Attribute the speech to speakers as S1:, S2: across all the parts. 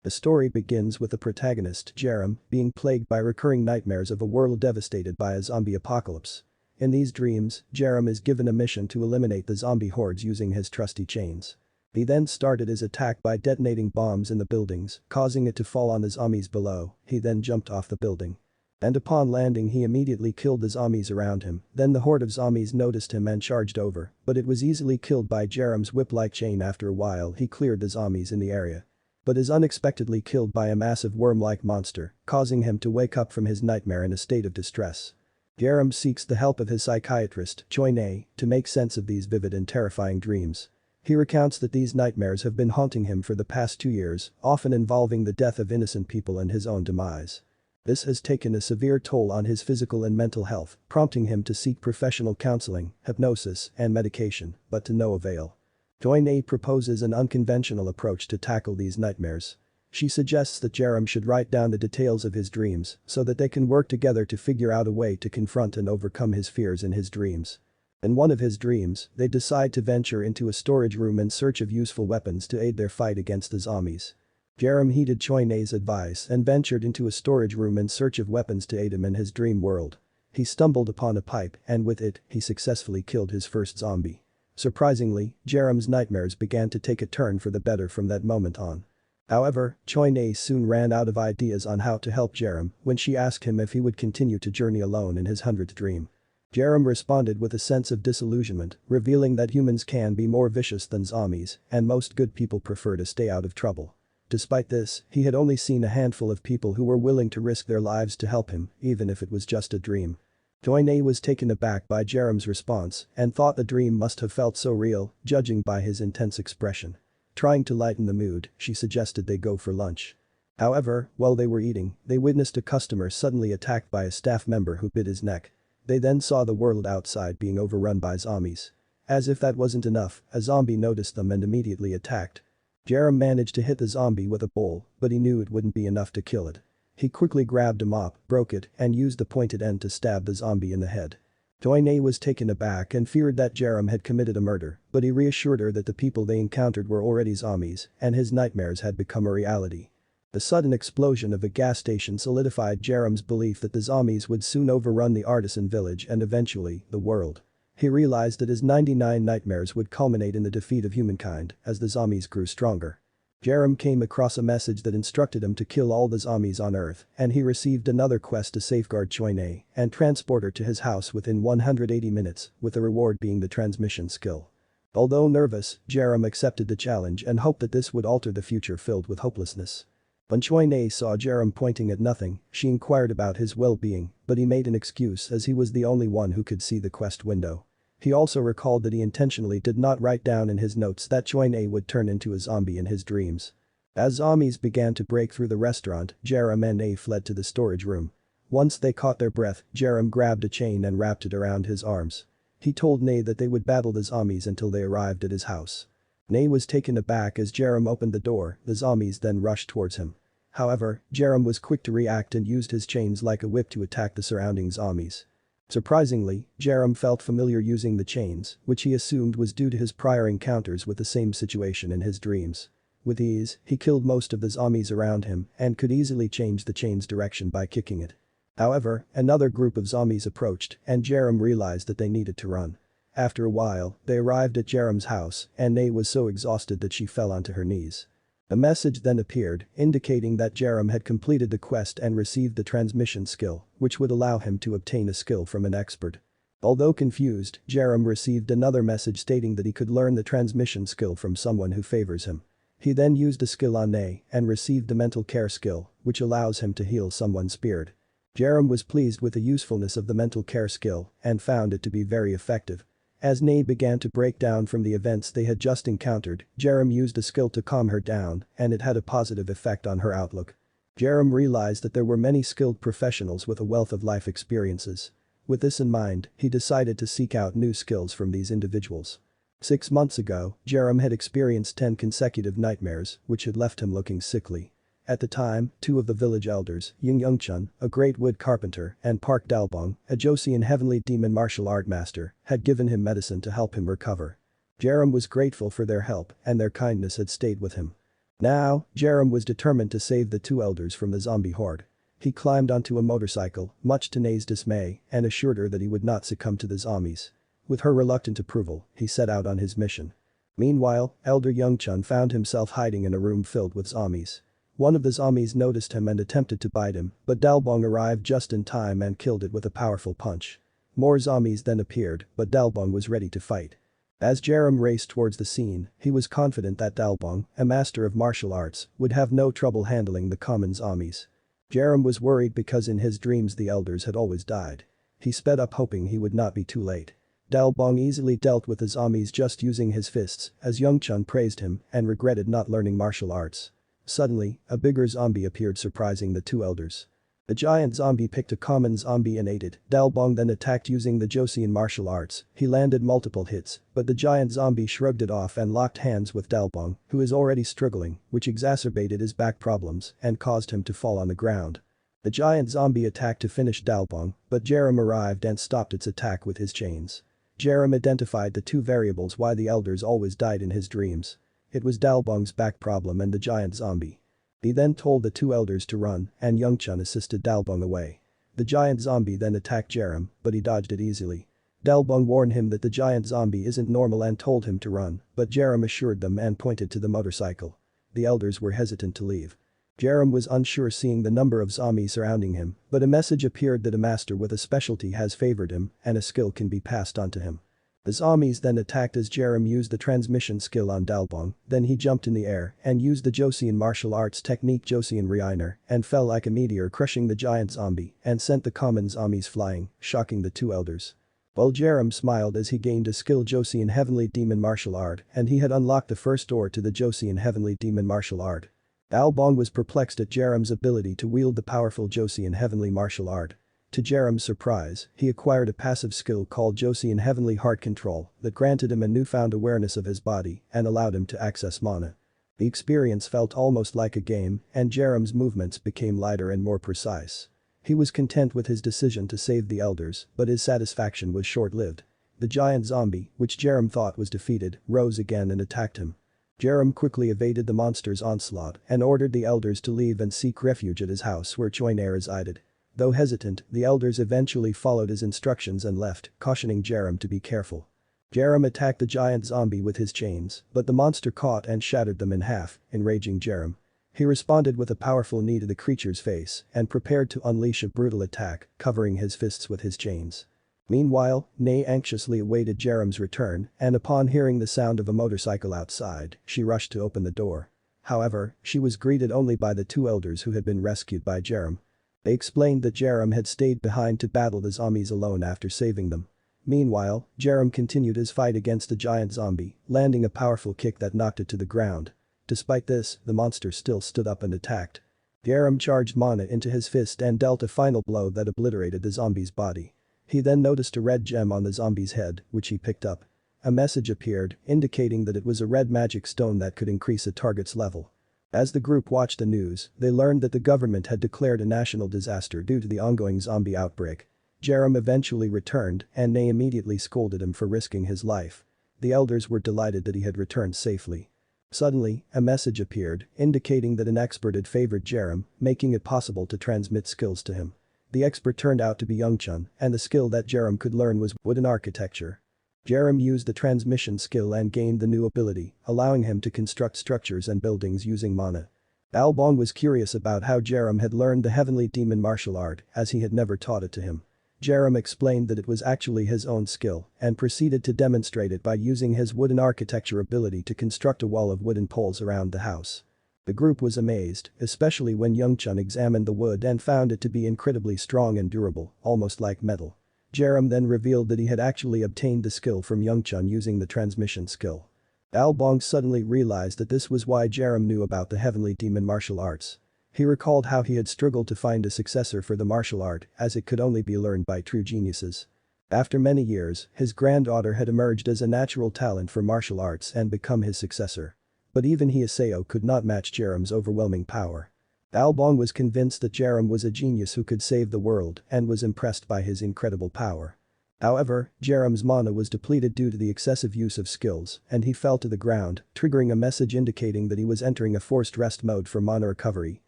S1: The story begins with the protagonist, Jerem, being plagued by recurring nightmares of a world devastated by a zombie apocalypse. In these dreams, Jerem is given a mission to eliminate the zombie hordes using his trusty chains. He then started his attack by detonating bombs in the buildings, causing it to fall on the zombies below. He then jumped off the building. And upon landing he immediately killed the zombies around him. Then the horde of zombies noticed him and charged over, but it was easily killed by Jerem's whip-like chain. After a while he cleared the zombies in the area. But is unexpectedly killed by a massive worm-like monster, causing him to wake up from his nightmare in a state of distress. Jerem seeks the help of his psychiatrist, Choi-nae, to make sense of these vivid and terrifying dreams. He recounts that these nightmares have been haunting him for the past 2 years, often involving the death of innocent people and his own demise. This has taken a severe toll on his physical and mental health, prompting him to seek professional counseling, hypnosis, and medication, but to no avail. Choi-nae proposes an unconventional approach to tackle these nightmares. She suggests that Jerem should write down the details of his dreams so that they can work together to figure out a way to confront and overcome his fears in his dreams. In one of his dreams, they decide to venture into a storage room in search of useful weapons to aid their fight against the zombies. Jerem heeded Choi-nae's advice and ventured into a storage room in search of weapons to aid him in his dream world. He stumbled upon a pipe and with it, he successfully killed his first zombie. Surprisingly, Jerem's nightmares began to take a turn for the better from that moment on. However, Choi-nae soon ran out of ideas on how to help Jerem when she asked him if he would continue to journey alone in his 100th dream. Jerem responded with a sense of disillusionment, revealing that humans can be more vicious than zombies and most good people prefer to stay out of trouble. Despite this, he had only seen a handful of people who were willing to risk their lives to help him, even if it was just a dream. Choi-nae was taken aback by Jerem's response and thought the dream must have felt so real, judging by his intense expression. Trying to lighten the mood, she suggested they go for lunch. However, while they were eating, they witnessed a customer suddenly attacked by a staff member who bit his neck. They then saw the world outside being overrun by zombies. As if that wasn't enough, a zombie noticed them and immediately attacked. Jerem managed to hit the zombie with a bowl, but he knew it wouldn't be enough to kill it. He quickly grabbed a mop, broke it, and used the pointed end to stab the zombie in the head. Choi-nae was taken aback and feared that Jerem had committed a murder, but he reassured her that the people they encountered were already zombies and his nightmares had become a reality. The sudden explosion of a gas station solidified Jerem's belief that the zombies would soon overrun the artisan village and eventually, the world. He realized that his 99 nightmares would culminate in the defeat of humankind as the zombies grew stronger. Jerem came across a message that instructed him to kill all the zombies on Earth, and he received another quest to safeguard Choi-nae and transport her to his house within 180 minutes, with the reward being the transmission skill. Although nervous, Jerem accepted the challenge and hoped that this would alter the future filled with hopelessness. When Choi-nae saw Jerem pointing at nothing, she inquired about his well-being, but he made an excuse as he was the only one who could see the quest window. He also recalled that he intentionally did not write down in his notes that Choi-nae would turn into a zombie in his dreams. As zombies began to break through the restaurant, Jerem and Nae fled to the storage room. Once they caught their breath, Jerem grabbed a chain and wrapped it around his arms. He told Nae that they would battle the zombies until they arrived at his house. Nae was taken aback as Jerem opened the door, the zombies then rushed towards him. However, Jerem was quick to react and used his chains like a whip to attack the surrounding zombies. Surprisingly, Jerem felt familiar using the chains, which he assumed was due to his prior encounters with the same situation in his dreams. With ease, he killed most of the zombies around him and could easily change the chain's direction by kicking it. However, another group of zombies approached and Jerem realized that they needed to run. After a while, they arrived at Jerem's house and Nae was so exhausted that she fell onto her knees. A message then appeared, indicating that Jerem had completed the quest and received the transmission skill, which would allow him to obtain a skill from an expert. Although confused, Jerem received another message stating that he could learn the transmission skill from someone who favors him. He then used a skill on Nae and received the mental care skill, which allows him to heal someone's spirit. Jerem was pleased with the usefulness of the mental care skill and found it to be very effective. As Nae began to break down from the events they had just encountered, Jerem used a skill to calm her down and it had a positive effect on her outlook. Jerem realized that there were many skilled professionals with a wealth of life experiences. With this in mind, he decided to seek out new skills from these individuals. 6 months ago, Jerem had experienced 10 consecutive nightmares, which had left him looking sickly. At the time, 2 of the village elders, Yung Youngchun, a great wood carpenter, and Park Dalbong, a Joseon heavenly demon martial art master, had given him medicine to help him recover. Jerem was grateful for their help and their kindness had stayed with him. Now, Jerem was determined to save the two elders from the zombie horde. He climbed onto a motorcycle, much to Nei's dismay, and assured her that he would not succumb to the zombies. With her reluctant approval, he set out on his mission. Meanwhile, Elder Youngchun found himself hiding in a room filled with zombies. One of the zombies noticed him and attempted to bite him, but Dalbong arrived just in time and killed it with a powerful punch. More zombies then appeared, but Dalbong was ready to fight. As Jerem raced towards the scene, he was confident that Dalbong, a master of martial arts, would have no trouble handling the common zombies. Jerem was worried because in his dreams the elders had always died. He sped up hoping he would not be too late. Dalbong easily dealt with the zombies just using his fists, as Youngchun praised him and regretted not learning martial arts. Suddenly, a bigger zombie appeared surprising the two elders. The giant zombie picked a common zombie and ate it. Dalbong then attacked using the Joseon martial arts. He landed multiple hits, but the giant zombie shrugged it off and locked hands with Dalbong, who is already struggling, which exacerbated his back problems and caused him to fall on the ground. The giant zombie attacked to finish Dalbong, but Jerem arrived and stopped its attack with his chains. Jerem identified the two variables why the elders always died in his dreams. It was Dalbong's back problem and the giant zombie. He then told the two elders to run, and Youngchun assisted Dalbong away. The giant zombie then attacked Jerem, but he dodged it easily. Dalbong warned him that the giant zombie isn't normal and told him to run, but Jerem assured them and pointed to the motorcycle. The elders were hesitant to leave. Jerem was unsure seeing the number of zombies surrounding him, but a message appeared that a master with a specialty has favored him and a skill can be passed on to him. The zombies then attacked as Jerem used the transmission skill on Dalbong, then he jumped in the air and used the Joseon martial arts technique Joseon Reiner and fell like a meteor crushing the giant zombie and sent the common zombies flying, shocking the two elders. While Jerem smiled as he gained a skill Joseon Heavenly Demon martial art and he had unlocked the first door to the Joseon Heavenly Demon martial art. Dalbong was perplexed at Jerem's ability to wield the powerful Joseon Heavenly martial art. To Jerem's surprise, he acquired a passive skill called Joseon Heavenly Heart Control that granted him a newfound awareness of his body and allowed him to access mana. The experience felt almost like a game and Jerem's movements became lighter and more precise. He was content with his decision to save the elders, but his satisfaction was short-lived. The giant zombie, which Jerem thought was defeated, rose again and attacked him. Jerem quickly evaded the monster's onslaught and ordered the elders to leave and seek refuge at his house where Choinair resided. Though hesitant, the elders eventually followed his instructions and left, cautioning Jerem to be careful. Jerem attacked the giant zombie with his chains, but the monster caught and shattered them in half, enraging Jerem. He responded with a powerful knee to the creature's face and prepared to unleash a brutal attack, covering his fists with his chains. Meanwhile, Nei anxiously awaited Jerem's return and upon hearing the sound of a motorcycle outside, she rushed to open the door. However, she was greeted only by the two elders who had been rescued by Jerem. They explained that Jerem had stayed behind to battle the zombies alone after saving them. Meanwhile, Jerem continued his fight against the giant zombie, landing a powerful kick that knocked it to the ground. Despite this, the monster still stood up and attacked. Jerem charged mana into his fist and dealt a final blow that obliterated the zombie's body. He then noticed a red gem on the zombie's head, which he picked up. A message appeared, indicating that it was a red magic stone that could increase a target's level. As the group watched the news, they learned that the government had declared a national disaster due to the ongoing zombie outbreak. Jerem eventually returned and Nei immediately scolded him for risking his life. The elders were delighted that he had returned safely. Suddenly, a message appeared, indicating that an expert had favored Jerem, making it possible to transmit skills to him. The expert turned out to be Youngchun, and the skill that Jerem could learn was wooden architecture. Jerem used the transmission skill and gained the new ability, allowing him to construct structures and buildings using mana. Dalbong was curious about how Jerem had learned the Heavenly Demon martial art, as he had never taught it to him. Jerem explained that it was actually his own skill and proceeded to demonstrate it by using his wooden architecture ability to construct a wall of wooden poles around the house. The group was amazed, especially when Youngchun examined the wood and found it to be incredibly strong and durable, almost like metal. Jerem then revealed that he had actually obtained the skill from Youngchun using the transmission skill. Dalbong suddenly realized that this was why Jerem knew about the Heavenly Demon martial arts. He recalled how he had struggled to find a successor for the martial art as it could only be learned by true geniuses. After many years, his granddaughter had emerged as a natural talent for martial arts and become his successor. But even Hiseo could not match Jerem's overwhelming power. Dalbong was convinced that Jerem was a genius who could save the world and was impressed by his incredible power. However, Jerem's mana was depleted due to the excessive use of skills, and he fell to the ground, triggering a message indicating that he was entering a forced rest mode for mana recovery,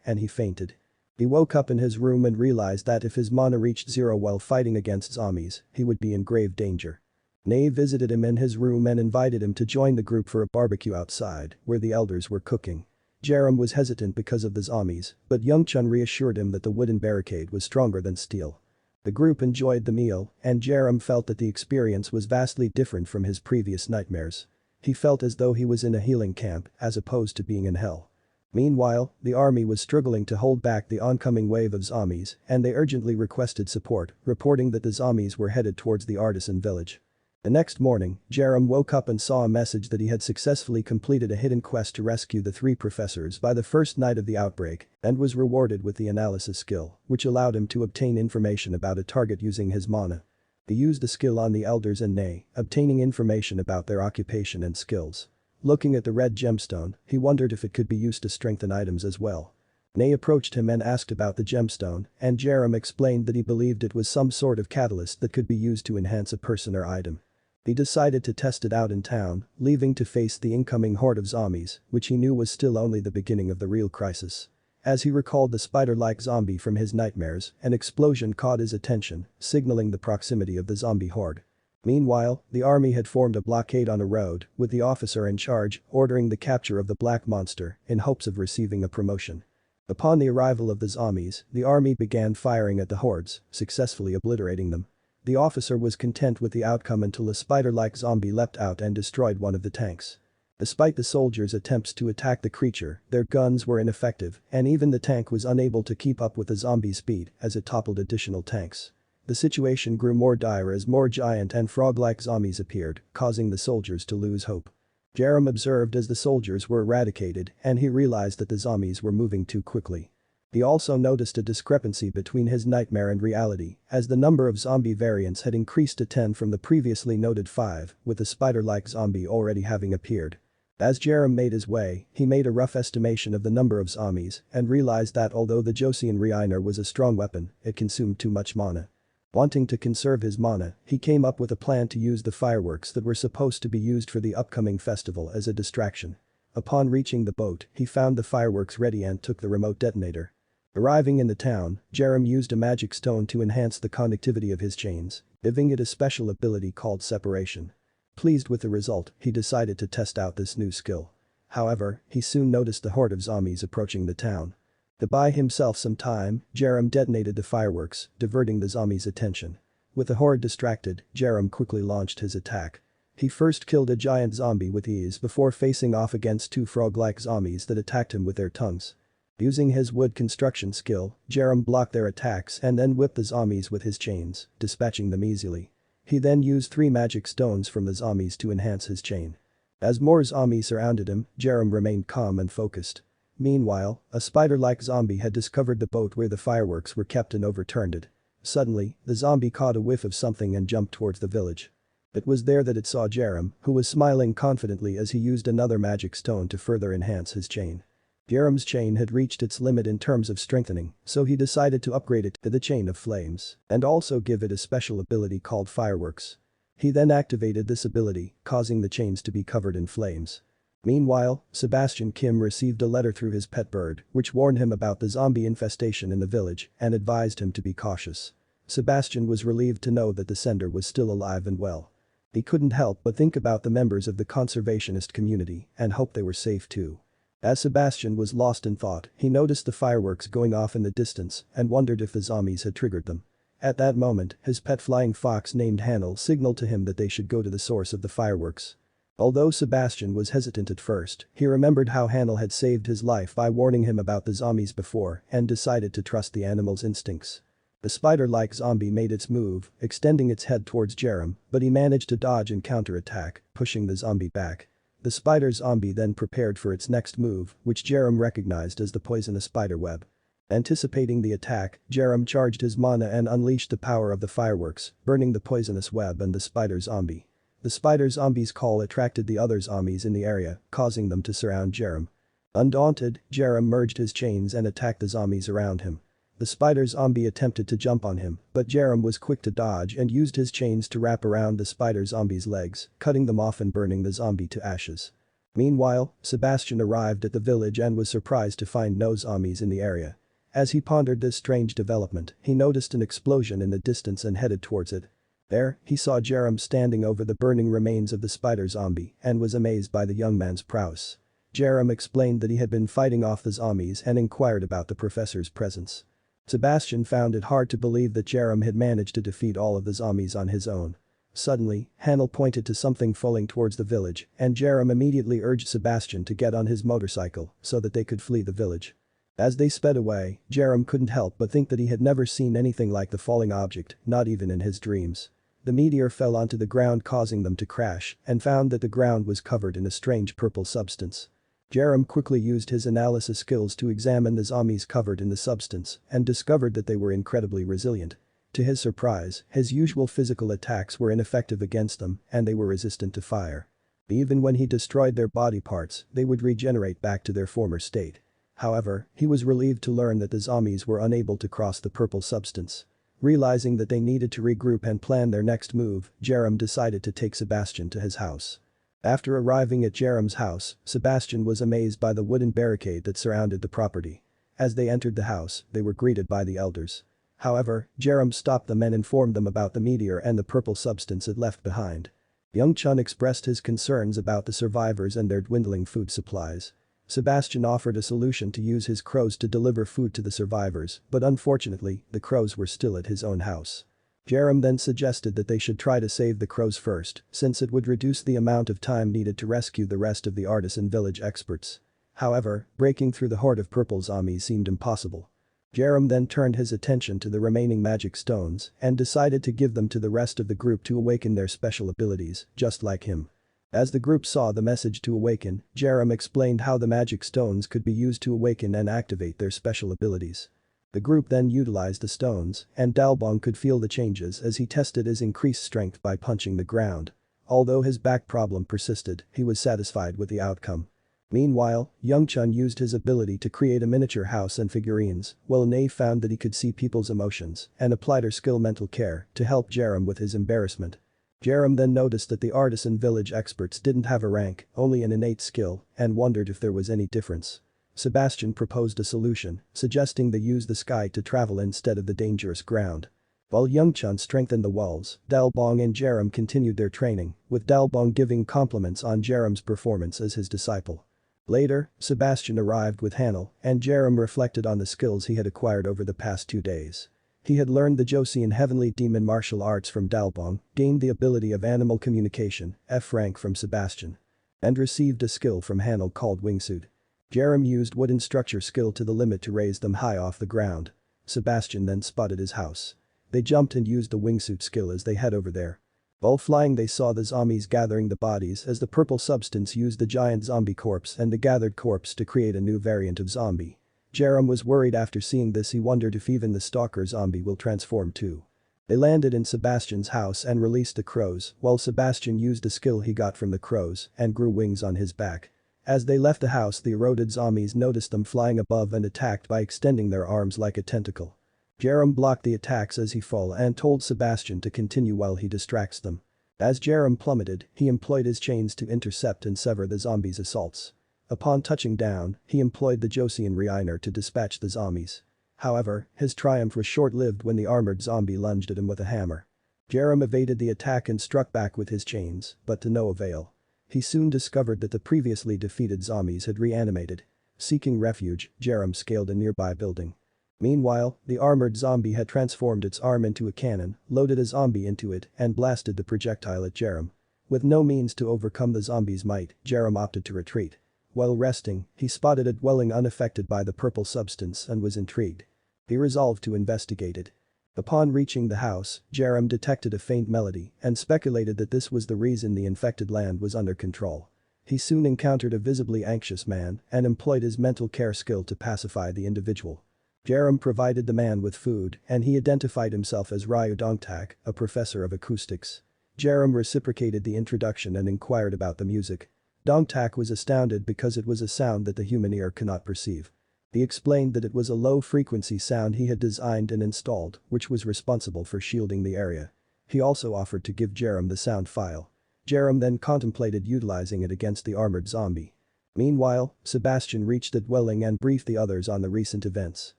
S1: and he fainted. He woke up in his room and realized that if his mana reached zero while fighting against zombies, he would be in grave danger. Nay visited him in his room and invited him to join the group for a barbecue outside, where the elders were cooking. Jerem was hesitant because of the zombies, but Youngchun reassured him that the wooden barricade was stronger than steel. The group enjoyed the meal, and Jerem felt that the experience was vastly different from his previous nightmares. He felt as though he was in a healing camp, as opposed to being in hell. Meanwhile, the army was struggling to hold back the oncoming wave of zombies, and they urgently requested support, reporting that the zombies were headed towards the artisan village. The next morning, Jerem woke up and saw a message that he had successfully completed a hidden quest to rescue the 3 professors by the first night of the outbreak, and was rewarded with the analysis skill, which allowed him to obtain information about a target using his mana. He used the skill on the elders and Nay, obtaining information about their occupation and skills. Looking at the red gemstone, he wondered if it could be used to strengthen items as well. Nay approached him and asked about the gemstone, and Jerem explained that he believed it was some sort of catalyst that could be used to enhance a person or item. He decided to test it out in town, leaving to face the incoming horde of zombies, which he knew was still only the beginning of the real crisis. As he recalled the spider-like zombie from his nightmares, an explosion caught his attention, signaling the proximity of the zombie horde. Meanwhile, the army had formed a blockade on a road, with the officer in charge ordering the capture of the black monster in hopes of receiving a promotion. Upon the arrival of the zombies, the army began firing at the hordes, successfully obliterating them. The officer was content with the outcome until a spider-like zombie leapt out and destroyed one of the tanks. Despite the soldiers' attempts to attack the creature, their guns were ineffective, and even the tank was unable to keep up with the zombie's speed as it toppled additional tanks. The situation grew more dire as more giant and frog-like zombies appeared, causing the soldiers to lose hope. Jerem observed as the soldiers were eradicated, and he realized that the zombies were moving too quickly. He also noticed a discrepancy between his nightmare and reality, as the number of zombie variants had increased to 10 from the previously noted 5, with the spider-like zombie already having appeared. As Jerem made his way, he made a rough estimation of the number of zombies and realized that although the Joseon Reiner was a strong weapon, it consumed too much mana. Wanting to conserve his mana, he came up with a plan to use the fireworks that were supposed to be used for the upcoming festival as a distraction. Upon reaching the boat, he found the fireworks ready and took the remote detonator. Arriving in the town, Jerem used a magic stone to enhance the conductivity of his chains, giving it a special ability called separation. Pleased with the result, he decided to test out this new skill. However, he soon noticed the horde of zombies approaching the town. To buy himself some time, Jerem detonated the fireworks, diverting the zombies' attention. With the horde distracted, Jerem quickly launched his attack. He first killed a giant zombie with ease before facing off against 2 frog-like zombies that attacked him with their tongues. Using his wood construction skill, Jerem blocked their attacks and then whipped the zombies with his chains, dispatching them easily. He then used 3 magic stones from the zombies to enhance his chain. As more zombies surrounded him, Jerem remained calm and focused. Meanwhile, a spider-like zombie had discovered the boat where the fireworks were kept and overturned it. Suddenly, the zombie caught a whiff of something and jumped towards the village. It was there that it saw Jerem, who was smiling confidently as he used another magic stone to further enhance his chain. Jerem's chain had reached its limit in terms of strengthening, so he decided to upgrade it to the Chain of Flames and also give it a special ability called Fireworks. He then activated this ability, causing the chains to be covered in flames. Meanwhile, Sebastian Kim received a letter through his pet bird, which warned him about the zombie infestation in the village and advised him to be cautious. Sebastian was relieved to know that the sender was still alive and well. He couldn't help but think about the members of the conservationist community and hope they were safe too. As Sebastian was lost in thought, he noticed the fireworks going off in the distance and wondered if the zombies had triggered them. At that moment, his pet flying fox named Hanel signaled to him that they should go to the source of the fireworks. Although Sebastian was hesitant at first, he remembered how Hanel had saved his life by warning him about the zombies before and decided to trust the animal's instincts. The spider-like zombie made its move, extending its head towards Jerem, but he managed to dodge and counterattack, pushing the zombie back. The spider zombie then prepared for its next move, which Jerem recognized as the poisonous spider web. Anticipating the attack, Jerem charged his mana and unleashed the power of the fireworks, burning the poisonous web and the spider zombie. The spider zombie's call attracted the other zombies in the area, causing them to surround Jerem. Undaunted, Jerem merged his chains and attacked the zombies around him. The spider zombie attempted to jump on him, but Jerem was quick to dodge and used his chains to wrap around the spider zombie's legs, cutting them off and burning the zombie to ashes. Meanwhile, Sebastian arrived at the village and was surprised to find no zombies in the area. As he pondered this strange development, he noticed an explosion in the distance and headed towards it. There, he saw Jerem standing over the burning remains of the spider zombie and was amazed by the young man's prowess. Jerem explained that he had been fighting off the zombies and inquired about the professor's presence. Sebastian found it hard to believe that Jerem had managed to defeat all of the zombies on his own. Suddenly, Hanel pointed to something falling towards the village, and Jerem immediately urged Sebastian to get on his motorcycle so that they could flee the village. As they sped away, Jerem couldn't help but think that he had never seen anything like the falling object, not even in his dreams. The meteor fell onto the ground causing them to crash and found that the ground was covered in a strange purple substance. Jerem quickly used his analysis skills to examine the zombies covered in the substance and discovered that they were incredibly resilient. To his surprise, his usual physical attacks were ineffective against them and they were resistant to fire. Even when he destroyed their body parts, they would regenerate back to their former state. However, he was relieved to learn that the zombies were unable to cross the purple substance. Realizing that they needed to regroup and plan their next move, Jerem decided to take Sebastian to his house. After arriving at Jerem's house, Sebastian was amazed by the wooden barricade that surrounded the property. As they entered the house, they were greeted by the elders. However, Jerem stopped them and informed them about the meteor and the purple substance it left behind. Young Chun expressed his concerns about the survivors and their dwindling food supplies. Sebastian offered a solution to use his crows to deliver food to the survivors, but unfortunately, the crows were still at his own house. Jerem then suggested that they should try to save the crows first, since it would reduce the amount of time needed to rescue the rest of the artisan village experts. However, breaking through the horde of purple zombies seemed impossible. Jerem then turned his attention to the remaining magic stones and decided to give them to the rest of the group to awaken their special abilities, just like him. As the group saw the message to awaken, Jerem explained how the magic stones could be used to awaken and activate their special abilities. The group then utilized the stones, and Dalbong could feel the changes as he tested his increased strength by punching the ground. Although his back problem persisted, he was satisfied with the outcome. Meanwhile, Young Chun used his ability to create a miniature house and figurines, while Nei found that he could see people's emotions and applied her skill mental care to help Jerem with his embarrassment. Jerem then noticed that the artisan village experts didn't have a rank, only an innate skill, and wondered if there was any difference. Sebastian proposed a solution, suggesting they use the sky to travel instead of the dangerous ground. While Young Chun strengthened the walls, Dalbong and Jerem continued their training, with Dalbong giving compliments on Jerem's performance as his disciple. Later, Sebastian arrived with Hanel, and Jerem reflected on the skills he had acquired over the past 2 days. He had learned the Joseon Heavenly Demon martial arts from Dalbong, gained the ability of animal communication, F rank from Sebastian, and received a skill from Hanel called wingsuit. Jerem used wooden structure skill to the limit to raise them high off the ground. Sebastian then spotted his house. They jumped and used the wingsuit skill as they head over there. While flying they saw the zombies gathering the bodies as the purple substance used the giant zombie corpse and the gathered corpse to create a new variant of zombie. Jerem was worried after seeing this. He wondered if even the stalker zombie will transform too. They landed in Sebastian's house and released the crows while Sebastian used a skill he got from the crows and grew wings on his back. As they left the house the eroded zombies noticed them flying above and attacked by extending their arms like a tentacle. Jerem blocked the attacks as he fell and told Sebastian to continue while he distracts them. As Jerem plummeted, he employed his chains to intercept and sever the zombies' assaults. Upon touching down, he employed the Joseon Reiner to dispatch the zombies. However, his triumph was short-lived when the armored zombie lunged at him with a hammer. Jerem evaded the attack and struck back with his chains, but to no avail. He soon discovered that the previously defeated zombies had reanimated. Seeking refuge, Jerem scaled a nearby building. Meanwhile, the armored zombie had transformed its arm into a cannon, loaded a zombie into it, and blasted the projectile at Jerem. With no means to overcome the zombie's might, Jerem opted to retreat. While resting, he spotted a dwelling unaffected by the purple substance and was intrigued. He resolved to investigate it. Upon reaching the house, Jerem detected a faint melody and speculated that this was the reason the infected land was under control. He soon encountered a visibly anxious man and employed his mental care skill to pacify the individual. Jerem provided the man with food and he identified himself as Ryu Dongtak, a professor of acoustics. Jerem reciprocated the introduction and inquired about the music. Dongtak was astounded because it was a sound that the human ear cannot perceive. He explained that it was a low-frequency sound he had designed and installed, which was responsible for shielding the area. He also offered to give Jerem the sound file. Jerem then contemplated utilizing it against the armored zombie. Meanwhile, Sebastian reached the dwelling and briefed the others on the recent events.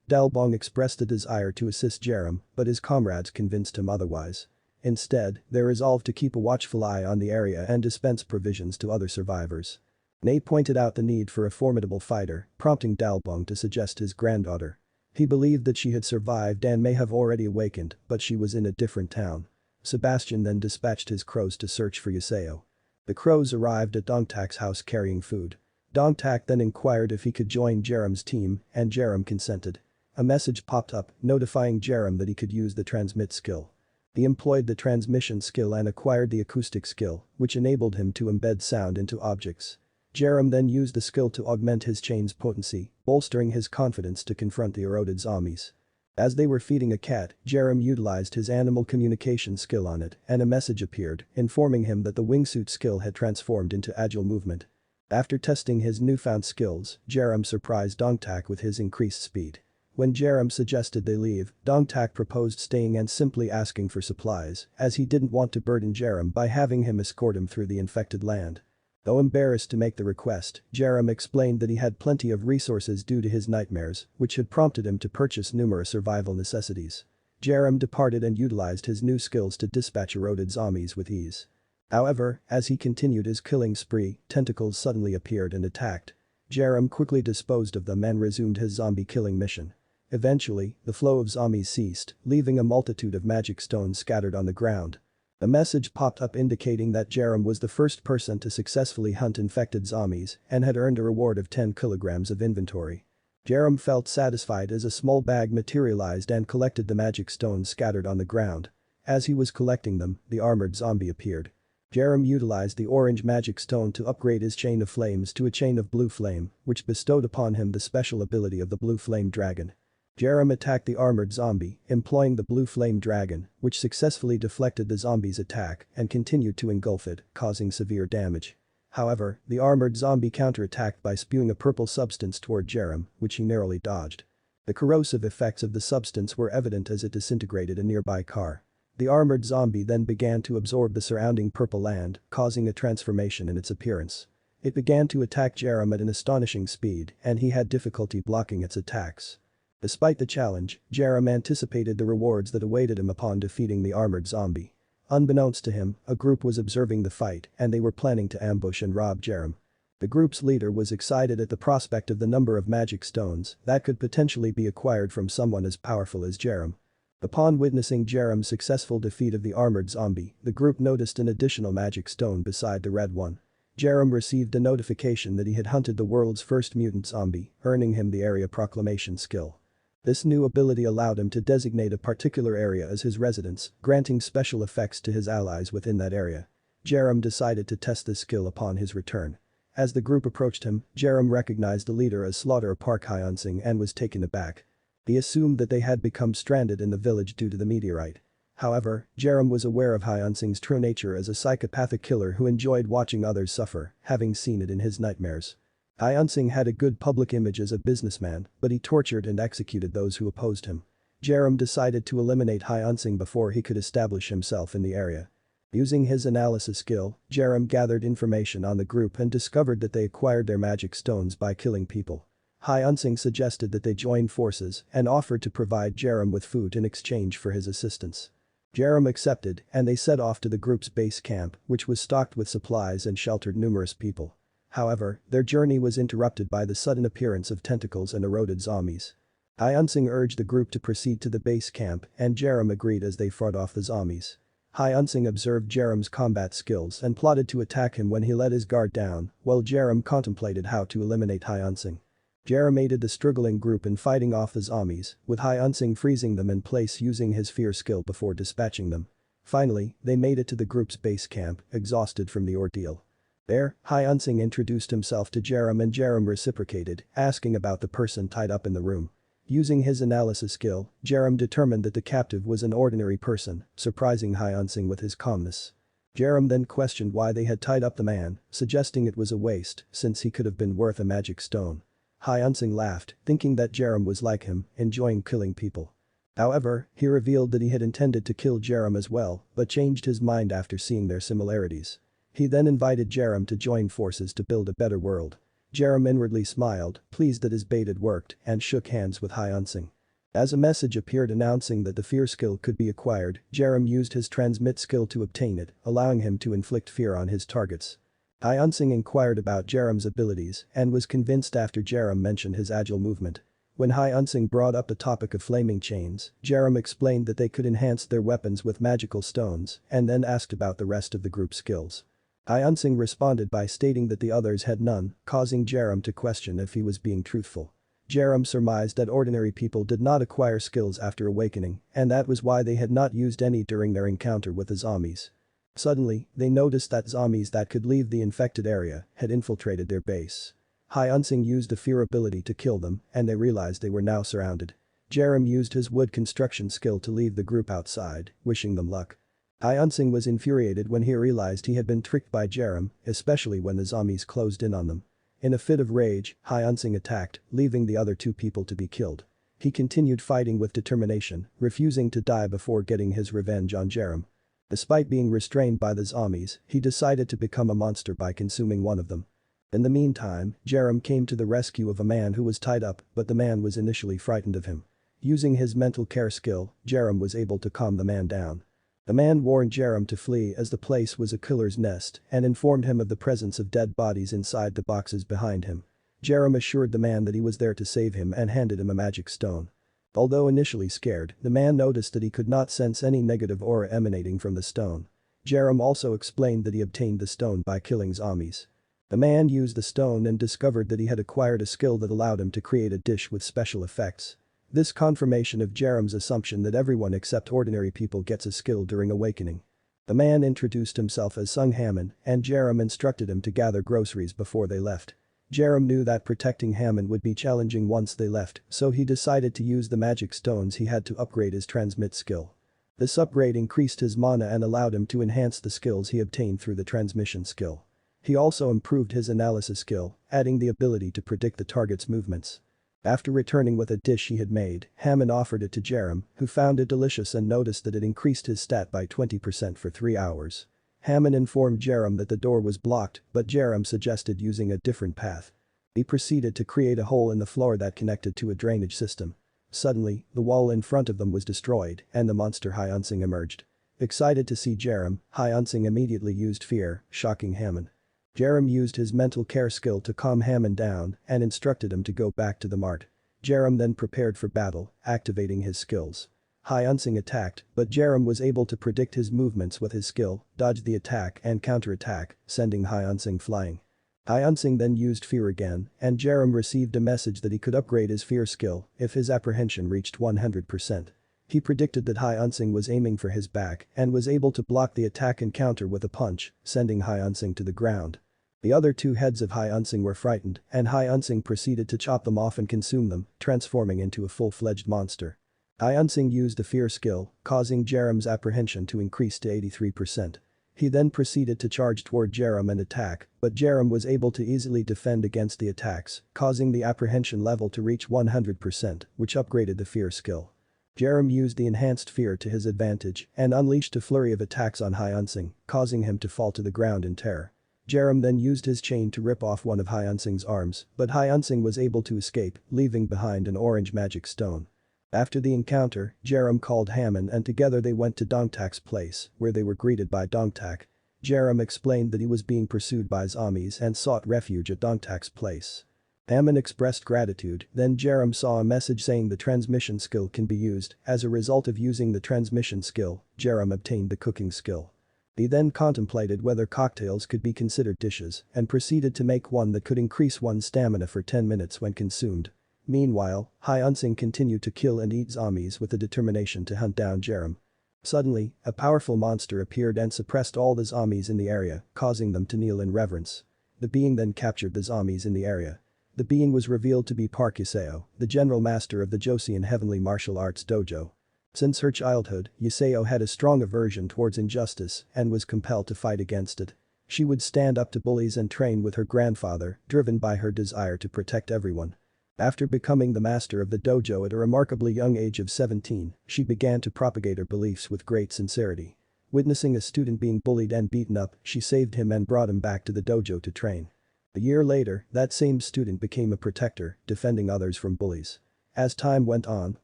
S1: Dalbong expressed a desire to assist Jerem, but his comrades convinced him otherwise. Instead, they resolved to keep a watchful eye on the area and dispense provisions to other survivors. Nay pointed out the need for a formidable fighter, prompting Dalbong to suggest his granddaughter. He believed that she had survived and may have already awakened, but she was in a different town. Sebastian then dispatched his crows to search for Yuseo. The crows arrived at Dongtak's house carrying food. Dongtak then inquired if he could join Jerem's team, and Jerem consented. A message popped up, notifying Jerem that he could use the transmit skill. He employed the transmission skill and acquired the acoustic skill, which enabled him to embed sound into objects. Jerem then used the skill to augment his chain's potency, bolstering his confidence to confront the eroded zombies. As they were feeding a cat, Jerem utilized his animal communication skill on it, and a message appeared, informing him that the wingsuit skill had transformed into agile movement. After testing his newfound skills, Jerem surprised Dongtak with his increased speed. When Jerem suggested they leave, Dongtak proposed staying and simply asking for supplies, as he didn't want to burden Jerem by having him escort him through the infected land. Though embarrassed to make the request, Jerem explained that he had plenty of resources due to his nightmares, which had prompted him to purchase numerous survival necessities. Jerem departed and utilized his new skills to dispatch eroded zombies with ease. However, as he continued his killing spree, tentacles suddenly appeared and attacked. Jerem quickly disposed of them and resumed his zombie killing mission. Eventually, the flow of zombies ceased, leaving a multitude of magic stones scattered on the ground. A message popped up indicating that Jerem was the first person to successfully hunt infected zombies and had earned a reward of 10 kilograms of inventory. Jerem felt satisfied as a small bag materialized and collected the magic stones scattered on the ground. As he was collecting them, the armored zombie appeared. Jerem utilized the orange magic stone to upgrade his chain of flames to a chain of blue flame, which bestowed upon him the special ability of the blue flame dragon. Jerem attacked the armored zombie, employing the blue flame dragon, which successfully deflected the zombie's attack and continued to engulf it, causing severe damage. However, the armored zombie counterattacked by spewing a purple substance toward Jerem, which he narrowly dodged. The corrosive effects of the substance were evident as it disintegrated a nearby car. The armored zombie then began to absorb the surrounding purple land, causing a transformation in its appearance. It began to attack Jerem at an astonishing speed, and he had difficulty blocking its attacks. Despite the challenge, Jerem anticipated the rewards that awaited him upon defeating the armored zombie. Unbeknownst to him, a group was observing the fight and they were planning to ambush and rob Jerem. The group's leader was excited at the prospect of the number of magic stones that could potentially be acquired from someone as powerful as Jerem. Upon witnessing Jerem's successful defeat of the armored zombie, the group noticed an additional magic stone beside the red one. Jerem received a notification that he had hunted the world's first mutant zombie, earning him the area proclamation skill. This new ability allowed him to designate a particular area as his residence, granting special effects to his allies within that area. Jerem decided to test this skill upon his return. As the group approached him, Jerem recognized the leader as Slaughter Park Hyunsing and was taken aback. He assumed that they had become stranded in the village due to the meteorite. However, Jerem was aware of Hyunsing's true nature as a psychopathic killer who enjoyed watching others suffer, having seen it in his nightmares. Hyunsing had a good public image as a businessman, but he tortured and executed those who opposed him. Jerem decided to eliminate Hyunsing before he could establish himself in the area. Using his analysis skill, Jerem gathered information on the group and discovered that they acquired their magic stones by killing people. Hyunsing suggested that they join forces and offered to provide Jerem with food in exchange for his assistance. Jerem accepted and they set off to the group's base camp, which was stocked with supplies and sheltered numerous people. However, their journey was interrupted by the sudden appearance of tentacles and eroded zombies. Hyunsing urged the group to proceed to the base camp and Jerem agreed as they fought off the zombies. Hyunsing observed Jerem's combat skills and plotted to attack him when he let his guard down, while Jerem contemplated how to eliminate Hyunsing. Jerem aided the struggling group in fighting off the zombies, with Hyunsing freezing them in place using his fear skill before dispatching them. Finally, they made it to the group's base camp, exhausted from the ordeal. There, Hyunsing introduced himself to Jerem and Jerem reciprocated, asking about the person tied up in the room. Using his analysis skill, Jerem determined that the captive was an ordinary person, surprising Hyunsing with his calmness. Jerem then questioned why they had tied up the man, suggesting it was a waste since he could have been worth a magic stone. Hyunsung laughed, thinking that Jerem was like him, enjoying killing people. However, he revealed that he had intended to kill Jerem as well, but changed his mind after seeing their similarities. He then invited Jerem to join forces to build a better world. Jerem inwardly smiled, pleased that his bait had worked, and shook hands with Hyunsung. As a message appeared announcing that the fear skill could be acquired, Jerem used his transmit skill to obtain it, allowing him to inflict fear on his targets. Hyunsung inquired about Jerem's abilities and was convinced after Jerem mentioned his agile movement. When Hyunsung brought up the topic of flaming chains, Jerem explained that they could enhance their weapons with magical stones and then asked about the rest of the group's skills. Hyunsung responded by stating that the others had none, causing Jerem to question if he was being truthful. Jerem surmised that ordinary people did not acquire skills after awakening, and that was why they had not used any during their encounter with the zombies. Suddenly, they noticed that zombies that could leave the infected area had infiltrated their base. Hyunsung used the fear ability to kill them, and they realized they were now surrounded. Jerem used his wood construction skill to leave the group outside, wishing them luck. Hyunsung was infuriated when he realized he had been tricked by Jerem, especially when the zombies closed in on them. In a fit of rage, Hyunsung attacked, leaving the other two people to be killed. He continued fighting with determination, refusing to die before getting his revenge on Jerem. Despite being restrained by the zombies, he decided to become a monster by consuming one of them. In the meantime, Jerem came to the rescue of a man who was tied up, but the man was initially frightened of him. Using his mental care skill, Jerem was able to calm the man down. The man warned Jerem to flee as the place was a killer's nest and informed him of the presence of dead bodies inside the boxes behind him. Jerem assured the man that he was there to save him and handed him a magic stone. Although initially scared, the man noticed that he could not sense any negative aura emanating from the stone. Jerem also explained that he obtained the stone by killing zombies. The man used the stone and discovered that he had acquired a skill that allowed him to create a dish with special effects. This confirmation of Jerem's assumption that everyone except ordinary people gets a skill during awakening. The man introduced himself as Sung Hammon, and Jerem instructed him to gather groceries before they left. Jerem knew that protecting Hammon would be challenging once they left, so he decided to use the magic stones he had to upgrade his transmit skill. This upgrade increased his mana and allowed him to enhance the skills he obtained through the transmission skill. He also improved his analysis skill, adding the ability to predict the target's movements. After returning with a dish he had made, Hammon offered it to Jerem, who found it delicious and noticed that it increased his stat by 20% for 3 hours. Hammon informed Jerem that the door was blocked, but Jerem suggested using a different path. He proceeded to create a hole in the floor that connected to a drainage system. Suddenly, the wall in front of them was destroyed, and the monster Hyunsung emerged. Excited to see Jerem, Hyunsung immediately used fear, shocking Hammon. Jerem used his mental care skill to calm Hammon down and instructed him to go back to the mart. Jerem then prepared for battle, activating his skills. Hyunsung attacked, but Jerem was able to predict his movements with his skill, dodged the attack and counter-attack, sending Hyunsung flying. Hyunsung then used fear again, and Jerem received a message that he could upgrade his fear skill if his apprehension reached 100%. He predicted that Hyunsung was aiming for his back and was able to block the attack and counter with a punch, sending Hyunsung to the ground. The other two heads of Hyunsung were frightened, and Hyunsung proceeded to chop them off and consume them, transforming into a full-fledged monster. Hyunsung used the fear skill, causing Jerem's apprehension to increase to 83%. He then proceeded to charge toward Jerem and attack, but Jerem was able to easily defend against the attacks, causing the apprehension level to reach 100%, which upgraded the fear skill. Jerem used the enhanced fear to his advantage and unleashed a flurry of attacks on Hyunsung, causing him to fall to the ground in terror. Jerem then used his chain to rip off one of Hyunsung's arms, but Hyunsung was able to escape, leaving behind an orange magic stone. After the encounter, Jerem called Hammon and together they went to Dongtak's place, where they were greeted by Dongtak. Jerem explained that he was being pursued by zombies and sought refuge at Dongtak's place. Hammon expressed gratitude, then Jerem saw a message saying the transmission skill can be used. As a result of using the transmission skill, Jerem obtained the cooking skill. He then contemplated whether cocktails could be considered dishes and proceeded to make one that could increase one's stamina for 10 minutes when consumed. Meanwhile, Hyunsung continued to kill and eat zombies with the determination to hunt down Jerem. Suddenly, a powerful monster appeared and suppressed all the zombies in the area, causing them to kneel in reverence. The being then captured the zombies in the area. The being was revealed to be Park Yuseo, the general master of the Joseon Heavenly Martial Arts Dojo. Since her childhood, Yuseo had a strong aversion towards injustice and was compelled to fight against it. She would stand up to bullies and train with her grandfather, driven by her desire to protect everyone. After becoming the master of the dojo at a remarkably young age of 17, she began to propagate her beliefs with great sincerity. Witnessing a student being bullied and beaten up, she saved him and brought him back to the dojo to train. A year later, that same student became a protector, defending others from bullies. As time went on,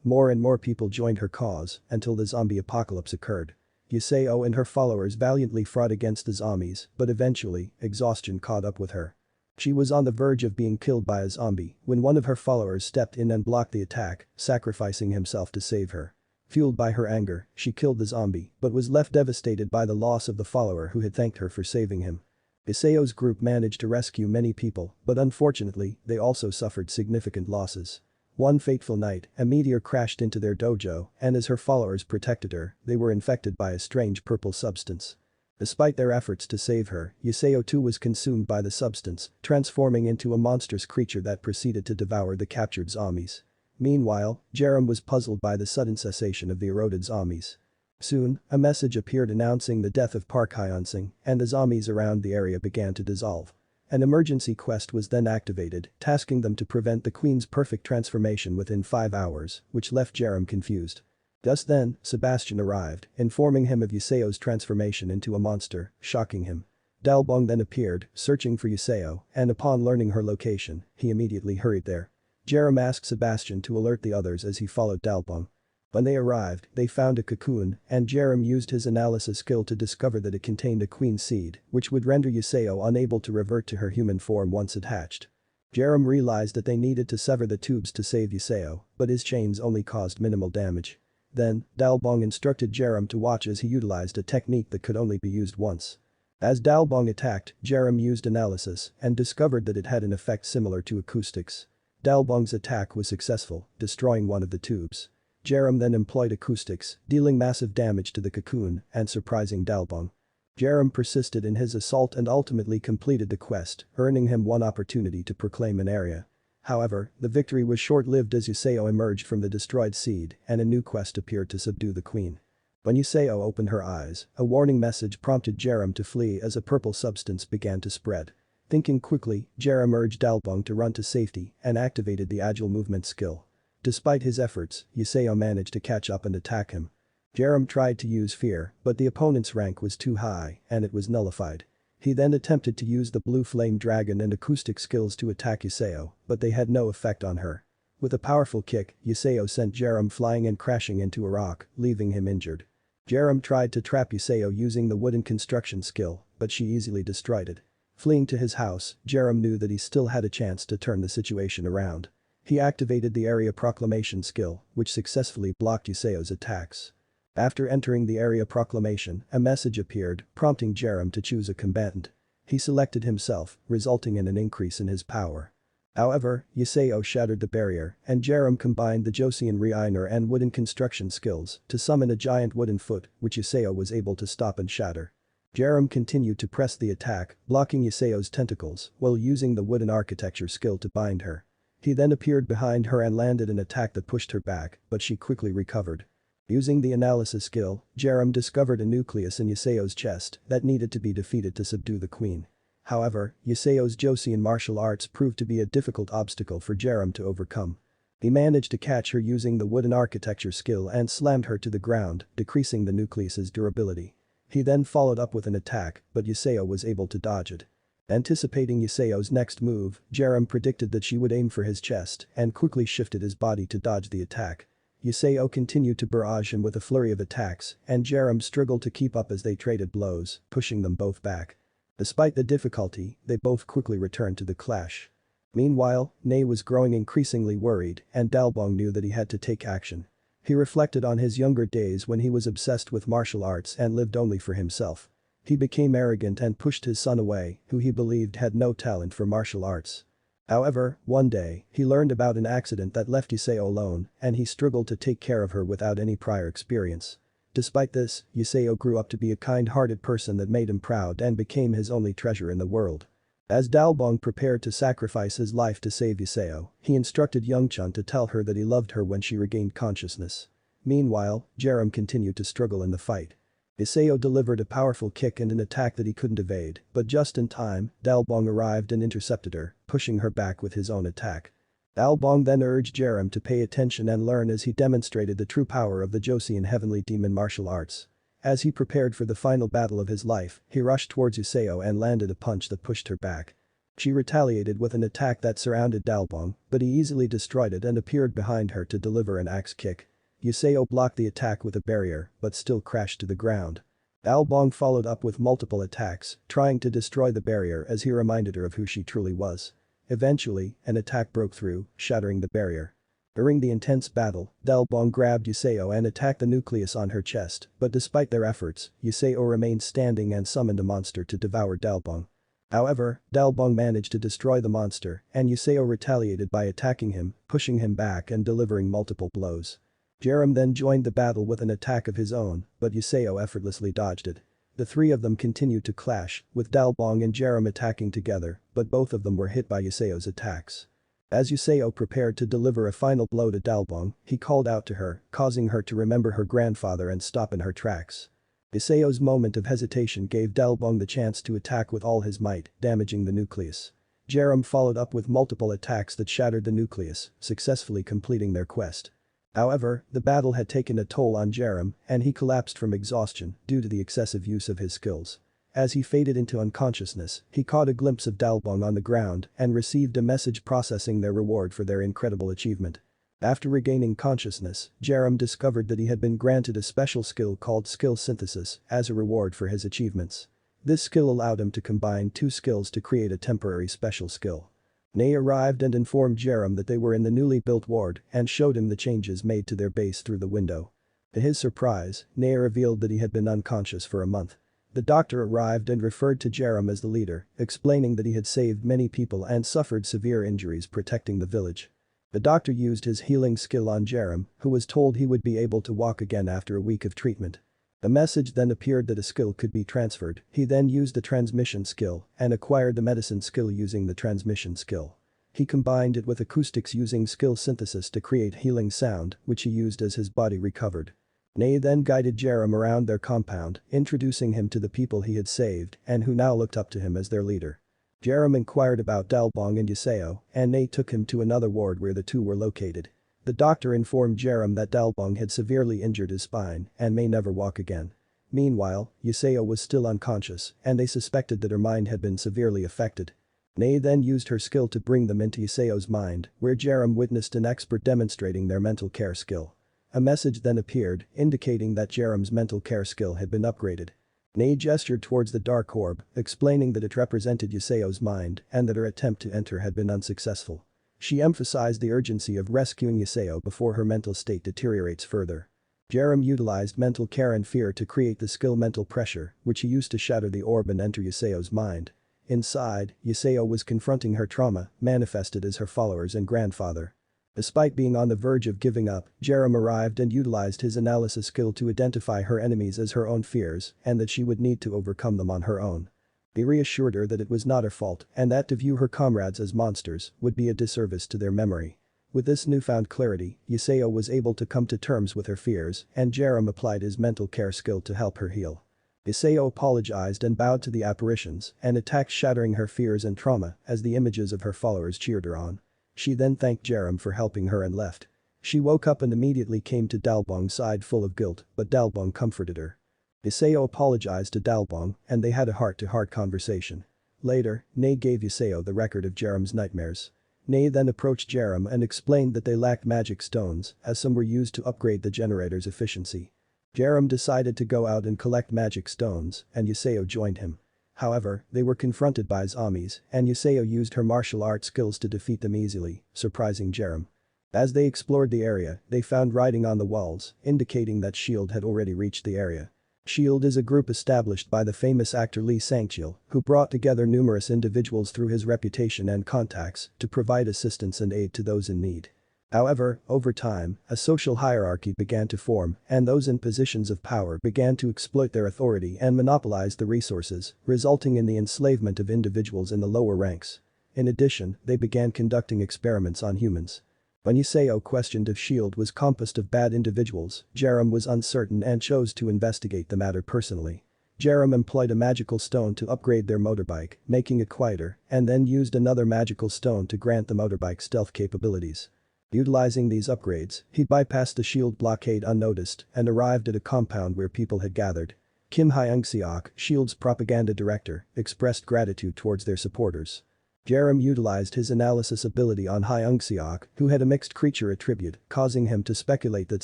S1: more and more people joined her cause until the zombie apocalypse occurred. Yuseo and her followers valiantly fought against the zombies, but eventually, exhaustion caught up with her. She was on the verge of being killed by a zombie when one of her followers stepped in and blocked the attack, sacrificing himself to save her. Fueled by her anger, she killed the zombie but was left devastated by the loss of the follower who had thanked her for saving him. Iseo's group managed to rescue many people, but unfortunately, they also suffered significant losses. One fateful night, a meteor crashed into their dojo, and as her followers protected her, they were infected by a strange purple substance. Despite their efforts to save her, Yuseo too was consumed by the substance, transforming into a monstrous creature that proceeded to devour the captured zombies. Meanwhile, Jerem was puzzled by the sudden cessation of the eroded zombies. Soon, a message appeared announcing the death of Park Hyunsung, and the zombies around the area began to dissolve. An emergency quest was then activated, tasking them to prevent the queen's perfect transformation within 5 hours, which left Jerem confused. Just then, Sebastian arrived, informing him of Yuseo's transformation into a monster, shocking him. Dalbong then appeared, searching for Yuseo, and upon learning her location, he immediately hurried there. Jerem asked Sebastian to alert the others as he followed Dalbong. When they arrived, they found a cocoon, and Jerem used his analysis skill to discover that it contained a queen seed, which would render Yuseo unable to revert to her human form once it hatched. Jerem realized that they needed to sever the tubes to save Yuseo, but his chains only caused minimal damage. Then, Dalbong instructed Jerem to watch as he utilized a technique that could only be used once. As Dalbong attacked, Jerem used analysis and discovered that it had an effect similar to acoustics. Dalbong's attack was successful, destroying one of the tubes. Jerem then employed acoustics, dealing massive damage to the cocoon and surprising Dalbong. Jerem persisted in his assault and ultimately completed the quest, earning him one opportunity to proclaim an area. However, the victory was short-lived as Yuseo emerged from the destroyed seed and a new quest appeared to subdue the queen. When Yuseo opened her eyes, a warning message prompted Jerem to flee as a purple substance began to spread. Thinking quickly, Jerem urged Dalbong to run to safety and activated the agile movement skill. Despite his efforts, Yuseo managed to catch up and attack him. Jerem tried to use fear, but the opponent's rank was too high and it was nullified. He then attempted to use the blue flame dragon and acoustic skills to attack Yuseo, but they had no effect on her. With a powerful kick, Yuseo sent Jerem flying and crashing into a rock, leaving him injured. Jerem tried to trap Yuseo using the wooden construction skill, but she easily destroyed it. Fleeing to his house, Jerem knew that he still had a chance to turn the situation around. He activated the area proclamation skill, which successfully blocked Yuseo's attacks. After entering the area proclamation, a message appeared, prompting Jerem to choose a combatant. He selected himself, resulting in an increase in his power. However, Yuseo shattered the barrier, and Jerem combined the Josian Reiner and wooden construction skills to summon a giant wooden foot, which Yuseo was able to stop and shatter. Jerem continued to press the attack, blocking Yuseo's tentacles while using the wooden architecture skill to bind her. He then appeared behind her and landed an attack that pushed her back, but she quickly recovered. Using the analysis skill, Jerem discovered a nucleus in Yuseo's chest that needed to be defeated to subdue the queen. However, Yuseo's Josian martial arts proved to be a difficult obstacle for Jerem to overcome. He managed to catch her using the wooden architecture skill and slammed her to the ground, decreasing the nucleus's durability. He then followed up with an attack, but Yuseo was able to dodge it. Anticipating Yuseo's next move, Jerem predicted that she would aim for his chest and quickly shifted his body to dodge the attack. Yuseo continued to barrage him with a flurry of attacks, and Jerem struggled to keep up as they traded blows, pushing them both back. Despite the difficulty, they both quickly returned to the clash. Meanwhile, Nei was growing increasingly worried and Dalbong knew that he had to take action. He reflected on his younger days when he was obsessed with martial arts and lived only for himself. He became arrogant and pushed his son away, who he believed had no talent for martial arts. However, one day, he learned about an accident that left Yuseo alone and he struggled to take care of her without any prior experience. Despite this, Yuseo grew up to be a kind-hearted person that made him proud and became his only treasure in the world. As Dalbong prepared to sacrifice his life to save Yuseo, he instructed Youngchun to tell her that he loved her when she regained consciousness. Meanwhile, Jerem continued to struggle in the fight. Yuseo delivered a powerful kick and an attack that he couldn't evade, but just in time, Dalbong arrived and intercepted her, pushing her back with his own attack. Dalbong then urged Jerem to pay attention and learn as he demonstrated the true power of the Joseon Heavenly Demon martial arts. As he prepared for the final battle of his life, he rushed towards Yuseo and landed a punch that pushed her back. She retaliated with an attack that surrounded Dalbong, but he easily destroyed it and appeared behind her to deliver an axe kick. Yuseo blocked the attack with a barrier, but still crashed to the ground. Dalbong followed up with multiple attacks, trying to destroy the barrier as he reminded her of who she truly was. Eventually, an attack broke through, shattering the barrier. During the intense battle, Dalbong grabbed Yuseo and attacked the nucleus on her chest, but despite their efforts, Yuseo remained standing and summoned a monster to devour Dalbong. However, Dalbong managed to destroy the monster, and Yuseo retaliated by attacking him, pushing him back and delivering multiple blows. Jerem then joined the battle with an attack of his own, but Yuseo effortlessly dodged it. The three of them continued to clash, with Dalbong and Jerem attacking together, but both of them were hit by Yuseo's attacks. As Yuseo prepared to deliver a final blow to Dalbong, he called out to her, causing her to remember her grandfather and stop in her tracks. Yuseo's moment of hesitation gave Dalbong the chance to attack with all his might, damaging the nucleus. Jerem followed up with multiple attacks that shattered the nucleus, successfully completing their quest. However, the battle had taken a toll on Jerem, and he collapsed from exhaustion due to the excessive use of his skills. As he faded into unconsciousness, he caught a glimpse of Dalbong on the ground and received a message processing their reward for their incredible achievement. After regaining consciousness, Jerem discovered that he had been granted a special skill called skill synthesis as a reward for his achievements. This skill allowed him to combine two skills to create a temporary special skill. Nei arrived and informed Jerem that they were in the newly built ward and showed him the changes made to their base through the window. To his surprise, Nei revealed that he had been unconscious for a month. The doctor arrived and referred to Jerem as the leader, explaining that he had saved many people and suffered severe injuries protecting the village. The doctor used his healing skill on Jerem, who was told he would be able to walk again after a week of treatment. The message then appeared that a skill could be transferred. He then used the transmission skill and acquired the medicine skill using the transmission skill. He combined it with acoustics using skill synthesis to create healing sound, which he used as his body recovered. Nei then guided Jerem around their compound, introducing him to the people he had saved and who now looked up to him as their leader. Jerem inquired about Dalbong and Yuseo, and Nei took him to another ward where the two were located. The doctor informed Jerem that Dalbong had severely injured his spine and may never walk again. Meanwhile, Yuseo was still unconscious, and they suspected that her mind had been severely affected. Nei then used her skill to bring them into Yuseo's mind, where Jerem witnessed an expert demonstrating their mental care skill. A message then appeared, indicating that Jerem's mental care skill had been upgraded. Nei gestured towards the dark orb, explaining that it represented Yuseo's mind and that her attempt to enter had been unsuccessful. She emphasized the urgency of rescuing Yuseo before her mental state deteriorates further. Jerem utilized mental care and fear to create the skill mental pressure, which he used to shatter the orb and enter Yuseo's mind. Inside, Yuseo was confronting her trauma, manifested as her followers and grandfather. Despite being on the verge of giving up, Jerem arrived and utilized his analysis skill to identify her enemies as her own fears and that she would need to overcome them on her own. He reassured her that it was not her fault and that to view her comrades as monsters would be a disservice to their memory. With this newfound clarity, Yuseo was able to come to terms with her fears and Jerem applied his mental care skill to help her heal. Yuseo apologized and bowed to the apparitions and attacked, shattering her fears and trauma as the images of her followers cheered her on. She then thanked Jerem for helping her and left. She woke up and immediately came to Dalbong's side full of guilt, but Dalbong comforted her. Yuseo apologized to Dalbong and they had a heart-to-heart conversation. Later, Nei gave Yuseo the record of Jerem's nightmares. Nei then approached Jerem and explained that they lacked magic stones as some were used to upgrade the generator's efficiency. Jerem decided to go out and collect magic stones and Yuseo joined him. However, they were confronted by zombies and Yuseo used her martial arts skills to defeat them easily, surprising Jerem. As they explored the area, they found writing on the walls, indicating that S.H.I.E.L.D. had already reached the area. S.H.I.E.L.D. is a group established by the famous actor Lee Sang-chil, who brought together numerous individuals through his reputation and contacts to provide assistance and aid to those in need. However, over time, a social hierarchy began to form and those in positions of power began to exploit their authority and monopolize the resources, resulting in the enslavement of individuals in the lower ranks. In addition, they began conducting experiments on humans. When Yuseo questioned if S.H.I.E.L.D. was composed of bad individuals, Jerem was uncertain and chose to investigate the matter personally. Jerem employed a magical stone to upgrade their motorbike, making it quieter, and then used another magical stone to grant the motorbike stealth capabilities. Utilizing these upgrades, he bypassed the shield blockade unnoticed and arrived at a compound where people had gathered. Kim Hyung-seok, SHIELD's propaganda director, expressed gratitude towards their supporters. Jerem utilized his analysis ability on Hyung-seok, who had a mixed creature attribute, causing him to speculate that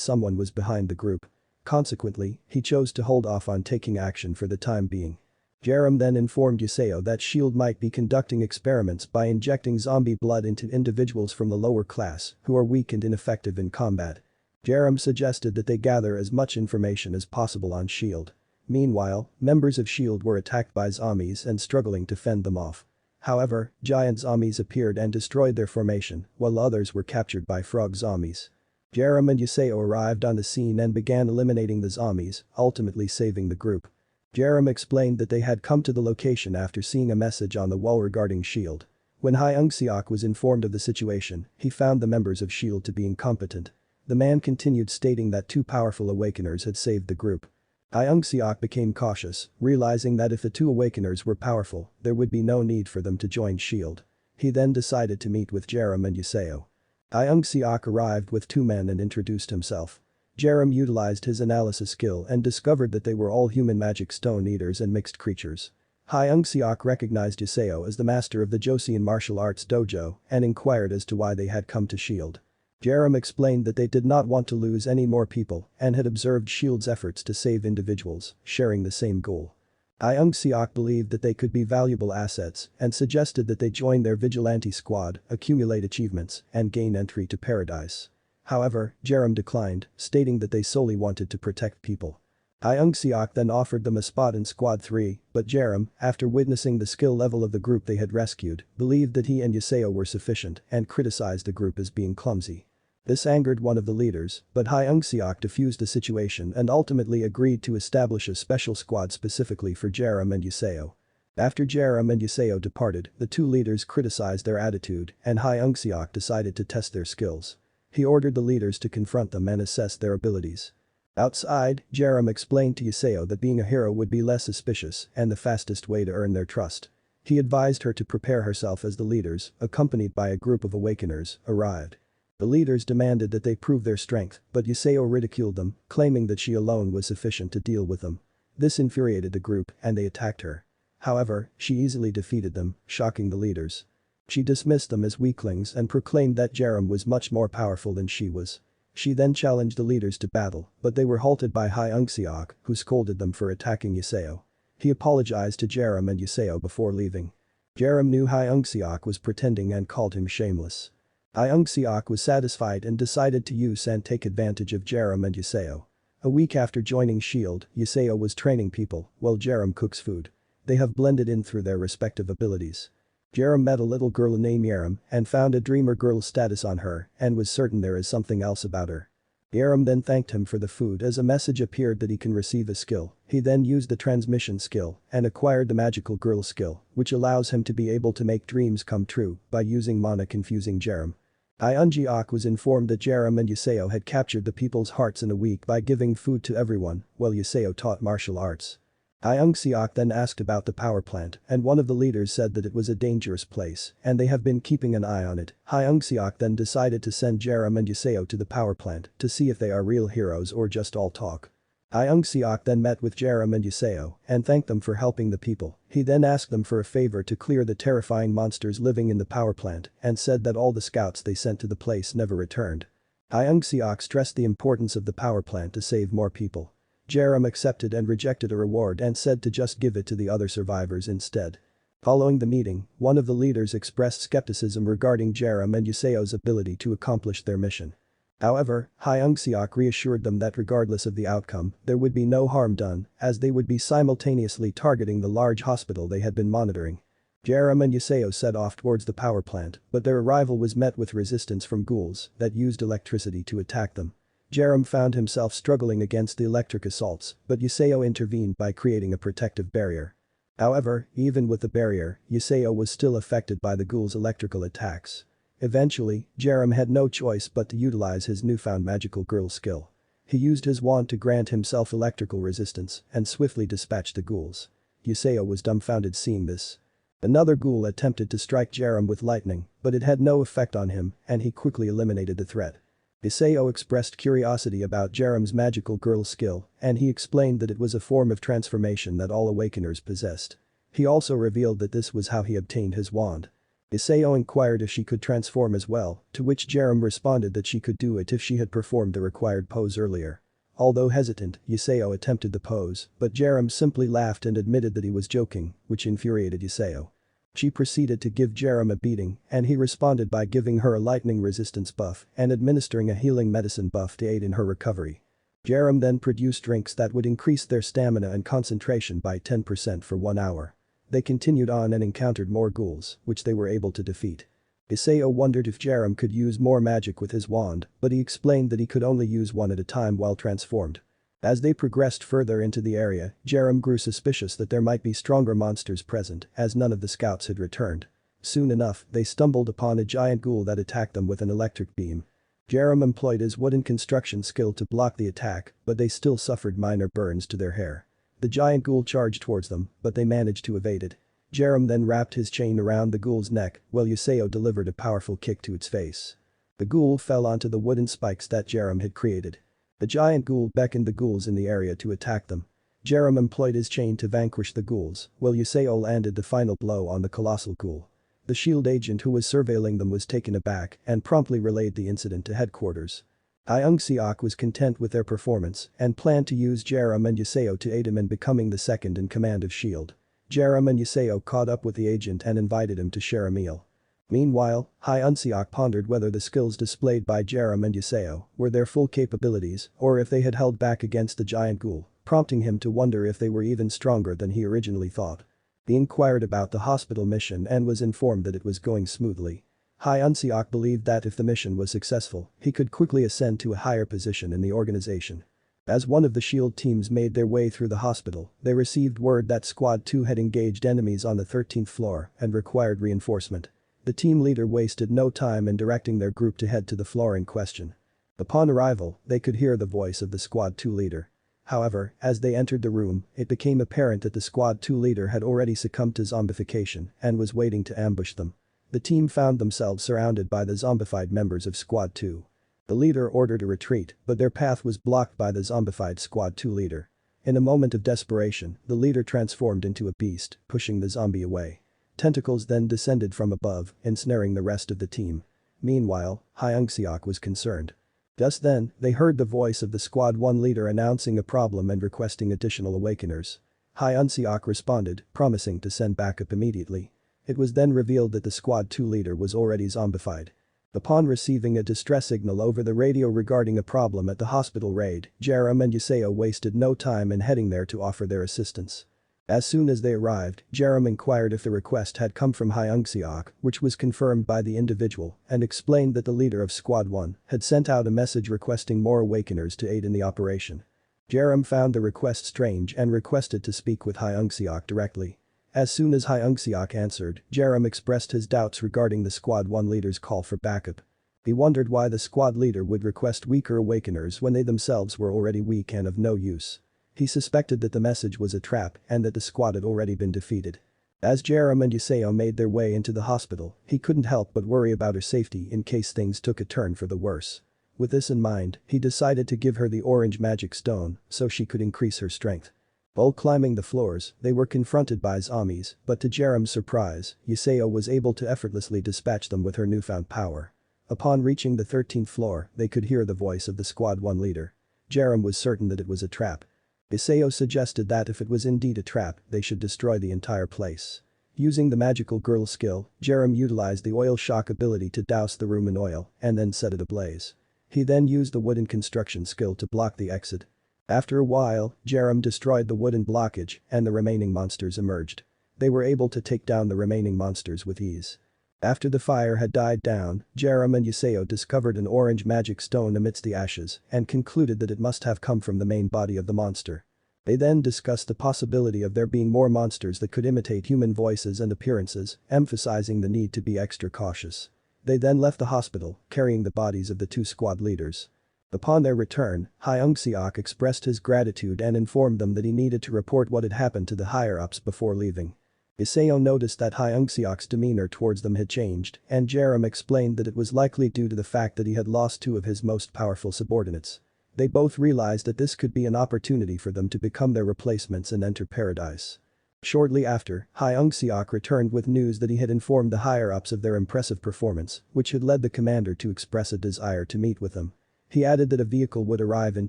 S1: someone was behind the group. Consequently, he chose to hold off on taking action for the time being. Jerem then informed Yuseo that SHIELD might be conducting experiments by injecting zombie blood into individuals from the lower class who are weak and ineffective in combat. Jerem suggested that they gather as much information as possible on SHIELD. Meanwhile, members of SHIELD were attacked by zombies and struggling to fend them off. However, giant zombies appeared and destroyed their formation, while others were captured by frog zombies. Jerem and Yuseo arrived on the scene and began eliminating the zombies, ultimately saving the group. Jerem explained that they had come to the location after seeing a message on the wall regarding SHIELD. When Hyung-seok was informed of the situation, he found the members of SHIELD to be incompetent. The man continued stating that two powerful awakeners had saved the group. Hyung-seok became cautious, realizing that if the two awakeners were powerful, there would be no need for them to join SHIELD. He then decided to meet with Jerem and Yuseo. Hyung-seok arrived with two men and introduced himself. Jerem utilized his analysis skill and discovered that they were all human magic stone eaters and mixed creatures. Hyung-seok recognized Yuseo as the master of the Joseon martial arts dojo and inquired as to why they had come to SHIELD. Jerem explained that they did not want to lose any more people and had observed SHIELD's efforts to save individuals, sharing the same goal. Hyung-seok believed that they could be valuable assets and suggested that they join their vigilante squad, accumulate achievements, and gain entry to paradise. However, Jerem declined, stating that they solely wanted to protect people. Hyung-seok then offered them a spot in Squad 3, but Jerem, after witnessing the skill level of the group they had rescued, believed that he and Yuseo were sufficient and criticized the group as being clumsy. This angered one of the leaders, but Hyung-seok diffused the situation and ultimately agreed to establish a special squad specifically for Jerem and Yuseo. After Jerem and Yuseo departed, the two leaders criticized their attitude and Hyung-seok decided to test their skills. He ordered the leaders to confront them and assess their abilities. Outside, Jerem explained to Yuseo that being a hero would be less suspicious and the fastest way to earn their trust. He advised her to prepare herself as the leaders, accompanied by a group of awakeners, arrived. The leaders demanded that they prove their strength, but Yuseo ridiculed them, claiming that she alone was sufficient to deal with them. This infuriated the group and they attacked her. However, she easily defeated them, shocking the leaders. She dismissed them as weaklings and proclaimed that Jerem was much more powerful than she was. She then challenged the leaders to battle, but they were halted by Hyung-seok, who scolded them for attacking Yuseo. He apologized to Jerem and Yuseo before leaving. Jerem knew Hyung-seok was pretending and called him shameless. Hyung-seok was satisfied and decided to use and take advantage of Jerem and Yuseo. A week after joining SHIELD, Yuseo was training people, while Jerem cooks food. They have blended in through their respective abilities. Jerem met a little girl named Yerem and found a dreamer girl status on her and was certain there is something else about her. Yerem then thanked him for the food as a message appeared that he can receive a skill. He then used the transmission skill and acquired the magical girl skill, which allows him to be able to make dreams come true by using mana confusing Jerem. Hyung-seok was informed that Jerem and Yuseo had captured the people's hearts in a week by giving food to everyone, while Yuseo taught martial arts. Hyung-seok then asked about the power plant and one of the leaders said that it was a dangerous place and they have been keeping an eye on it. Hyung-seok then decided to send Jerem and Yuseo to the power plant to see if they are real heroes or just all talk. Hyung-seok then met with Jerem and Yuseo and thanked them for helping the people. He then asked them for a favor to clear the terrifying monsters living in the power plant and said that all the scouts they sent to the place never returned. Hyung-seok stressed the importance of the power plant to save more people. Jerem accepted and rejected a reward and said to just give it to the other survivors instead. Following the meeting, one of the leaders expressed skepticism regarding Jerem and Yuseo's ability to accomplish their mission. However, Hyung-seok reassured them that regardless of the outcome, there would be no harm done, as they would be simultaneously targeting the large hospital they had been monitoring. Jerem and Yuseo set off towards the power plant, but their arrival was met with resistance from ghouls that used electricity to attack them. Jerem found himself struggling against the electric assaults, but Yuseo intervened by creating a protective barrier. However, even with the barrier, Yuseo was still affected by the ghouls' electrical attacks. Eventually, Jerem had no choice but to utilize his newfound magical girl skill. He used his wand to grant himself electrical resistance and swiftly dispatched the ghouls. Yuseo was dumbfounded seeing this. Another ghoul attempted to strike Jerem with lightning, but it had no effect on him and he quickly eliminated the threat. Iseo expressed curiosity about Jerem's magical girl skill and he explained that it was a form of transformation that all awakeners possessed. He also revealed that this was how he obtained his wand. Iseo inquired if she could transform as well, to which Jerem responded that she could do it if she had performed the required pose earlier. Although hesitant, Yuseo attempted the pose, but Jerem simply laughed and admitted that he was joking, which infuriated Yuseo. She proceeded to give Jerem a beating and he responded by giving her a lightning resistance buff and administering a healing medicine buff to aid in her recovery. Jerem then produced drinks that would increase their stamina and concentration by 10% for 1 hour. They continued on and encountered more ghouls, which they were able to defeat. Iseo wondered if Jerem could use more magic with his wand, but he explained that he could only use one at a time while transformed. As they progressed further into the area, Jerem grew suspicious that there might be stronger monsters present as none of the scouts had returned. Soon enough, they stumbled upon a giant ghoul that attacked them with an electric beam. Jerem employed his wooden construction skill to block the attack, but they still suffered minor burns to their hair. The giant ghoul charged towards them, but they managed to evade it. Jerem then wrapped his chain around the ghoul's neck while Yuseo delivered a powerful kick to its face. The ghoul fell onto the wooden spikes that Jerem had created. The giant ghoul beckoned the ghouls in the area to attack them. Jerem employed his chain to vanquish the ghouls, while Yuseo landed the final blow on the colossal ghoul. The shield agent who was surveilling them was taken aback and promptly relayed the incident to headquarters. Hyung-seok was content with their performance and planned to use Jerem and Yuseo to aid him in becoming the second in command of S.H.I.E.L.D. Jerem and Yuseo caught up with the agent and invited him to share a meal. Meanwhile, Hyun-seok pondered whether the skills displayed by Jerem and Yuseo were their full capabilities or if they had held back against the giant ghoul, prompting him to wonder if they were even stronger than he originally thought. He inquired about the hospital mission and was informed that it was going smoothly. Hyun-seok believed that if the mission was successful, he could quickly ascend to a higher position in the organization. As one of the S.H.I.E.L.D. teams made their way through the hospital, they received word that Squad 2 had engaged enemies on the 13th floor and required reinforcement. The team leader wasted no time in directing their group to head to the floor in question. Upon arrival, they could hear the voice of the Squad 2 leader. However, as they entered the room, it became apparent that the Squad 2 leader had already succumbed to zombification and was waiting to ambush them. The team found themselves surrounded by the zombified members of Squad 2. The leader ordered a retreat, but their path was blocked by the zombified Squad 2 leader. In a moment of desperation, the leader transformed into a beast, pushing the zombie away. Tentacles then descended from above, ensnaring the rest of the team. Meanwhile, Hyung-seok was concerned. Just then, they heard the voice of the Squad 1 leader announcing a problem and requesting additional awakeners. Hyun-seok responded, promising to send backup immediately. It was then revealed that the Squad 2 leader was already zombified. Upon receiving a distress signal over the radio regarding a problem at the hospital raid, Jerem and Yuseo wasted no time in heading there to offer their assistance. As soon as they arrived, Jerem inquired if the request had come from Hyung-seok, which was confirmed by the individual, and explained that the leader of Squad 1 had sent out a message requesting more awakeners to aid in the operation. Jerem found the request strange and requested to speak with Hyung-seok directly. As soon as Hyung-seok answered, Jerem expressed his doubts regarding the Squad 1 leader's call for backup. He wondered why the squad leader would request weaker awakeners when they themselves were already weak and of no use. He suspected that the message was a trap and that the squad had already been defeated. As Jerem and Yuseo made their way into the hospital, he couldn't help but worry about her safety in case things took a turn for the worse. With this in mind, he decided to give her the orange magic stone so she could increase her strength. While climbing the floors, they were confronted by zombies, but to Jerem's surprise, Yuseo was able to effortlessly dispatch them with her newfound power. Upon reaching the 13th floor, they could hear the voice of the Squad 1 leader. Jerem was certain that it was a trap. Yuseo suggested that if it was indeed a trap, they should destroy the entire place. Using the magical girl skill, Jerem utilized the oil shock ability to douse the room in oil and then set it ablaze. He then used the wooden construction skill to block the exit. After a while, Jerem destroyed the wooden blockage and the remaining monsters emerged. They were able to take down the remaining monsters with ease. After the fire had died down, Jerem and Yuseo discovered an orange magic stone amidst the ashes and concluded that it must have come from the main body of the monster. They then discussed the possibility of there being more monsters that could imitate human voices and appearances, emphasizing the need to be extra cautious. They then left the hospital, carrying the bodies of the two squad leaders. Upon their return, Hyung-seok expressed his gratitude and informed them that he needed to report what had happened to the higher-ups before leaving. Iseo noticed that Hyung-seok's demeanor towards them had changed, and Jerem explained that it was likely due to the fact that he had lost two of his most powerful subordinates. They both realized that this could be an opportunity for them to become their replacements and enter paradise. Shortly after, Hyung-seok returned with news that he had informed the higher-ups of their impressive performance, which had led the commander to express a desire to meet with them. He added that a vehicle would arrive in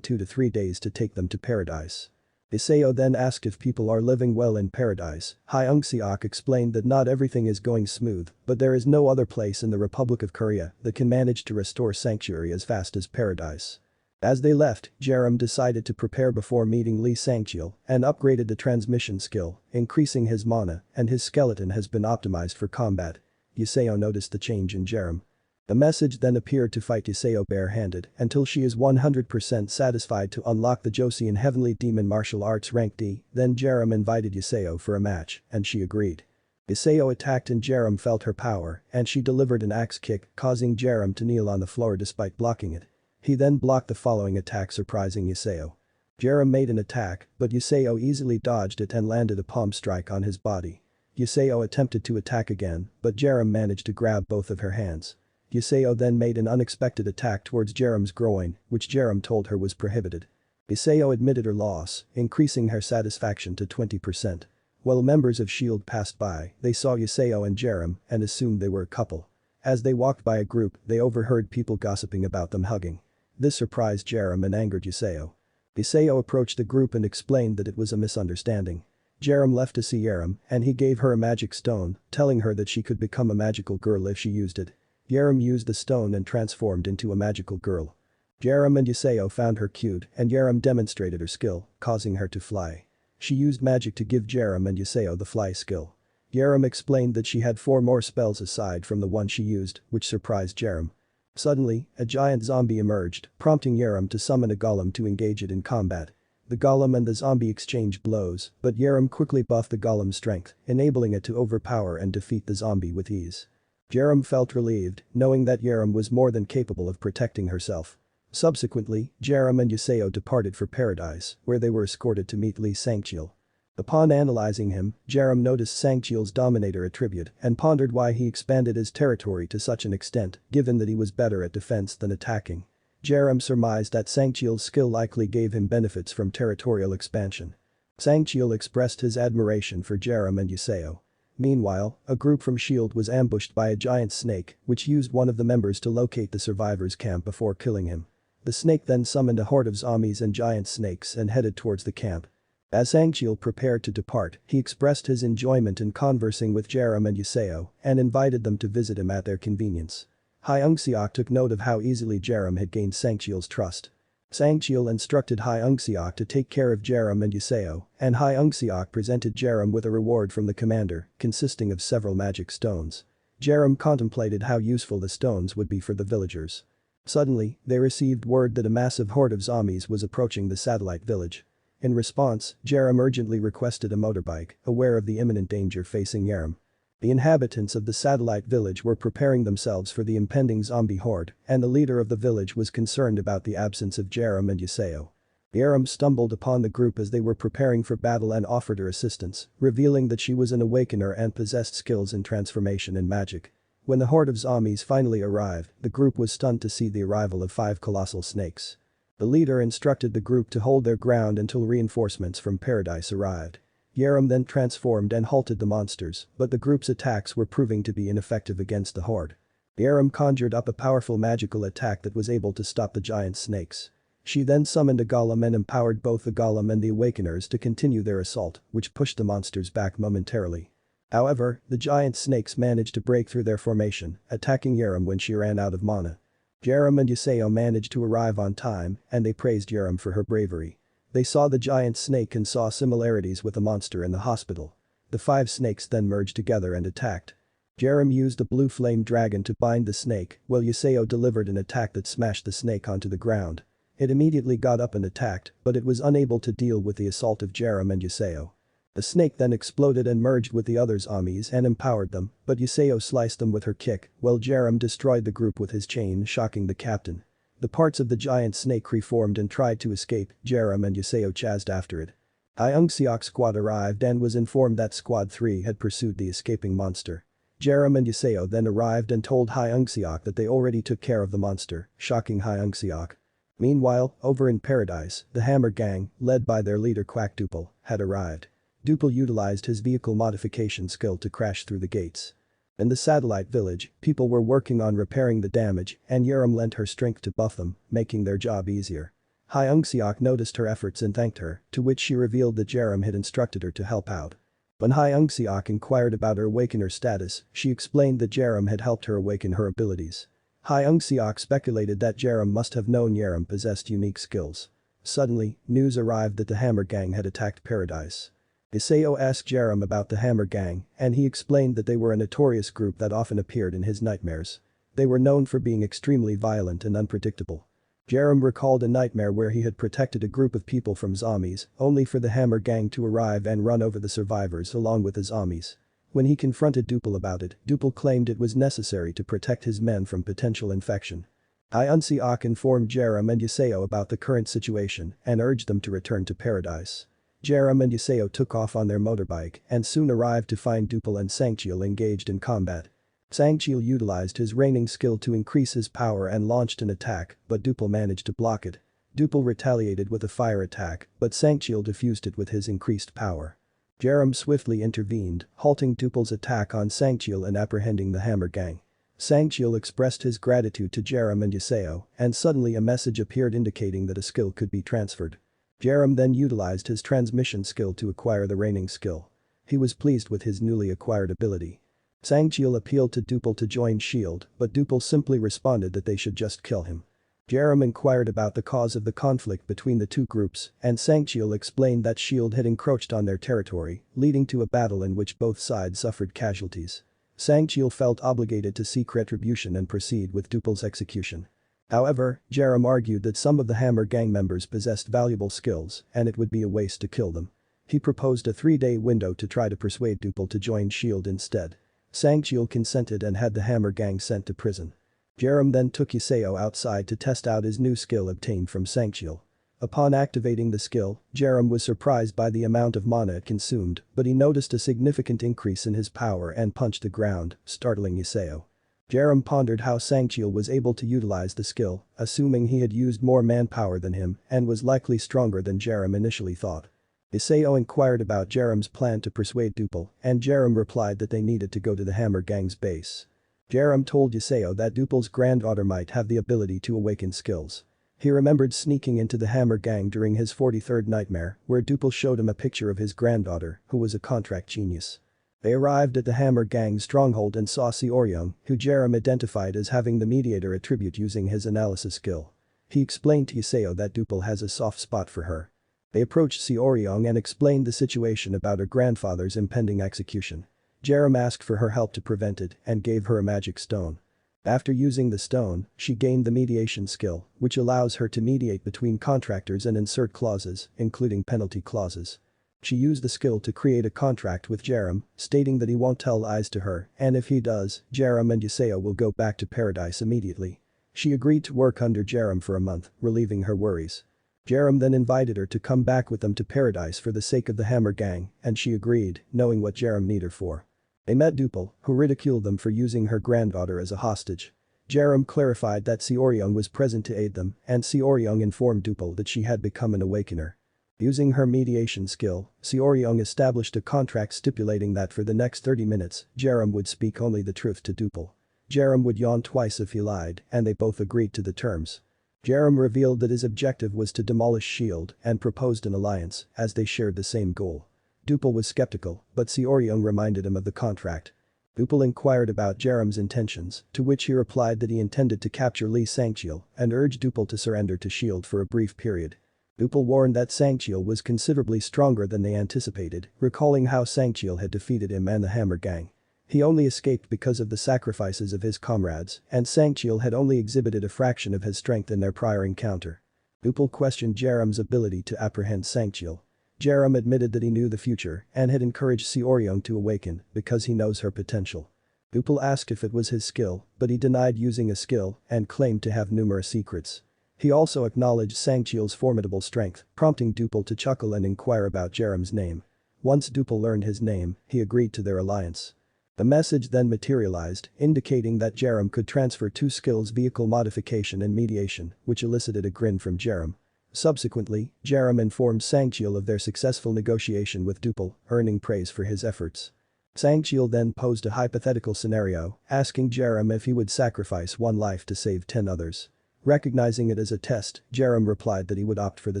S1: 2 to 3 days to take them to paradise. Iseo then asked if people are living well in paradise. Hyung-seok explained that not everything is going smooth, but there is no other place in the Republic of Korea that can manage to restore sanctuary as fast as paradise. As they left, Jerem decided to prepare before meeting Lee Sang-chil and upgraded the transmission skill, increasing his mana, and his skeleton has been optimized for combat. Iseo noticed the change in Jerem. The message then appeared to fight Iseo bare-handed until she is 100% satisfied to unlock the Joseon Heavenly Demon Martial Arts Rank D, then Jerem invited Iseo for a match, and she agreed. Iseo attacked and Jerem felt her power, and she delivered an axe kick, causing Jerem to kneel on the floor despite blocking it. He then blocked the following attack, surprising Iseo. Jerem made an attack, but Iseo easily dodged it and landed a palm strike on his body. Iseo attempted to attack again, but Jerem managed to grab both of her hands. Iseo then made an unexpected attack towards Jerem's groin, which Jerem told her was prohibited. Iseo admitted her loss, increasing her satisfaction to 20%. While members of S.H.I.E.L.D. passed by, they saw Iseo and Jerem and assumed they were a couple. As they walked by a group, they overheard people gossiping about them hugging. This surprised Jerem and angered Iseo. Iseo approached the group and explained that it was a misunderstanding. Jerem left to see Jerem and he gave her a magic stone, telling her that she could become a magical girl if she used it. Jerem used the stone and transformed into a magical girl. Jerem and Iseo found her cute and Jerem demonstrated her skill, causing her to fly. She used magic to give Jerem and Iseo the fly skill. Jerem explained that she had 4 more spells aside from the one she used, which surprised Jerem. Suddenly, a giant zombie emerged, prompting Jerem to summon a golem to engage it in combat. The golem and the zombie exchanged blows, but Jerem quickly buffed the golem's strength, enabling it to overpower and defeat the zombie with ease. Jerem felt relieved, knowing that Jerem was more than capable of protecting herself. Subsequently, Jerem and Iseo departed for paradise, where they were escorted to meet Lee Sang-chil. Upon analyzing him, Jerem noticed Sang-chil's dominator attribute and pondered why he expanded his territory to such an extent, given that he was better at defense than attacking. Jerem surmised that Sang-chil's skill likely gave him benefits from territorial expansion. Sang-chil expressed his admiration for Jerem and Iseo. Meanwhile, a group from S.H.I.E.L.D. was ambushed by a giant snake, which used one of the members to locate the survivors' camp before killing him. The snake then summoned a horde of zombies and giant snakes and headed towards the camp. As Sang-chil prepared to depart, he expressed his enjoyment in conversing with Jerem and Iseo and invited them to visit him at their convenience. Hyung-seok took note of how easily Jerem had gained Sang-chil's trust. Sang-chil instructed Hyung-seok to take care of Jerem and Iseo, and Hyung-seok presented Jerem with a reward from the commander, consisting of several magic stones. Jerem contemplated how useful the stones would be for the villagers. Suddenly, they received word that a massive horde of zombies was approaching the satellite village. In response, Jerem urgently requested a motorbike, aware of the imminent danger facing Jerem. The inhabitants of the satellite village were preparing themselves for the impending zombie horde, and the leader of the village was concerned about the absence of Jerem and Iseo. Jerem stumbled upon the group as they were preparing for battle and offered her assistance, revealing that she was an awakener and possessed skills in transformation and magic. When the horde of zombies finally arrived, the group was stunned to see the arrival of 5 colossal snakes. The leader instructed the group to hold their ground until reinforcements from paradise arrived. Jerem then transformed and halted the monsters, but the group's attacks were proving to be ineffective against the horde. Jerem conjured up a powerful magical attack that was able to stop the giant snakes. She then summoned a golem and empowered both the golem and the awakeners to continue their assault, which pushed the monsters back momentarily. However, the giant snakes managed to break through their formation, attacking Jerem when she ran out of mana. Jerem and Iseo managed to arrive on time, and they praised Jerem for her bravery. They saw the giant snake and saw similarities with the monster in the hospital. The 5 snakes then merged together and attacked. Jerem used a blue flame dragon to bind the snake, while Iseo delivered an attack that smashed the snake onto the ground. It immediately got up and attacked, but it was unable to deal with the assault of Jerem and Iseo. The snake then exploded and merged with the other zombies and empowered them, but Iseo sliced them with her kick, while Jerem destroyed the group with his chain, shocking the captain. The parts of the giant snake reformed and tried to escape. Jerem and Yuseo chased after it. Iungseok's squad arrived and was informed that Squad 3 had pursued the escaping monster. Jerem and Yuseo then arrived and told Iungseok that they already took care of the monster, shocking Iungseok. Meanwhile, over in Paradise, the Hammer Gang, led by their leader Quack Dupel, had arrived. Dupel utilized his vehicle modification skill to crash through the gates. In the satellite village, people were working on repairing the damage and Jerem lent her strength to buff them, making their job easier. Iungseok noticed her efforts and thanked her, to which she revealed that Jerem had instructed her to help out. When Iungseok inquired about her awakener status, she explained that Jerem had helped her awaken her abilities. Iungseok speculated that Jerem must have known Jerem possessed unique skills. Suddenly, news arrived that the Hammer Gang had attacked Paradise. Iseo asked Jerem about the Hammer Gang, and he explained that they were a notorious group that often appeared in his nightmares. They were known for being extremely violent and unpredictable. Jerem recalled a nightmare where he had protected a group of people from zombies, only for the Hammer Gang to arrive and run over the survivors along with the zombies. When he confronted Dupel about it, Dupel claimed it was necessary to protect his men from potential infection. Iungseok informed Jerem and Yuseo about the current situation and urged them to return to Paradise. Jerem and Yuseo took off on their motorbike and soon arrived to find Dupel and Sangchil engaged in combat. Sangchil utilized his raining skill to increase his power and launched an attack, but Dupel managed to block it. Dupel retaliated with a fire attack, but Sangchil defused it with his increased power. Jerem swiftly intervened, halting Dupel's attack on Sangchil and apprehending the Hammer Gang. Sangchil expressed his gratitude to Jerem and Yuseo, and suddenly a message appeared indicating that a skill could be transferred. Jerem then utilized his transmission skill to acquire the raining skill. He was pleased with his newly acquired ability. Sangchil appealed to Dupel to join Shield, but Dupel simply responded that they should just kill him. Jerem inquired about the cause of the conflict between the two groups, and Sangchil explained that Shield had encroached on their territory, leading to a battle in which both sides suffered casualties. Sangchil felt obligated to seek retribution and proceed with Dupel's execution. However, Jerem argued that some of the Hammer Gang members possessed valuable skills and it would be a waste to kill them. He proposed a 3-day window to try to persuade Dupel to join Shield instead. Sangchil consented and had the Hammer Gang sent to prison. Jerem then took Yuseo outside to test out his new skill obtained from Sangchil. Upon activating the skill, Jerem was surprised by the amount of mana it consumed, but he noticed a significant increase in his power and punched the ground, startling Yuseo. Jerem pondered how Sangchil was able to utilize the skill, assuming he had used more manpower than him and was likely stronger than Jerem initially thought. Iseo inquired about Jerem's plan to persuade Dupel, and Jerem replied that they needed to go to the Hammer Gang's base. Jerem told Iseo that Dupel's granddaughter might have the ability to awaken skills. He remembered sneaking into the Hammer Gang during his 43rd nightmare, where Dupel showed him a picture of his granddaughter, who was a contract genius. They arrived at the Hammer Gang's stronghold and saw Seoryung, who Jerem identified as having the mediator attribute using his analysis skill. He explained to Yuseo that Dupel has a soft spot for her. They approached Seoryung and explained the situation about her grandfather's impending execution. Jerem asked for her help to prevent it and gave her a magic stone. After using the stone, she gained the mediation skill, which allows her to mediate between contractors and insert clauses, including penalty clauses. She used the skill to create a contract with Jerem, stating that he won't tell lies to her, and if he does, Jerem and Yuseo will go back to Paradise immediately. She agreed to work under Jerem for a month, relieving her worries. Jerem then invited her to come back with them to Paradise for the sake of the Hammer Gang, and she agreed, knowing what Jerem needed her for. They met Dupel, who ridiculed them for using her granddaughter as a hostage. Jerem clarified that Seoryung was present to aid them, and Seoryung informed Dupel that she had become an awakener. Using her mediation skill, Seoryung established a contract stipulating that for the next 30 minutes, Jerem would speak only the truth to Dupel. Jerem would yawn twice if he lied, and they both agreed to the terms. Jerem revealed that his objective was to demolish Shield and proposed an alliance, as they shared the same goal. Dupel was skeptical, but Seoryung reminded him of the contract. Dupel inquired about Jerem's intentions, to which he replied that he intended to capture Lee Sangchil and urged Dupel to surrender to Shield for a brief period. Dupel warned that Sangchil was considerably stronger than they anticipated, recalling how Sangchil had defeated him and the Hammer Gang. He only escaped because of the sacrifices of his comrades, and Sangchil had only exhibited a fraction of his strength in their prior encounter. Dupel questioned Jerem's ability to apprehend Sangchil. Jerem admitted that he knew the future and had encouraged Seoryung to awaken because he knows her potential. Dupel asked if it was his skill, but he denied using a skill and claimed to have numerous secrets. He also acknowledged Sangcheol's formidable strength, prompting Dupal to chuckle and inquire about Jerem's name. Once Dupal learned his name, he agreed to their alliance. The message then materialized, indicating that Jerem could transfer 2 skills: vehicle modification and mediation, which elicited a grin from Jerem. Subsequently, Jerem informed Sangcheol of their successful negotiation with Dupal, earning praise for his efforts. Sangcheol then posed a hypothetical scenario, asking Jerem if he would sacrifice 1 life to save 10 others. Recognizing it as a test, Jerem replied that he would opt for the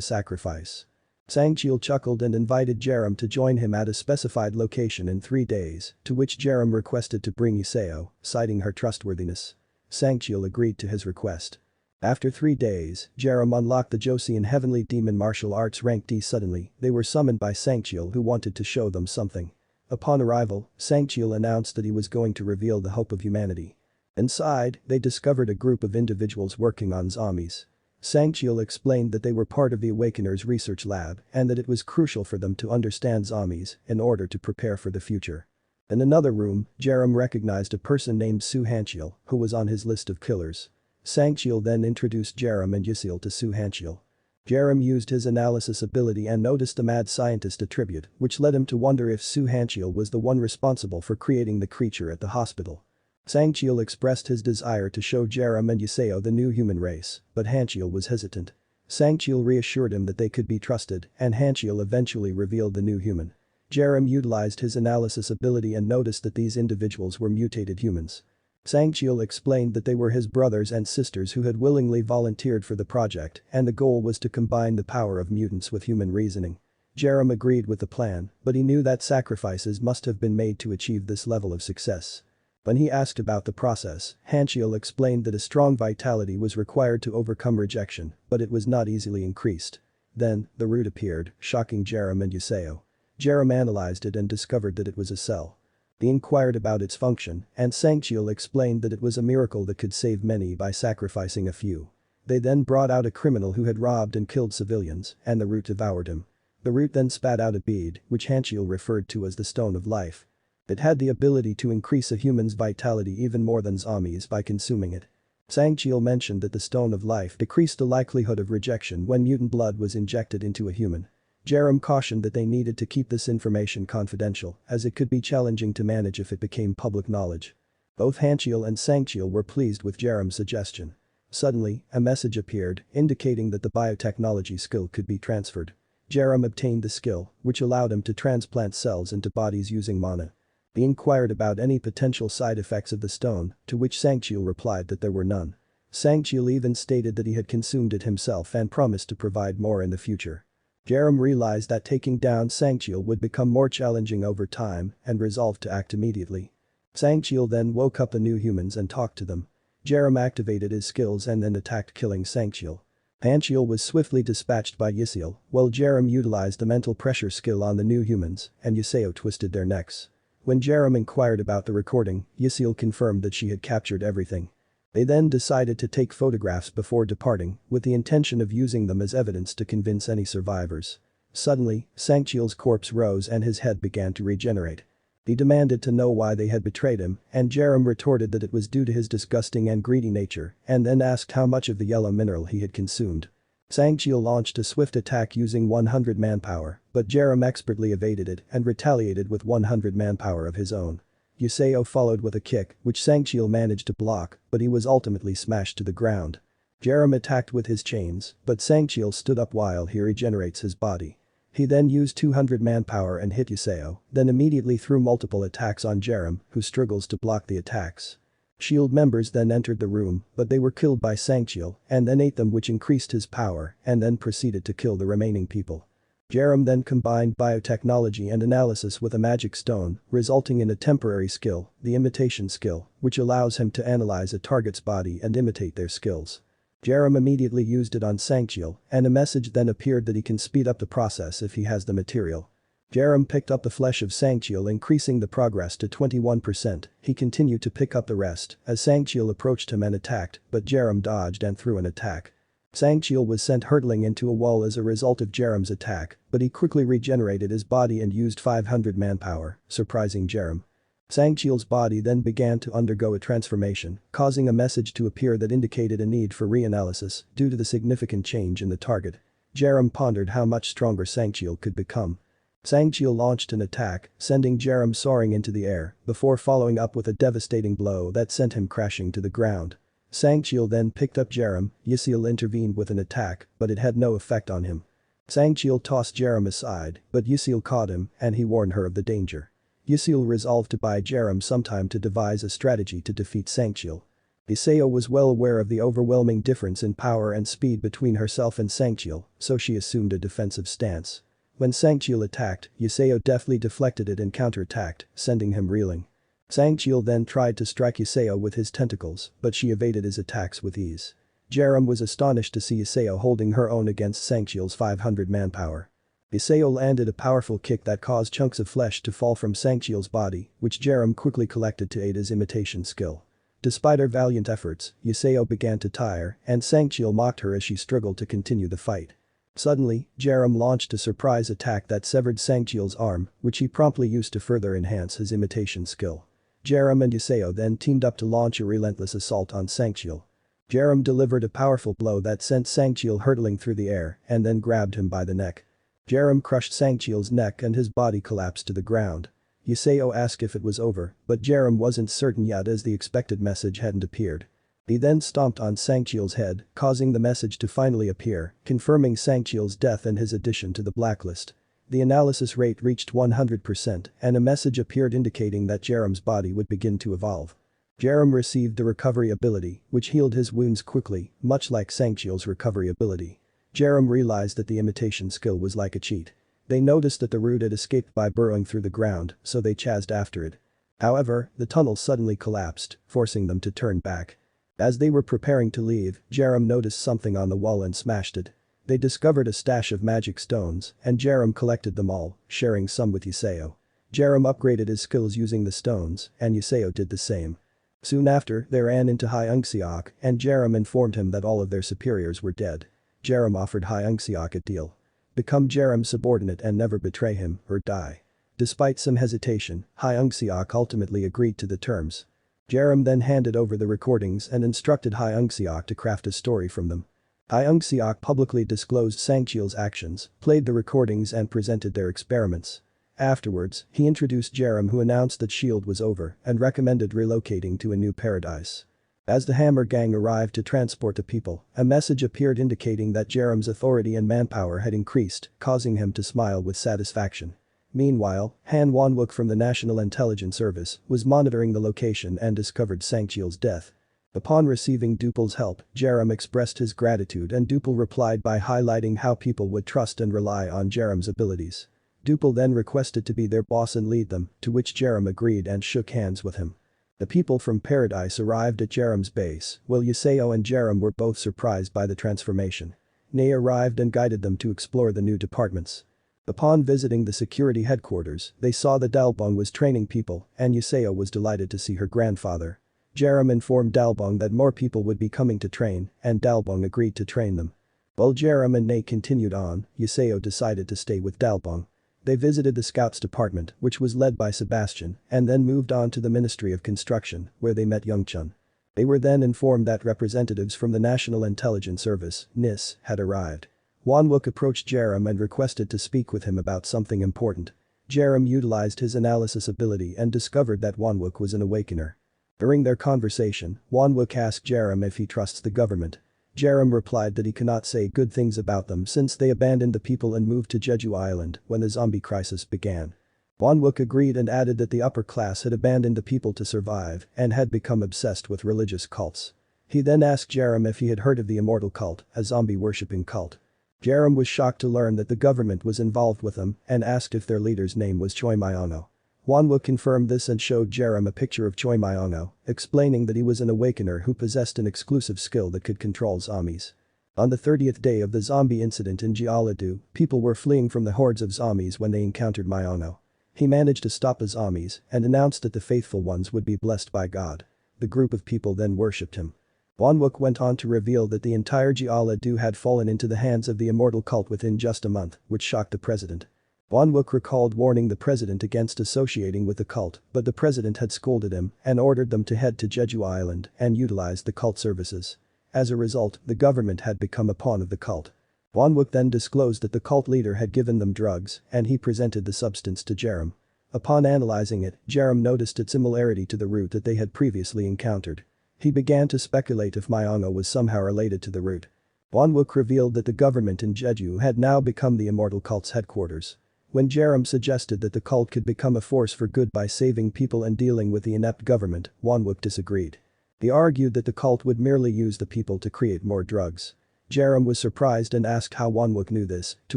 S1: sacrifice. Sangcheol chuckled and invited Jerem to join him at a specified location in 3 days, to which Jerem requested to bring Yuseo, citing her trustworthiness. Sangcheol agreed to his request. After 3 days, Jerem unlocked the Joseon Heavenly Demon Martial Arts Rank D. Suddenly, they were summoned by Sangcheol, who wanted to show them something. Upon arrival, Sangcheol announced that he was going to reveal the hope of humanity. Inside, they discovered a group of individuals working on zombies. Sangcheol explained that they were part of the Awakeners research lab and that it was crucial for them to understand zombies in order to prepare for the future. In another room, Jerem recognized a person named Su Hancheol, who was on his list of killers. Sangcheol then introduced Jerem and Yuseo to Su Hancheol. Jerem used his analysis ability and noticed the mad scientist attribute, which led him to wonder if Su Hancheol was the one responsible for creating the creature at the hospital. Sangcheol expressed his desire to show Jerem and Yuseo the new human race, but Hancheol was hesitant. Sangcheol reassured him that they could be trusted, and Hancheol eventually revealed the new human. Jerem utilized his analysis ability and noticed that these individuals were mutated humans. Sangcheol explained that they were his brothers and sisters who had willingly volunteered for the project, and the goal was to combine the power of mutants with human reasoning. Jerem agreed with the plan, but he knew that sacrifices must have been made to achieve this level of success. When he asked about the process, Hancheol explained that a strong vitality was required to overcome rejection, but it was not easily increased. Then, the root appeared, shocking Jerem and Yuseo. Jerem analyzed it and discovered that it was a cell. He inquired about its function, and Sangcheol explained that it was a miracle that could save many by sacrificing a few. They then brought out a criminal who had robbed and killed civilians, and the root devoured him. The root then spat out a bead, which Hancheol referred to as the Stone of Life. It had the ability to increase a human's vitality even more than zombies by consuming it. Sangcheol mentioned that the Stone of Life decreased the likelihood of rejection when mutant blood was injected into a human. Jerem cautioned that they needed to keep this information confidential, as it could be challenging to manage if it became public knowledge. Both Hancheol and Sangcheol were pleased with Jerem's suggestion. Suddenly, a message appeared, indicating that the biotechnology skill could be transferred. Jerem obtained the skill, which allowed him to transplant cells into bodies using mana. He inquired about any potential side effects of the stone, to which Sangcheol replied that there were none. Sangcheol even stated that he had consumed it himself and promised to provide more in the future. Jerem realized that taking down Sangcheol would become more challenging over time and resolved to act immediately. Sangcheol then woke up the new humans and talked to them. Jerem activated his skills and then attacked, killing Sangcheol. Hancheol was swiftly dispatched by Yuseo, while Jerem utilized the mental pressure skill on the new humans, and Yuseo twisted their necks. When Jerem inquired about the recording, Yuseo confirmed that she had captured everything. They then decided to take photographs before departing, with the intention of using them as evidence to convince any survivors. Suddenly, Sangcheol's corpse rose and his head began to regenerate. He demanded to know why they had betrayed him, and Jerem retorted that it was due to his disgusting and greedy nature, and then asked how much of the yellow mineral he had consumed. Sangcheol launched a swift attack using 100 manpower, but Jerem expertly evaded it and retaliated with 100 manpower of his own. Yuseo followed with a kick, which Sangcheol managed to block, but he was ultimately smashed to the ground. Jerem attacked with his chains, but Sangcheol stood up while he regenerates his body. He then used 200 manpower and hit Yuseo, then immediately threw multiple attacks on Jerem, who struggles to block the attacks. Shield members then entered the room, but they were killed by Sangcheol and then ate them, which increased his power, and then proceeded to kill the remaining people. Jerem then combined biotechnology and analysis with a magic stone, resulting in a temporary skill, the imitation skill, which allows him to analyze a target's body and imitate their skills. Jerem immediately used it on Sangcheol, and a message then appeared that he can speed up the process if he has the material. Jerem picked up the flesh of Sangcheol, increasing the progress to 21%. He continued to pick up the rest as Sangcheol approached him and attacked, but Jerem dodged and threw an attack. Sangcheol was sent hurtling into a wall as a result of Jerem's attack, but he quickly regenerated his body and used 500 manpower, surprising Jerem. Sangcheol's body then began to undergo a transformation, causing a message to appear that indicated a need for reanalysis due to the significant change in the target. Jerem pondered how much stronger Sangcheel could become. Sangcheel launched an attack, sending Jerem soaring into the air, before following up with a devastating blow that sent him crashing to the ground. Sangcheel then picked up Jerem, Yseol intervened with an attack, but it had no effect on him. Sangcheel tossed Jerem aside, but Yseol caught him, and he warned her of the danger. Yseol resolved to buy Jerem some time to devise a strategy to defeat Sangcheel. Yseol was well aware of the overwhelming difference in power and speed between herself and Sangcheel, so she assumed a defensive stance. When Sangcheel attacked, Yseol deftly deflected it and counterattacked, sending him reeling. Sangcheel then tried to strike Yseol with his tentacles, but she evaded his attacks with ease. Jerem was astonished to see Yseol holding her own against Sangcheel's 500 manpower. Yseol landed a powerful kick that caused chunks of flesh to fall from Sangcheol's body, which Jerem quickly collected to aid his imitation skill. Despite her valiant efforts, Yseol began to tire, and Sangcheel mocked her as she struggled to continue the fight. Suddenly, Jerem launched a surprise attack that severed Sangcheol's arm, which he promptly used to further enhance his imitation skill. Jerem and Yseol then teamed up to launch a relentless assault on Sangcheel. Jerem delivered a powerful blow that sent Sangcheel hurtling through the air and then grabbed him by the neck. Jerem crushed Sangcheol's neck and his body collapsed to the ground. Yseol asked if it was over, but Jerem wasn't certain yet as the expected message hadn't appeared. He then stomped on Sangcheol's head, causing the message to finally appear, confirming Sangcheol's death and his addition to the blacklist. The analysis rate reached 100% and a message appeared indicating that Jerem's body would begin to evolve. Jerem received the recovery ability, which healed his wounds quickly, much like Sangcheol's recovery ability. Jerem realized that the imitation skill was like a cheat. They noticed that the root had escaped by burrowing through the ground, so they chased after it. However, the tunnel suddenly collapsed, forcing them to turn back. As they were preparing to leave, Jerem noticed something on the wall and smashed it. They discovered a stash of magic stones, and Jerem collected them all, sharing some with Yseol. Jerem upgraded his skills using the stones, and Yseol did the same. Soon after, they ran into Hyung-seok, and Jerem informed him that all of their superiors were dead. Jerem offered Hyung-seok a deal. Become Jerem's subordinate and never betray him, or die. Despite some hesitation, Hyung-seok ultimately agreed to the terms. Jerem then handed over the recordings and instructed Hyung-seok to craft a story from them. Hyung-seok publicly disclosed Sangcheol's actions, played the recordings and presented their experiments. Afterwards, he introduced Jerem, who announced that Shield was over and recommended relocating to a new paradise. As the Hammer Gang arrived to transport the people, a message appeared indicating that Jerem's authority and manpower had increased, causing him to smile with satisfaction. Meanwhile, Han Won-wook from the National Intelligence Service was monitoring the location and discovered Sangcheol's death. Upon receiving Duple's help, Jerem expressed his gratitude and Duple replied by highlighting how people would trust and rely on Jerem's abilities. Duple then requested to be their boss and lead them, to which Jerem agreed and shook hands with him. The people from Paradise arrived at Jerem's base, while Yseol and Jerem were both surprised by the transformation. Nay arrived and guided them to explore the new departments. Upon visiting the security headquarters, they saw that Dalbong was training people, and Yseol was delighted to see her grandfather. Jerem informed Dalbong that more people would be coming to train, and Dalbong agreed to train them. While Jerem and Nay continued on, Yseol decided to stay with Dalbong. They visited the Scouts department, which was led by Sebastian, and then moved on to the Ministry of Construction, where they met Youngchun. They were then informed that representatives from the National Intelligence Service, NIS, had arrived. Won-wook approached Jerem and requested to speak with him about something important. Jerem utilized his analysis ability and discovered that Won-wook was an awakener. During their conversation, Won-wook asked Jerem if he trusts the government. Jerem replied that he cannot say good things about them since they abandoned the people and moved to Jeju Island when the zombie crisis began. Won-wook agreed and added that the upper class had abandoned the people to survive and had become obsessed with religious cults. He then asked Jerem if he had heard of the Immortal Cult, a zombie-worshipping cult. Jerem was shocked to learn that the government was involved with them and asked if their leader's name was Choi Myono. Won-wook confirmed this and showed Jerem a picture of Choi Myono, explaining that he was an awakener who possessed an exclusive skill that could control zombies. On the 30th day of the zombie incident in Jeollado, people were fleeing from the hordes of zombies when they encountered Myono. He managed to stop the zombies and announced that the faithful ones would be blessed by God. The group of people then worshipped him. Won-wook went on to reveal that the entire Jeollado had fallen into the hands of the Immortal Cult within just a month, which shocked the president. Won-wook recalled warning the president against associating with the cult, but the president had scolded him and ordered them to head to Jeju Island and utilize the cult services. As a result, the government had become a pawn of the cult. Won-wook then disclosed that the cult leader had given them drugs and he presented the substance to Jerem. Upon analyzing it, Jerem noticed its similarity to the root that they had previously encountered. He began to speculate if manga was somehow related to the root. Won-wook revealed that the government in Jeju had now become the Immortal Cult's headquarters. When Jerem suggested that the cult could become a force for good by saving people and dealing with the inept government, Won-wook disagreed. He argued that the cult would merely use the people to create more drugs. Jerem was surprised and asked how Won-wook knew this, to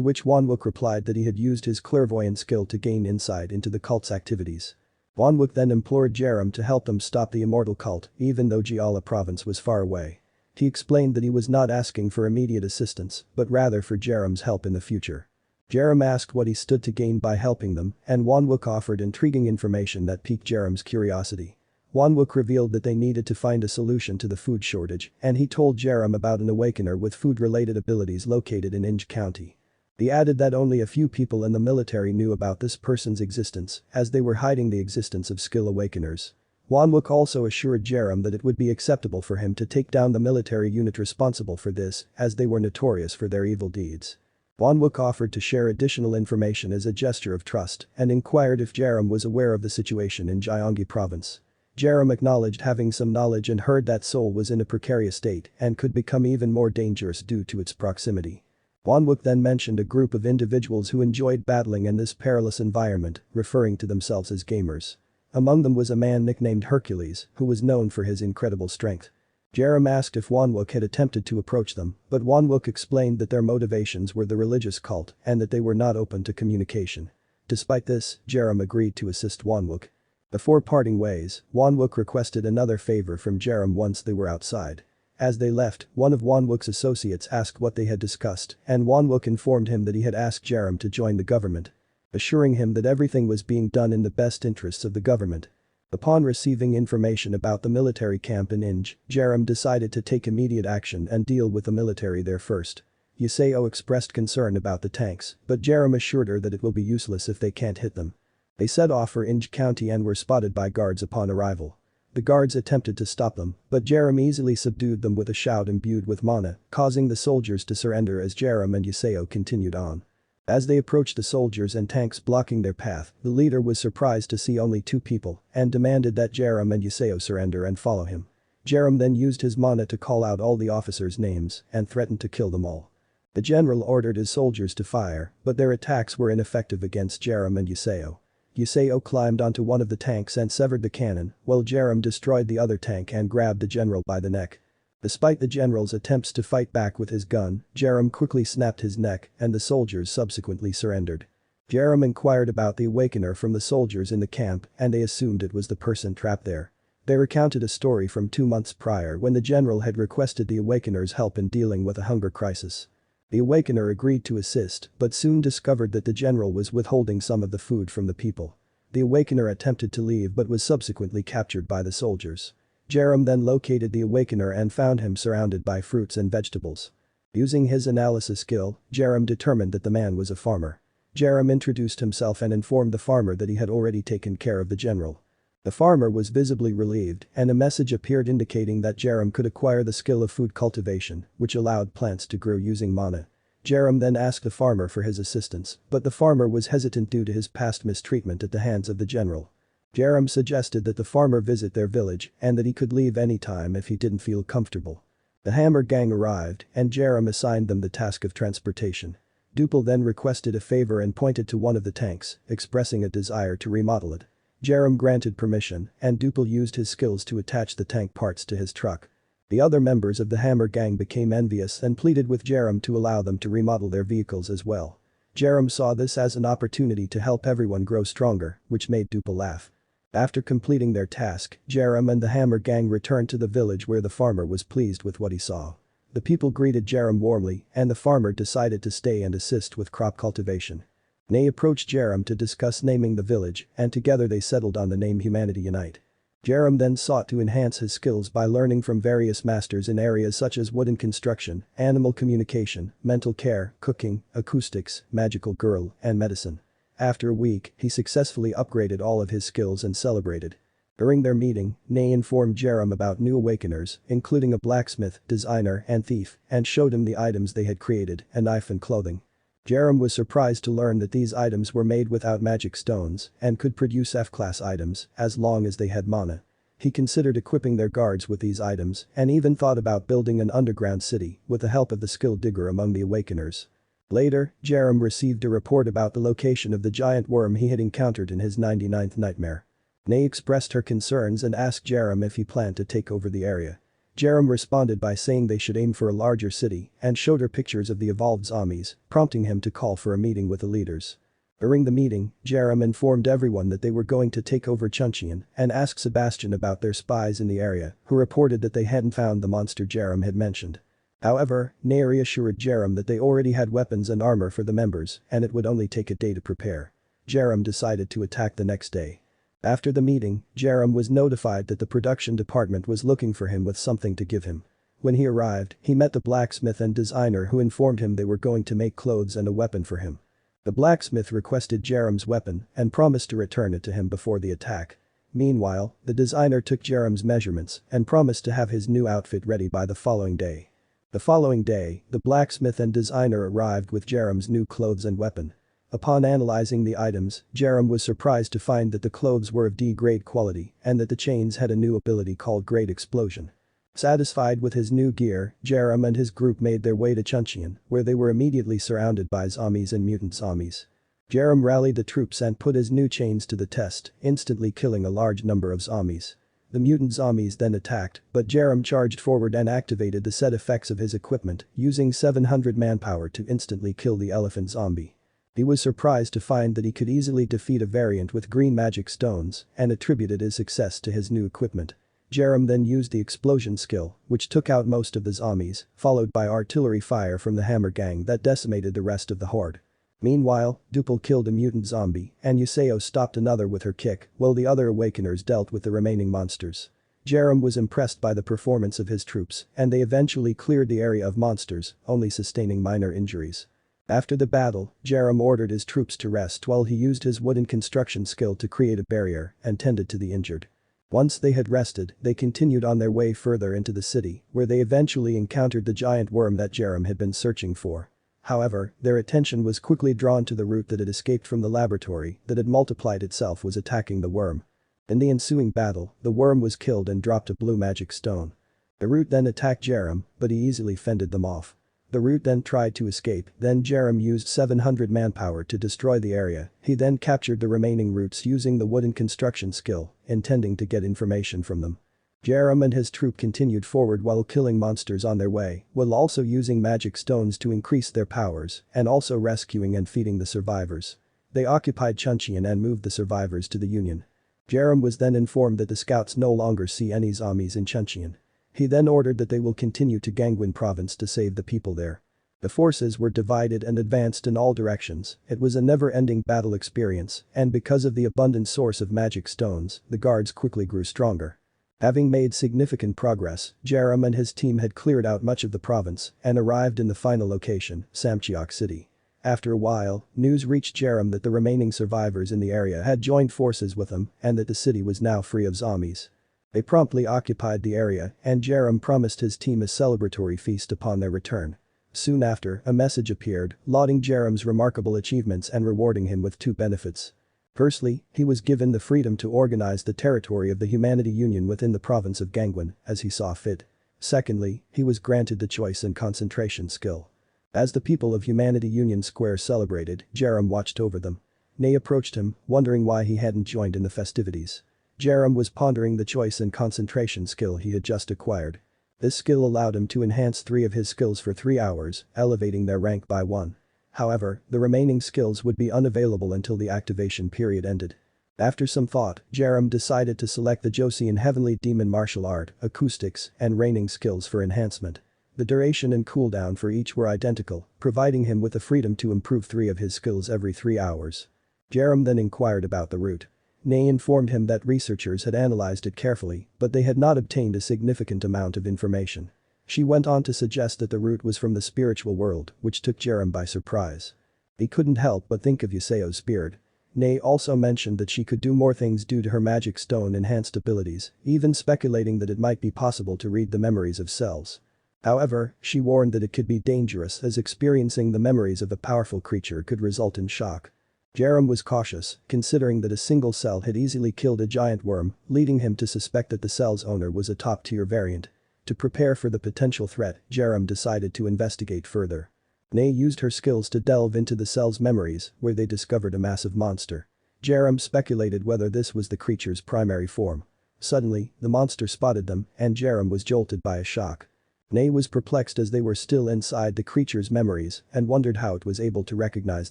S1: which Won-wook replied that he had used his clairvoyant skill to gain insight into the cult's activities. Won-wook then implored Jerem to help them stop the Immortal Cult, even though Jeolla province was far away. He explained that he was not asking for immediate assistance, but rather for Jerem's help in the future. Jerem asked what he stood to gain by helping them, and Won-wook offered intriguing information that piqued Jerem's curiosity. Won-wook revealed that they needed to find a solution to the food shortage, and he told Jerem about an awakener with food-related abilities located in Inge County. He added that only a few people in the military knew about this person's existence, as they were hiding the existence of skill awakeners. Won-wook also assured Jerem that it would be acceptable for him to take down the military unit responsible for this, as they were notorious for their evil deeds. Won-wook offered to share additional information as a gesture of trust and inquired if Jerem was aware of the situation in Gyeonggi province. Jerem acknowledged having some knowledge and heard that Seoul was in a precarious state and could become even more dangerous due to its proximity. Won-wook then mentioned a group of individuals who enjoyed battling in this perilous environment, referring to themselves as gamers. Among them was a man nicknamed Hercules, who was known for his incredible strength. Jerem asked if Won-wook had attempted to approach them, but Won-wook explained that their motivations were the religious cult and that they were not open to communication. Despite this, Jerem agreed to assist Won-wook. Before parting ways, Won-wook requested another favor from Jerem once they were outside. As they left, one of Won-wook's associates asked what they had discussed, and Won-wook informed him that he had asked Jerem to join the government, assuring him that everything was being done in the best interests of the government. Upon receiving information about the military camp in Inge, Jerem decided to take immediate action and deal with the military there first. Yuseo expressed concern about the tanks, but Jerem assured her that it will be useless if they can't hit them. They set off for Inge County and were spotted by guards upon arrival. The guards attempted to stop them, but Jerem easily subdued them with a shout imbued with mana, causing the soldiers to surrender as Jerem and Yuseo continued on. As they approached the soldiers and tanks blocking their path, the leader was surprised to see only 2 people and demanded that Jerem and Yuseo surrender and follow him. Jerem then used his mana to call out all the officers' names and threatened to kill them all. The general ordered his soldiers to fire, but their attacks were ineffective against Jerem and Yuseo. Yuseo climbed onto one of the tanks and severed the cannon, while Jerem destroyed the other tank and grabbed the general by the neck. Despite the general's attempts to fight back with his gun, Jerem quickly snapped his neck and the soldiers subsequently surrendered. Jerem inquired about the awakener from the soldiers in the camp and they assumed it was the person trapped there. They recounted a story from 2 months prior when the general had requested the awakener's help in dealing with a hunger crisis. The awakener agreed to assist, but soon discovered that the general was withholding some of the food from the people. The awakener attempted to leave but was subsequently captured by the soldiers. Jerem then located the awakener and found him surrounded by fruits and vegetables. Using his analysis skill, Jerem determined that the man was a farmer. Jerem introduced himself and informed the farmer that he had already taken care of the general. The farmer was visibly relieved and a message appeared indicating that Jerem could acquire the skill of food cultivation, which allowed plants to grow using mana. Jerem then asked the farmer for his assistance, but the farmer was hesitant due to his past mistreatment at the hands of the general. Jerem suggested that the farmer visit their village and that he could leave anytime if he didn't feel comfortable. The Hammer gang arrived and Jerem assigned them the task of transportation. Dupel then requested a favor and pointed to one of the tanks, expressing a desire to remodel it. Jerem granted permission and Dupel used his skills to attach the tank parts to his truck. The other members of the Hammer gang became envious and pleaded with Jerem to allow them to remodel their vehicles as well. Jerem saw this as an opportunity to help everyone grow stronger, which made Dupel laugh. After completing their task, Jerem and the Hammer gang returned to the village where the farmer was pleased with what he saw. The people greeted Jerem warmly and the farmer decided to stay and assist with crop cultivation. Ney approached Jerem to discuss naming the village and together they settled on the name Humanity Unite. Jerem then sought to enhance his skills by learning from various masters in areas such as wooden construction, animal communication, mental care, cooking, acoustics, magical girl, and medicine. After a week, he successfully upgraded all of his skills and celebrated. During their meeting, Nay informed Jerem about new awakeners, including a blacksmith, designer, and thief, and showed him the items they had created, a knife and clothing. Jerem was surprised to learn that these items were made without magic stones and could produce F-class items as long as they had mana. He considered equipping their guards with these items and even thought about building an underground city with the help of the skilled digger among the awakeners. Later, Jerem received a report about the location of the giant worm he had encountered in his 99th nightmare. Nay expressed her concerns and asked Jerem if he planned to take over the area. Jerem responded by saying they should aim for a larger city and showed her pictures of the evolved zombies, prompting him to call for a meeting with the leaders. During the meeting, Jerem informed everyone that they were going to take over Chuncheon and asked Sebastian about their spies in the area, who reported that they hadn't found the monster Jerem had mentioned. However, Nay reassured Jerem that they already had weapons and armor for the members and it would only take a day to prepare. Jerem decided to attack the next day. After the meeting, Jerem was notified that the production department was looking for him with something to give him. When he arrived, he met the blacksmith and designer who informed him they were going to make clothes and a weapon for him. The blacksmith requested Jerem's weapon and promised to return it to him before the attack. Meanwhile, the designer took Jerem's measurements and promised to have his new outfit ready by the following day. The following day, the blacksmith and designer arrived with Jerem's new clothes and weapon. Upon analyzing the items, Jerem was surprised to find that the clothes were of D-grade quality and that the chains had a new ability called Great Explosion. Satisfied with his new gear, Jerem and his group made their way to Chuncheon, where they were immediately surrounded by zombies and mutant zombies. Jerem rallied the troops and put his new chains to the test, instantly killing a large number of zombies. The mutant zombies then attacked, but Jerem charged forward and activated the set effects of his equipment, using 700 manpower to instantly kill the elephant zombie. He was surprised to find that he could easily defeat a variant with green magic stones and attributed his success to his new equipment. Jerem then used the explosion skill, which took out most of the zombies, followed by artillery fire from the hammer gang that decimated the rest of the horde. Meanwhile, Dupel killed a mutant zombie and Yuseo stopped another with her kick while the other awakeners dealt with the remaining monsters. Jerem was impressed by the performance of his troops and they eventually cleared the area of monsters, only sustaining minor injuries. After the battle, Jerem ordered his troops to rest while he used his wooden construction skill to create a barrier and tended to the injured. Once they had rested, they continued on their way further into the city, where they eventually encountered the giant worm that Jerem had been searching for. However, their attention was quickly drawn to the root that had escaped from the laboratory that had multiplied itself was attacking the worm. In the ensuing battle, the worm was killed and dropped a blue magic stone. The root then attacked Jerem, but he easily fended them off. The root then tried to escape, then Jerem used 700 manpower to destroy the area. He then captured the remaining roots using the wooden construction skill, intending to get information from them. Jerem and his troop continued forward while killing monsters on their way, while also using magic stones to increase their powers, and also rescuing and feeding the survivors. They occupied Chuncheon and moved the survivors to the Union. Jerem was then informed that the scouts no longer see any zombies in Chuncheon. He then ordered that they will continue to Gangwon province to save the people there. The forces were divided and advanced in all directions. It was a never-ending battle experience, and because of the abundant source of magic stones, the guards quickly grew stronger. Having made significant progress, Jerem and his team had cleared out much of the province and arrived in the final location, Samcheok City. After a while, news reached Jerem that the remaining survivors in the area had joined forces with them and that the city was now free of zombies. They promptly occupied the area and Jerem promised his team a celebratory feast upon their return. Soon after, a message appeared, lauding Jerem's remarkable achievements and rewarding him with two benefits. Firstly, he was given the freedom to organize the territory of the Humanity Union within the province of Gangwon, as he saw fit. Secondly, he was granted the choice and concentration skill. As the people of Humanity Union Square celebrated, Jerem watched over them. Nay approached him, wondering why he hadn't joined in the festivities. Jerem was pondering the choice and concentration skill he had just acquired. This skill allowed him to enhance 3 of his skills for 3 hours, elevating their rank by 1. However, the remaining skills would be unavailable until the activation period ended. After some thought, Jerem decided to select the Joseon Heavenly Demon Martial Art, Acoustics, and Raining skills for enhancement. The duration and cooldown for each were identical, providing him with the freedom to improve 3 of his skills every 3 hours. Jerem then inquired about the root. Nay informed him that researchers had analyzed it carefully, but they had not obtained a significant amount of information. She went on to suggest that the root was from the spiritual world, which took Jerem by surprise. He couldn't help but think of Yuseo's spirit. Nay also mentioned that she could do more things due to her magic stone enhanced abilities, even speculating that it might be possible to read the memories of cells. However, she warned that it could be dangerous as experiencing the memories of a powerful creature could result in shock. Jerem was cautious, considering that a single cell had easily killed a giant worm, leading him to suspect that the cell's owner was a top-tier variant. To prepare for the potential threat, Jerem decided to investigate further. Nay used her skills to delve into the cell's memories, where they discovered a massive monster. Jerem speculated whether this was the creature's primary form. Suddenly, the monster spotted them, and Jerem was jolted by a shock. Nay was perplexed as they were still inside the creature's memories and wondered how it was able to recognize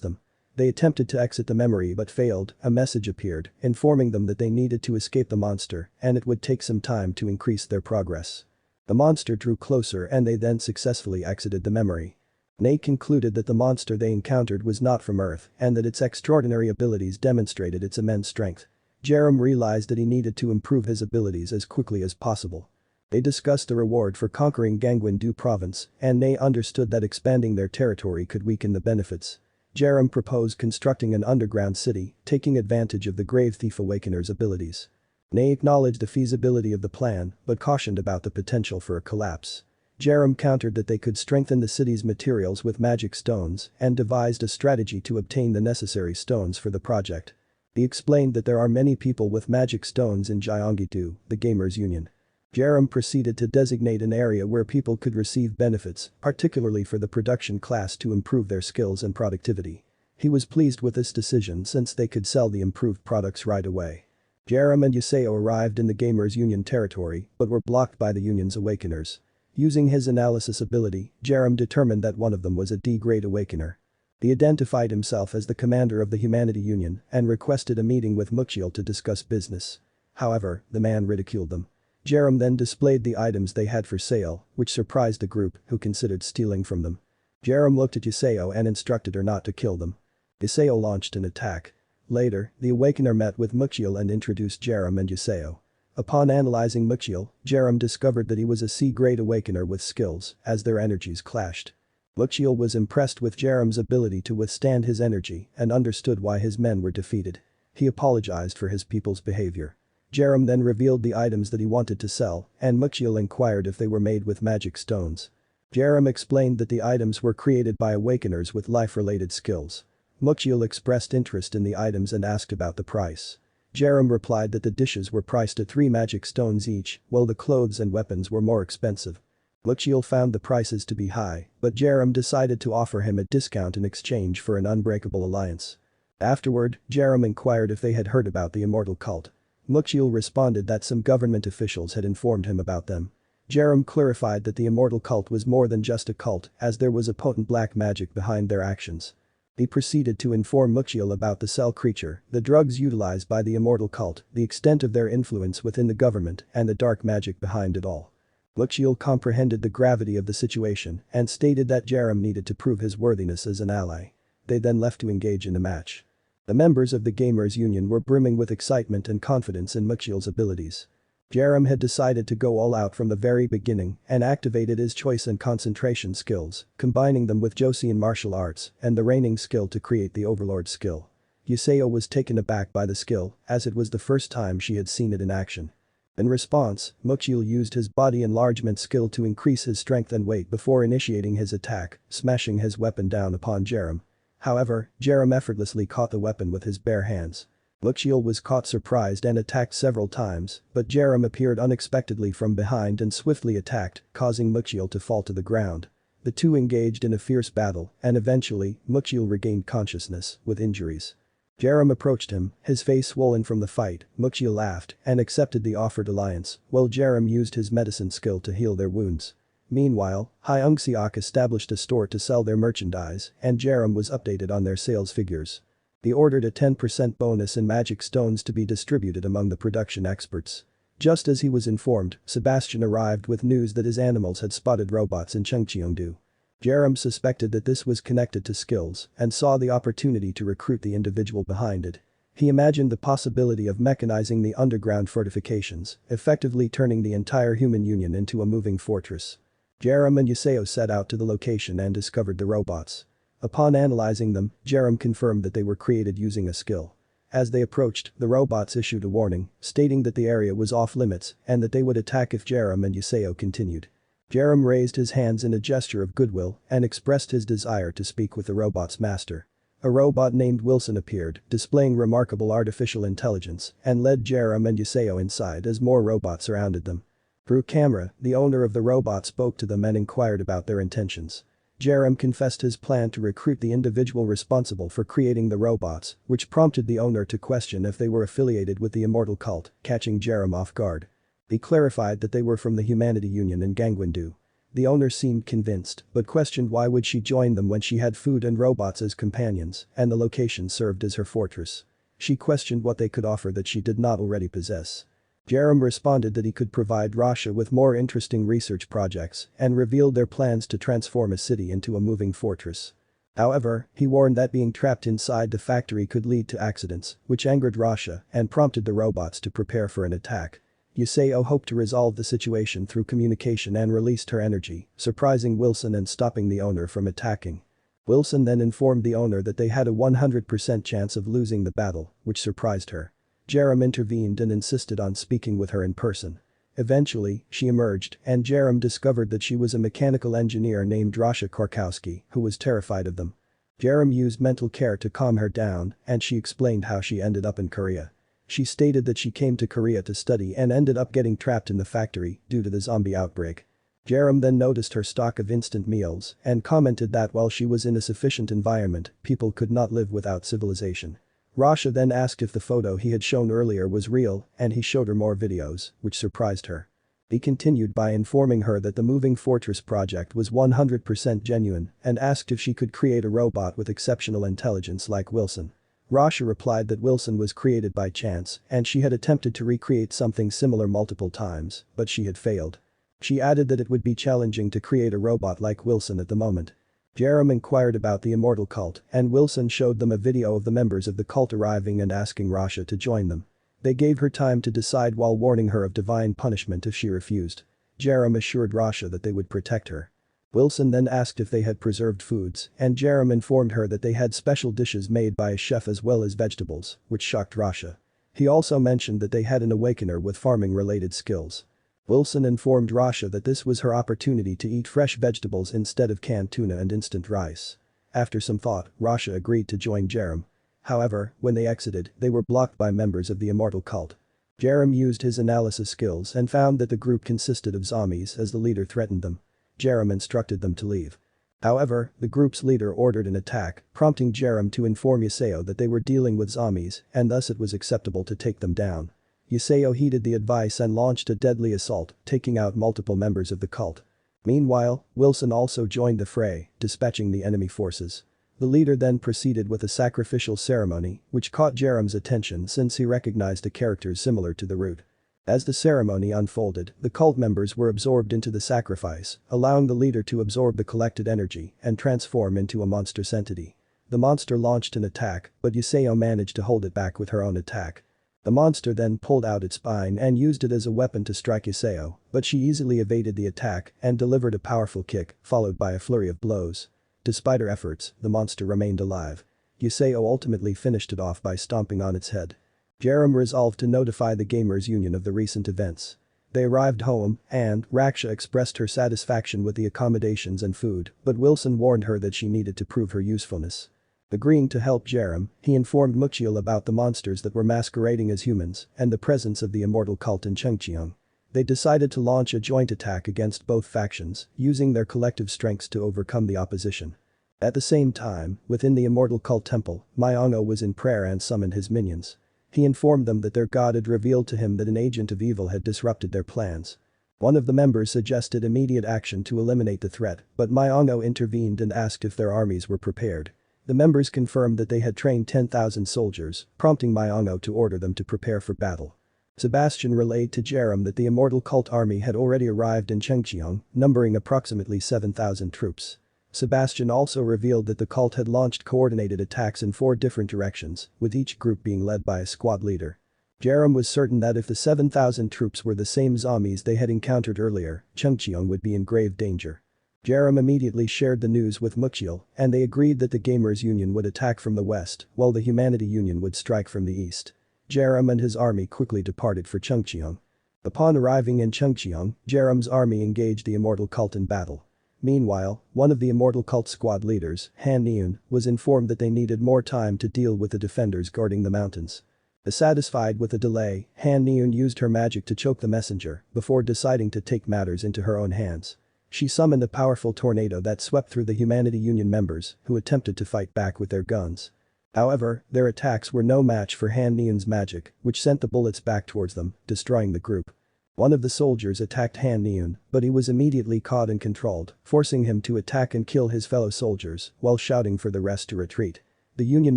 S1: them. They attempted to exit the memory but failed. A message appeared, informing them that they needed to escape the monster and it would take some time to increase their progress. The monster drew closer and they then successfully exited the memory. Nay concluded that the monster they encountered was not from Earth and that its extraordinary abilities demonstrated its immense strength. Jerem realized that he needed to improve his abilities as quickly as possible. They discussed the reward for conquering Gangwon-do province and Nay understood that expanding their territory could weaken the benefits. Jerem proposed constructing an underground city, taking advantage of the Grave Thief Awakener's abilities. Nay acknowledged the feasibility of the plan but cautioned about the potential for a collapse. Jerem countered that they could strengthen the city's materials with magic stones and devised a strategy to obtain the necessary stones for the project. He explained that there are many people with magic stones in Gyeonggi-do, the Gamers Union. Jerem proceeded to designate an area where people could receive benefits, particularly for the production class to improve their skills and productivity. He was pleased with this decision since they could sell the improved products right away. Jerem and Yuseo arrived in the Gamers Union territory but were blocked by the Union's Awakeners. Using his analysis ability, Jerem determined that one of them was a D-grade Awakener. He identified himself as the commander of the Humanity Union and requested a meeting with Mukshil to discuss business. However, the man ridiculed them. Jerem then displayed the items they had for sale, which surprised the group who considered stealing from them. Jerem looked at Yuseo and instructed her not to kill them. Yuseo launched an attack. Later, the Awakener met with Mukshil and introduced Jerem and Yuseo. Upon analyzing Mukshil, Jerem discovered that he was a C-grade Awakener with skills, as their energies clashed. Mukshil was impressed with Jerem's ability to withstand his energy and understood why his men were defeated. He apologized for his people's behavior. Jerem then revealed the items that he wanted to sell, and Mukshil inquired if they were made with magic stones. Jerem explained that the items were created by Awakeners with life-related skills. Mukshil expressed interest in the items and asked about the price. Jerem replied that the dishes were priced at 3 magic stones each, while the clothes and weapons were more expensive. Mukshil found the prices to be high, but Jerem decided to offer him a discount in exchange for an unbreakable alliance. Afterward, Jerem inquired if they had heard about the Immortal Cult. Mukshil responded that some government officials had informed him about them. Jerem clarified that the Immortal Cult was more than just a cult as there was a potent black magic behind their actions. He proceeded to inform Mukshil about the cell creature, the drugs utilized by the Immortal Cult, the extent of their influence within the government, and the dark magic behind it all. Mukshil comprehended the gravity of the situation and stated that Jerem needed to prove his worthiness as an ally. They then left to engage in a match. The members of the Gamers Union were brimming with excitement and confidence in Mukshil's abilities. Jerem had decided to go all out from the very beginning and activated his choice and concentration skills, combining them with Joseon martial arts and the reigning skill to create the Overlord skill. Yuseo was taken aback by the skill as it was the first time she had seen it in action. In response, Mukshil used his body enlargement skill to increase his strength and weight before initiating his attack, smashing his weapon down upon Jerem. However, Jerem effortlessly caught the weapon with his bare hands. Mukshil was caught surprised and attacked several times, but Jerem appeared unexpectedly from behind and swiftly attacked, causing Mukshil to fall to the ground. The two engaged in a fierce battle, and eventually, Mukshil regained consciousness, with injuries. Jerem approached him, his face swollen from the fight. Mukshil laughed and accepted the offered alliance, while Jerem used his medicine skill to heal their wounds. Meanwhile, Hyungseok established a store to sell their merchandise and Jerem was updated on their sales figures. He ordered a 10% bonus in magic stones to be distributed among the production experts. Just as he was informed, Sebastian arrived with news that his animals had spotted robots in Cheongcheongdo. Jerem suspected that this was connected to skills and saw the opportunity to recruit the individual behind it. He imagined the possibility of mechanizing the underground fortifications, effectively turning the entire human union into a moving fortress. Jerem and Yuseo set out to the location and discovered the robots. Upon analyzing them, Jerem confirmed that they were created using a skill. As they approached, the robots issued a warning, stating that the area was off-limits and that they would attack if Jerem and Yuseo continued. Jerem raised his hands in a gesture of goodwill and expressed his desire to speak with the robot's master. A robot named Wilson appeared, displaying remarkable artificial intelligence, and led Jerem and Yuseo inside as more robots surrounded them. Through camera, the owner of the robot spoke to them and inquired about their intentions. Jerem confessed his plan to recruit the individual responsible for creating the robots, which prompted the owner to question if they were affiliated with the Immortal Cult, catching Jerem off guard. He clarified that they were from the Humanity Union in Gangwon-do. The owner seemed convinced, but questioned why would she join them when she had food and robots as companions, and the location served as her fortress. She questioned what they could offer that she did not already possess. Jerem responded that he could provide Russia with more interesting research projects and revealed their plans to transform a city into a moving fortress. However, he warned that being trapped inside the factory could lead to accidents, which angered Russia and prompted the robots to prepare for an attack. Yuseo hoped to resolve the situation through communication and released her energy, surprising Wilson and stopping the owner from attacking. Wilson then informed the owner that they had a 100% chance of losing the battle, which surprised her. Jerem intervened and insisted on speaking with her in person. Eventually, she emerged and Jerem discovered that she was a mechanical engineer named Rasha Korkowski who was terrified of them. Jerem used mental care to calm her down and she explained how she ended up in Korea. She stated that she came to Korea to study and ended up getting trapped in the factory due to the zombie outbreak. Jerem then noticed her stock of instant meals and commented that while she was in a sufficient environment, people could not live without civilization. Rasha then asked if the photo he had shown earlier was real and he showed her more videos, which surprised her. He continued by informing her that the Moving Fortress project was 100% genuine and asked if she could create a robot with exceptional intelligence like Wilson. Rasha replied that Wilson was created by chance and she had attempted to recreate something similar multiple times, but she had failed. She added that it would be challenging to create a robot like Wilson at the moment. Jerem inquired about the Immortal Cult and Wilson showed them a video of the members of the cult arriving and asking Rasha to join them. They gave her time to decide while warning her of divine punishment if she refused. Jerem assured Rasha that they would protect her. Wilson then asked if they had preserved foods and Jerem informed her that they had special dishes made by a chef as well as vegetables, which shocked Rasha. He also mentioned that they had an awakener with farming-related skills. Wilson informed Rasha that this was her opportunity to eat fresh vegetables instead of canned tuna and instant rice. After some thought, Rasha agreed to join Jerem. However, when they exited, they were blocked by members of the Immortal Cult. Jerem used his analysis skills and found that the group consisted of zombies as the leader threatened them. Jerem instructed them to leave. However, the group's leader ordered an attack, prompting Jerem to inform Yuseo that they were dealing with zombies and thus it was acceptable to take them down. Yuseo heeded the advice and launched a deadly assault, taking out multiple members of the cult. Meanwhile, Wilson also joined the fray, dispatching the enemy forces. The leader then proceeded with a sacrificial ceremony, which caught Jerem's attention since he recognized the characters similar to the root. As the ceremony unfolded, the cult members were absorbed into the sacrifice, allowing the leader to absorb the collected energy and transform into a monstrous entity. The monster launched an attack, but Yuseo managed to hold it back with her own attack. The monster then pulled out its spine and used it as a weapon to strike Yuseo, but she easily evaded the attack and delivered a powerful kick, followed by a flurry of blows. Despite her efforts, the monster remained alive. Yuseo ultimately finished it off by stomping on its head. Jerem resolved to notify the Gamers Union of the recent events. They arrived home and Raksha expressed her satisfaction with the accommodations and food, but Wilson warned her that she needed to prove her usefulness. Agreeing to help Jerem, he informed Mukchil about the monsters that were masquerading as humans and the presence of the Immortal Cult in Chungcheong. They decided to launch a joint attack against both factions, using their collective strengths to overcome the opposition. At the same time, within the Immortal Cult temple, Myongo was in prayer and summoned his minions. He informed them that their god had revealed to him that an agent of evil had disrupted their plans. One of the members suggested immediate action to eliminate the threat, but Myongo intervened and asked if their armies were prepared. The members confirmed that they had trained 10,000 soldiers, prompting Myongo to order them to prepare for battle. Sebastian relayed to Jerem that the Immortal Cult army had already arrived in Chungcheong, numbering approximately 7,000 troops. Sebastian also revealed that the cult had launched coordinated attacks in 4 different directions, with each group being led by a squad leader. Jerem was certain that if the 7,000 troops were the same zombies they had encountered earlier, Chungcheong would be in grave danger. Jerem immediately shared the news with Mukshil, and they agreed that the Gamers Union would attack from the west, while the Humanity Union would strike from the east. Jerem and his army quickly departed for Chungcheong. Upon arriving in Chungcheong, Jerem's army engaged the Immortal Cult in battle. Meanwhile, one of the Immortal Cult squad leaders, Han Neun, was informed that they needed more time to deal with the defenders guarding the mountains. Dissatisfied with the delay, Han Neun used her magic to choke the messenger before deciding to take matters into her own hands. She summoned a powerful tornado that swept through the Humanity Union members, who attempted to fight back with their guns. However, their attacks were no match for Han Neun's magic, which sent the bullets back towards them, destroying the group. One of the soldiers attacked Han Neun, but he was immediately caught and controlled, forcing him to attack and kill his fellow soldiers while shouting for the rest to retreat. The Union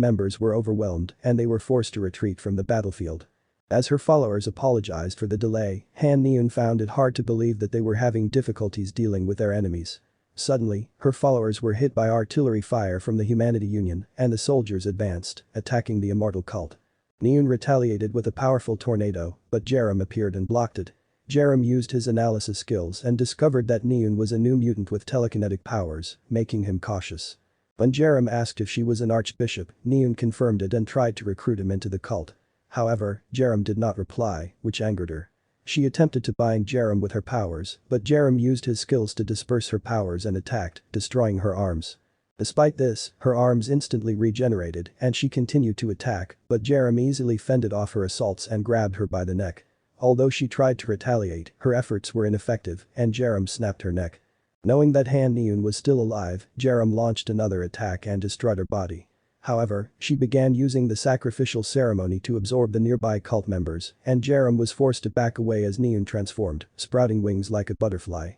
S1: members were overwhelmed and they were forced to retreat from the battlefield. As her followers apologized for the delay, Han Neun found it hard to believe that they were having difficulties dealing with their enemies. Suddenly, her followers were hit by artillery fire from the Humanity Union and the soldiers advanced, attacking the Immortal Cult. Neun retaliated with a powerful tornado, but Jerem appeared and blocked it. Jerem used his analysis skills and discovered that Neun was a new mutant with telekinetic powers, making him cautious. When Jerem asked if she was an archbishop, Neun confirmed it and tried to recruit him into the cult. However, Jerem did not reply, which angered her. She attempted to bind Jerem with her powers, but Jerem used his skills to disperse her powers and attacked, destroying her arms. Despite this, her arms instantly regenerated and she continued to attack, but Jerem easily fended off her assaults and grabbed her by the neck. Although she tried to retaliate, her efforts were ineffective and Jerem snapped her neck. Knowing that Han Neun was still alive, Jerem launched another attack and destroyed her body. However, she began using the sacrificial ceremony to absorb the nearby cult members, and Jerem was forced to back away as Neun transformed, sprouting wings like a butterfly.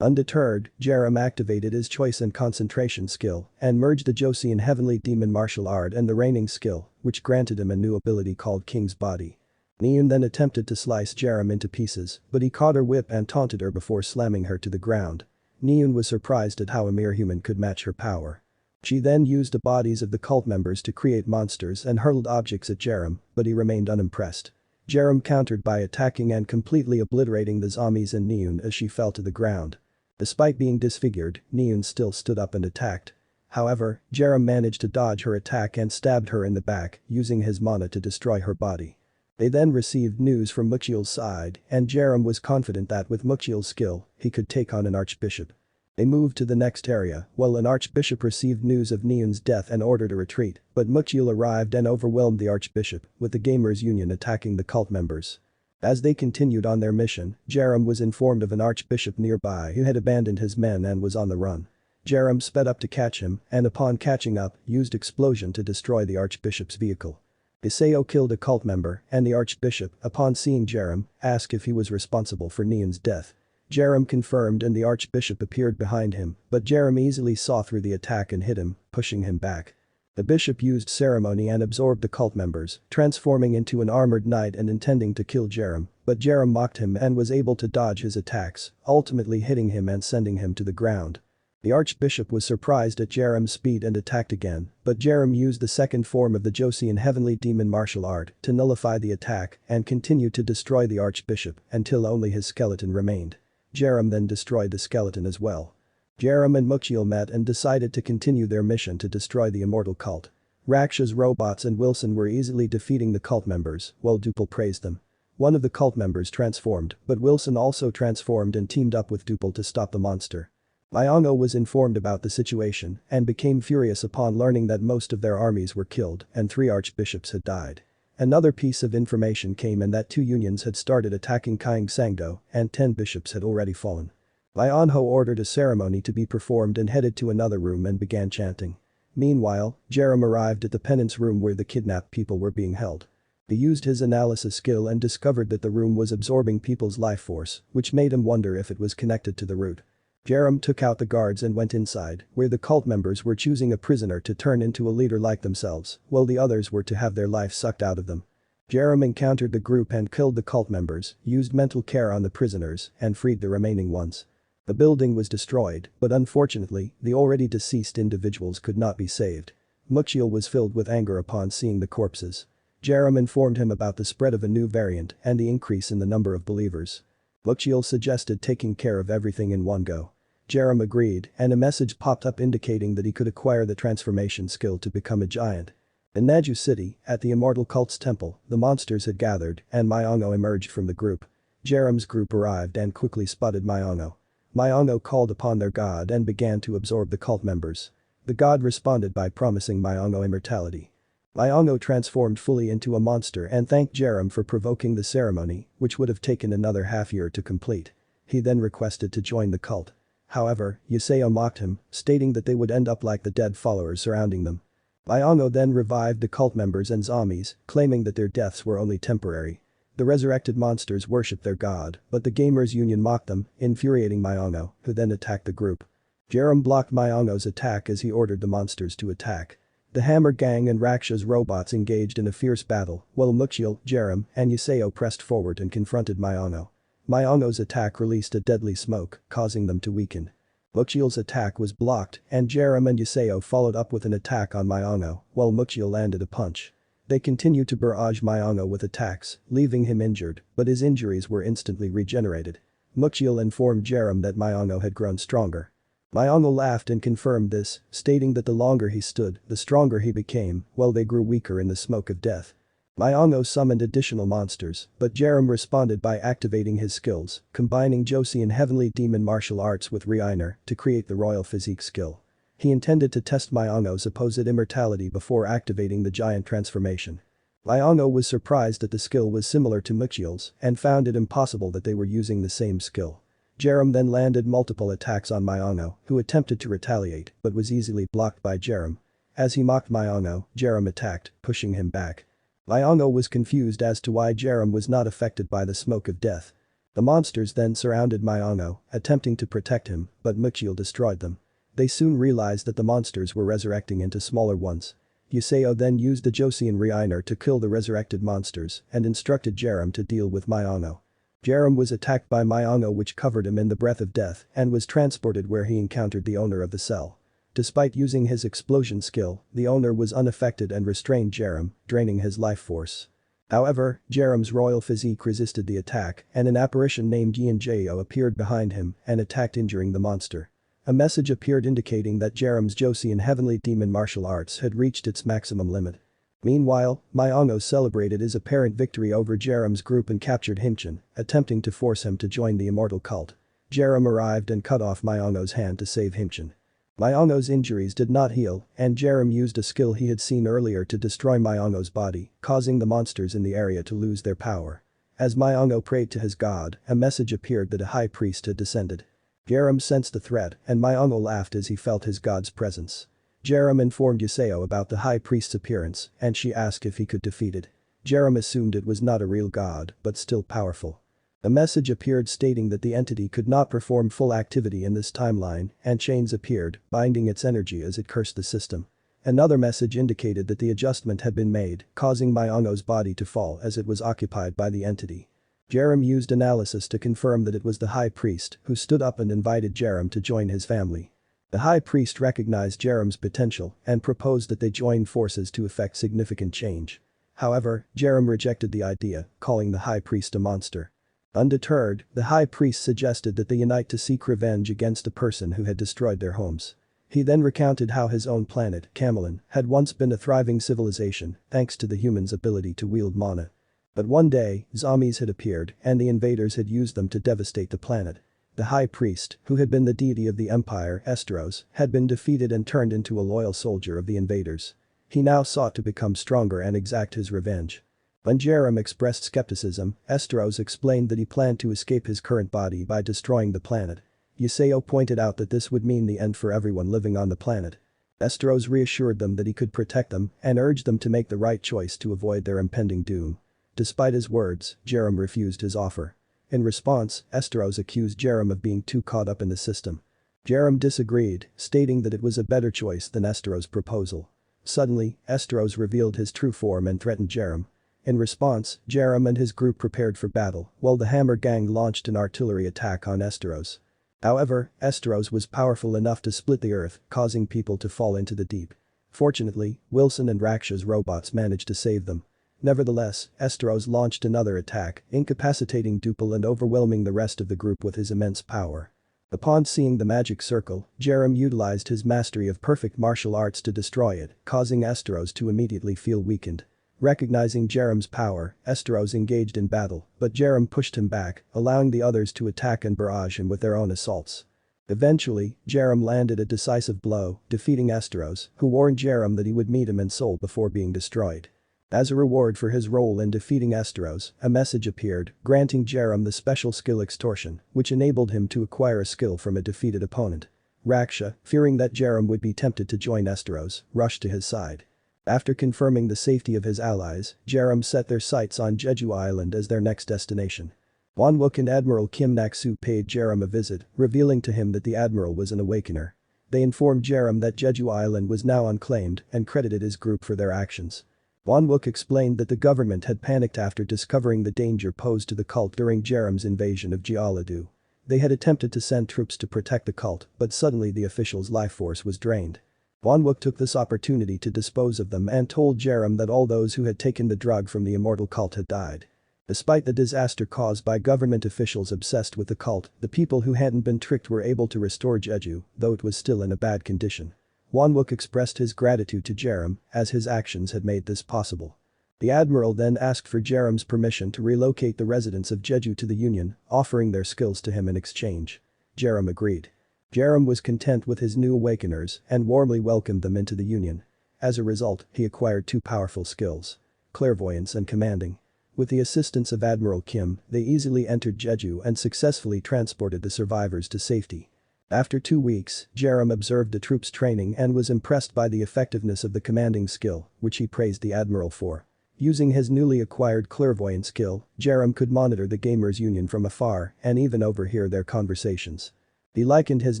S1: Undeterred, Jerem activated his choice and concentration skill and merged the Joseon Heavenly Demon martial art and the reigning skill, which granted him a new ability called King's Body. Neun then attempted to slice Jerem into pieces, but he caught her whip and taunted her before slamming her to the ground. Neun was surprised at how a mere human could match her power. She then used the bodies of the cult members to create monsters and hurled objects at Jerem, but he remained unimpressed. Jerem countered by attacking and completely obliterating the zombies and Neun as she fell to the ground. Despite being disfigured, Neun still stood up and attacked. However, Jerem managed to dodge her attack and stabbed her in the back, using his mana to destroy her body. They then received news from Mukshil's side, and Jerem was confident that with Mukshil's skill, he could take on an archbishop. They moved to the next area, while an archbishop received news of Neun's death and ordered a retreat, but Mukshil arrived and overwhelmed the archbishop, with the Gamers Union attacking the cult members. As they continued on their mission, Jerem was informed of an archbishop nearby who had abandoned his men and was on the run. Jerem sped up to catch him and upon catching up, used explosion to destroy the archbishop's vehicle. Isao killed a cult member and the archbishop, upon seeing Jerem, asked if he was responsible for Neun's death. Jerem confirmed and the archbishop appeared behind him, but Jerem easily saw through the attack and hit him, pushing him back. The bishop used ceremony and absorbed the cult members, transforming into an armored knight and intending to kill Jerem, but Jerem mocked him and was able to dodge his attacks, ultimately hitting him and sending him to the ground. The archbishop was surprised at Jerem's speed and attacked again, but Jerem used the second form of the Joseon Heavenly Demon martial art to nullify the attack and continued to destroy the archbishop until only his skeleton remained. Jerem then destroyed the skeleton as well. Jerem and Mukshil met and decided to continue their mission to destroy the Immortal Cult. Raksha's robots and Wilson were easily defeating the cult members, while Dupel praised them. One of the cult members transformed, but Wilson also transformed and teamed up with Dupel to stop the monster. Liongo was informed about the situation and became furious upon learning that most of their armies were killed and 3 archbishops had died. Another piece of information came in that 2 unions had started attacking Kaing Sangdo and 10 bishops had already fallen. Lionho ordered a ceremony to be performed and headed to another room and began chanting. Meanwhile, Jerem arrived at the penance room where the kidnapped people were being held. He used his analysis skill and discovered that the room was absorbing people's life force, which made him wonder if it was connected to the root. Jerem took out the guards and went inside, where the cult members were choosing a prisoner to turn into a leader like themselves, while the others were to have their life sucked out of them. Jerem encountered the group and killed the cult members, used mental care on the prisoners, and freed the remaining ones. The building was destroyed, but unfortunately, the already deceased individuals could not be saved. Mukshil was filled with anger upon seeing the corpses. Jerem informed him about the spread of a new variant and the increase in the number of believers. Mukshil suggested taking care of everything in one go. Jerem agreed, and a message popped up indicating that he could acquire the transformation skill to become a giant. In Naju City, at the Immortal Cult's temple, the monsters had gathered, and Myongo emerged from the group. Jerem's group arrived and quickly spotted Myongo. Myongo called upon their god and began to absorb the cult members. The god responded by promising Myongo immortality. Myongo transformed fully into a monster and thanked Jerem for provoking the ceremony, which would have taken another half-year to complete. He then requested to join the cult. However, Yuseo mocked him, stating that they would end up like the dead followers surrounding them. Myongo then revived the cult members and zombies, claiming that their deaths were only temporary. The resurrected monsters worshipped their god, but the Gamers Union mocked them, infuriating Myongo, who then attacked the group. Jerem blocked Myongo's attack as he ordered the monsters to attack. The Hammer Gang and Raksha's robots engaged in a fierce battle, while Muxiel, Jerem, and Yuseo pressed forward and confronted Myongo. Myongo's attack released a deadly smoke, causing them to weaken. Muxiel's attack was blocked, and Jerem and Yuseo followed up with an attack on Myongo, while Muxiel landed a punch. They continued to barrage Myongo with attacks, leaving him injured, but his injuries were instantly regenerated. Muxiel informed Jerem that Myongo had grown stronger. Myongo laughed and confirmed this, stating that the longer he stood, the stronger he became, while they grew weaker in the smoke of death. Myongo summoned additional monsters, but Jerem responded by activating his skills, combining Joseon Heavenly Demon Martial Arts with Reiner to create the Royal Physique skill. He intended to test Myongo's supposed immortality before activating the giant transformation. Myongo was surprised that the skill was similar to Muxiel's and found it impossible that they were using the same skill. Jerem then landed multiple attacks on Myongo, who attempted to retaliate but was easily blocked by Jerem. As he mocked Myongo, Jerem attacked, pushing him back. Myongo was confused as to why Jerem was not affected by the smoke of death. The monsters then surrounded Myongo, attempting to protect him, but Muxiel destroyed them. They soon realized that the monsters were resurrecting into smaller ones. Yuseo then used the Joseon Reiner to kill the resurrected monsters and instructed Jerem to deal with Myongo. Jerem was attacked by Myongo, which covered him in the breath of death and was transported where he encountered the owner of the cell. Despite using his explosion skill, the owner was unaffected and restrained Jerem, draining his life force. However, Jerem's royal physique resisted the attack and an apparition named Yeonjeo appeared behind him and attacked, injuring the monster. A message appeared indicating that Jerem's Joseon Heavenly Demon Martial Arts had reached its maximum limit. Meanwhile, Myongo celebrated his apparent victory over Jerem's group and captured Himchin, attempting to force him to join the Immortal Cult. Jerem arrived and cut off Myongo's hand to save Himchin. Myongo's injuries did not heal, and Jerem used a skill he had seen earlier to destroy Myongo's body, causing the monsters in the area to lose their power. As Myongo prayed to his god, a message appeared that a high priest had descended. Jerem sensed the threat, and Myongo laughed as he felt his god's presence. Jerem informed Yuseo about the high priest's appearance, and she asked if he could defeat it. Jerem assumed it was not a real god, but still powerful. A message appeared stating that the entity could not perform full activity in this timeline, and chains appeared, binding its energy as it cursed the system. Another message indicated that the adjustment had been made, causing Myongo's body to fall as it was occupied by the entity. Jerem used analysis to confirm that it was the high priest, who stood up and invited Jerem to join his family. The high priest recognized Jerem's potential and proposed that they join forces to effect significant change. However, Jerem rejected the idea, calling the high priest a monster. Undeterred, the high priest suggested that they unite to seek revenge against the person who had destroyed their homes. He then recounted how his own planet, Camelon, had once been a thriving civilization thanks to the humans' ability to wield mana. But one day, zombies had appeared and the invaders had used them to devastate the planet. The high priest, who had been the deity of the empire, Esteros, had been defeated and turned into a loyal soldier of the invaders. He now sought to become stronger and exact his revenge. When Jerem expressed skepticism, Esteros explained that he planned to escape his current body by destroying the planet. Yuseo pointed out that this would mean the end for everyone living on the planet. Esteros reassured them that he could protect them and urged them to make the right choice to avoid their impending doom. Despite his words, Jerem refused his offer. In response, Esteros accused Jerem of being too caught up in the system. Jerem disagreed, stating that it was a better choice than Esteros' proposal. Suddenly, Esteros revealed his true form and threatened Jerem. In response, Jerem and his group prepared for battle, while the Hammer Gang launched an artillery attack on Esteros. However, Esteros was powerful enough to split the earth, causing people to fall into the deep. Fortunately, Wilson and Raksha's robots managed to save them. Nevertheless, Esteros launched another attack, incapacitating Dupel and overwhelming the rest of the group with his immense power. Upon seeing the magic circle, Jerem utilized his mastery of perfect martial arts to destroy it, causing Esteros to immediately feel weakened. Recognizing Jerem's power, Esteros engaged in battle, but Jerem pushed him back, allowing the others to attack and barrage him with their own assaults. Eventually, Jerem landed a decisive blow, defeating Esteros, who warned Jerem that he would meet him in Seoul before being destroyed. As a reward for his role in defeating Esteros, a message appeared, granting Jerem the special skill Extortion, which enabled him to acquire a skill from a defeated opponent. Raksha, fearing that Jerem would be tempted to join Esteros, rushed to his side. After confirming the safety of his allies, Jerem set their sights on Jeju Island as their next destination. Wonwook and Admiral Kim Naksu paid Jerem a visit, revealing to him that the Admiral was an Awakener. They informed Jerem that Jeju Island was now unclaimed and credited his group for their actions. Wonwook explained that the government had panicked after discovering the danger posed to the cult during Jerem's invasion of Jeolladu. They had attempted to send troops to protect the cult, but suddenly the officials' life force was drained. Wonwook took this opportunity to dispose of them and told Jerem that all those who had taken the drug from the Immortal Cult had died. Despite the disaster caused by government officials obsessed with the cult, the people who hadn't been tricked were able to restore Jeju, though it was still in a bad condition. Wonwook expressed his gratitude to Jerem, as his actions had made this possible. The Admiral then asked for Jerem's permission to relocate the residents of Jeju to the Union, offering their skills to him in exchange. Jerem agreed. Jerem was content with his new Awakeners and warmly welcomed them into the Union. As a result, he acquired two powerful skills: clairvoyance and commanding. With the assistance of Admiral Kim, they easily entered Jeju and successfully transported the survivors to safety. After 2 weeks, Jerem observed the troops' training and was impressed by the effectiveness of the commanding skill, which he praised the Admiral for. Using his newly acquired clairvoyant skill, Jerem could monitor the Gamers Union from afar and even overhear their conversations. He likened his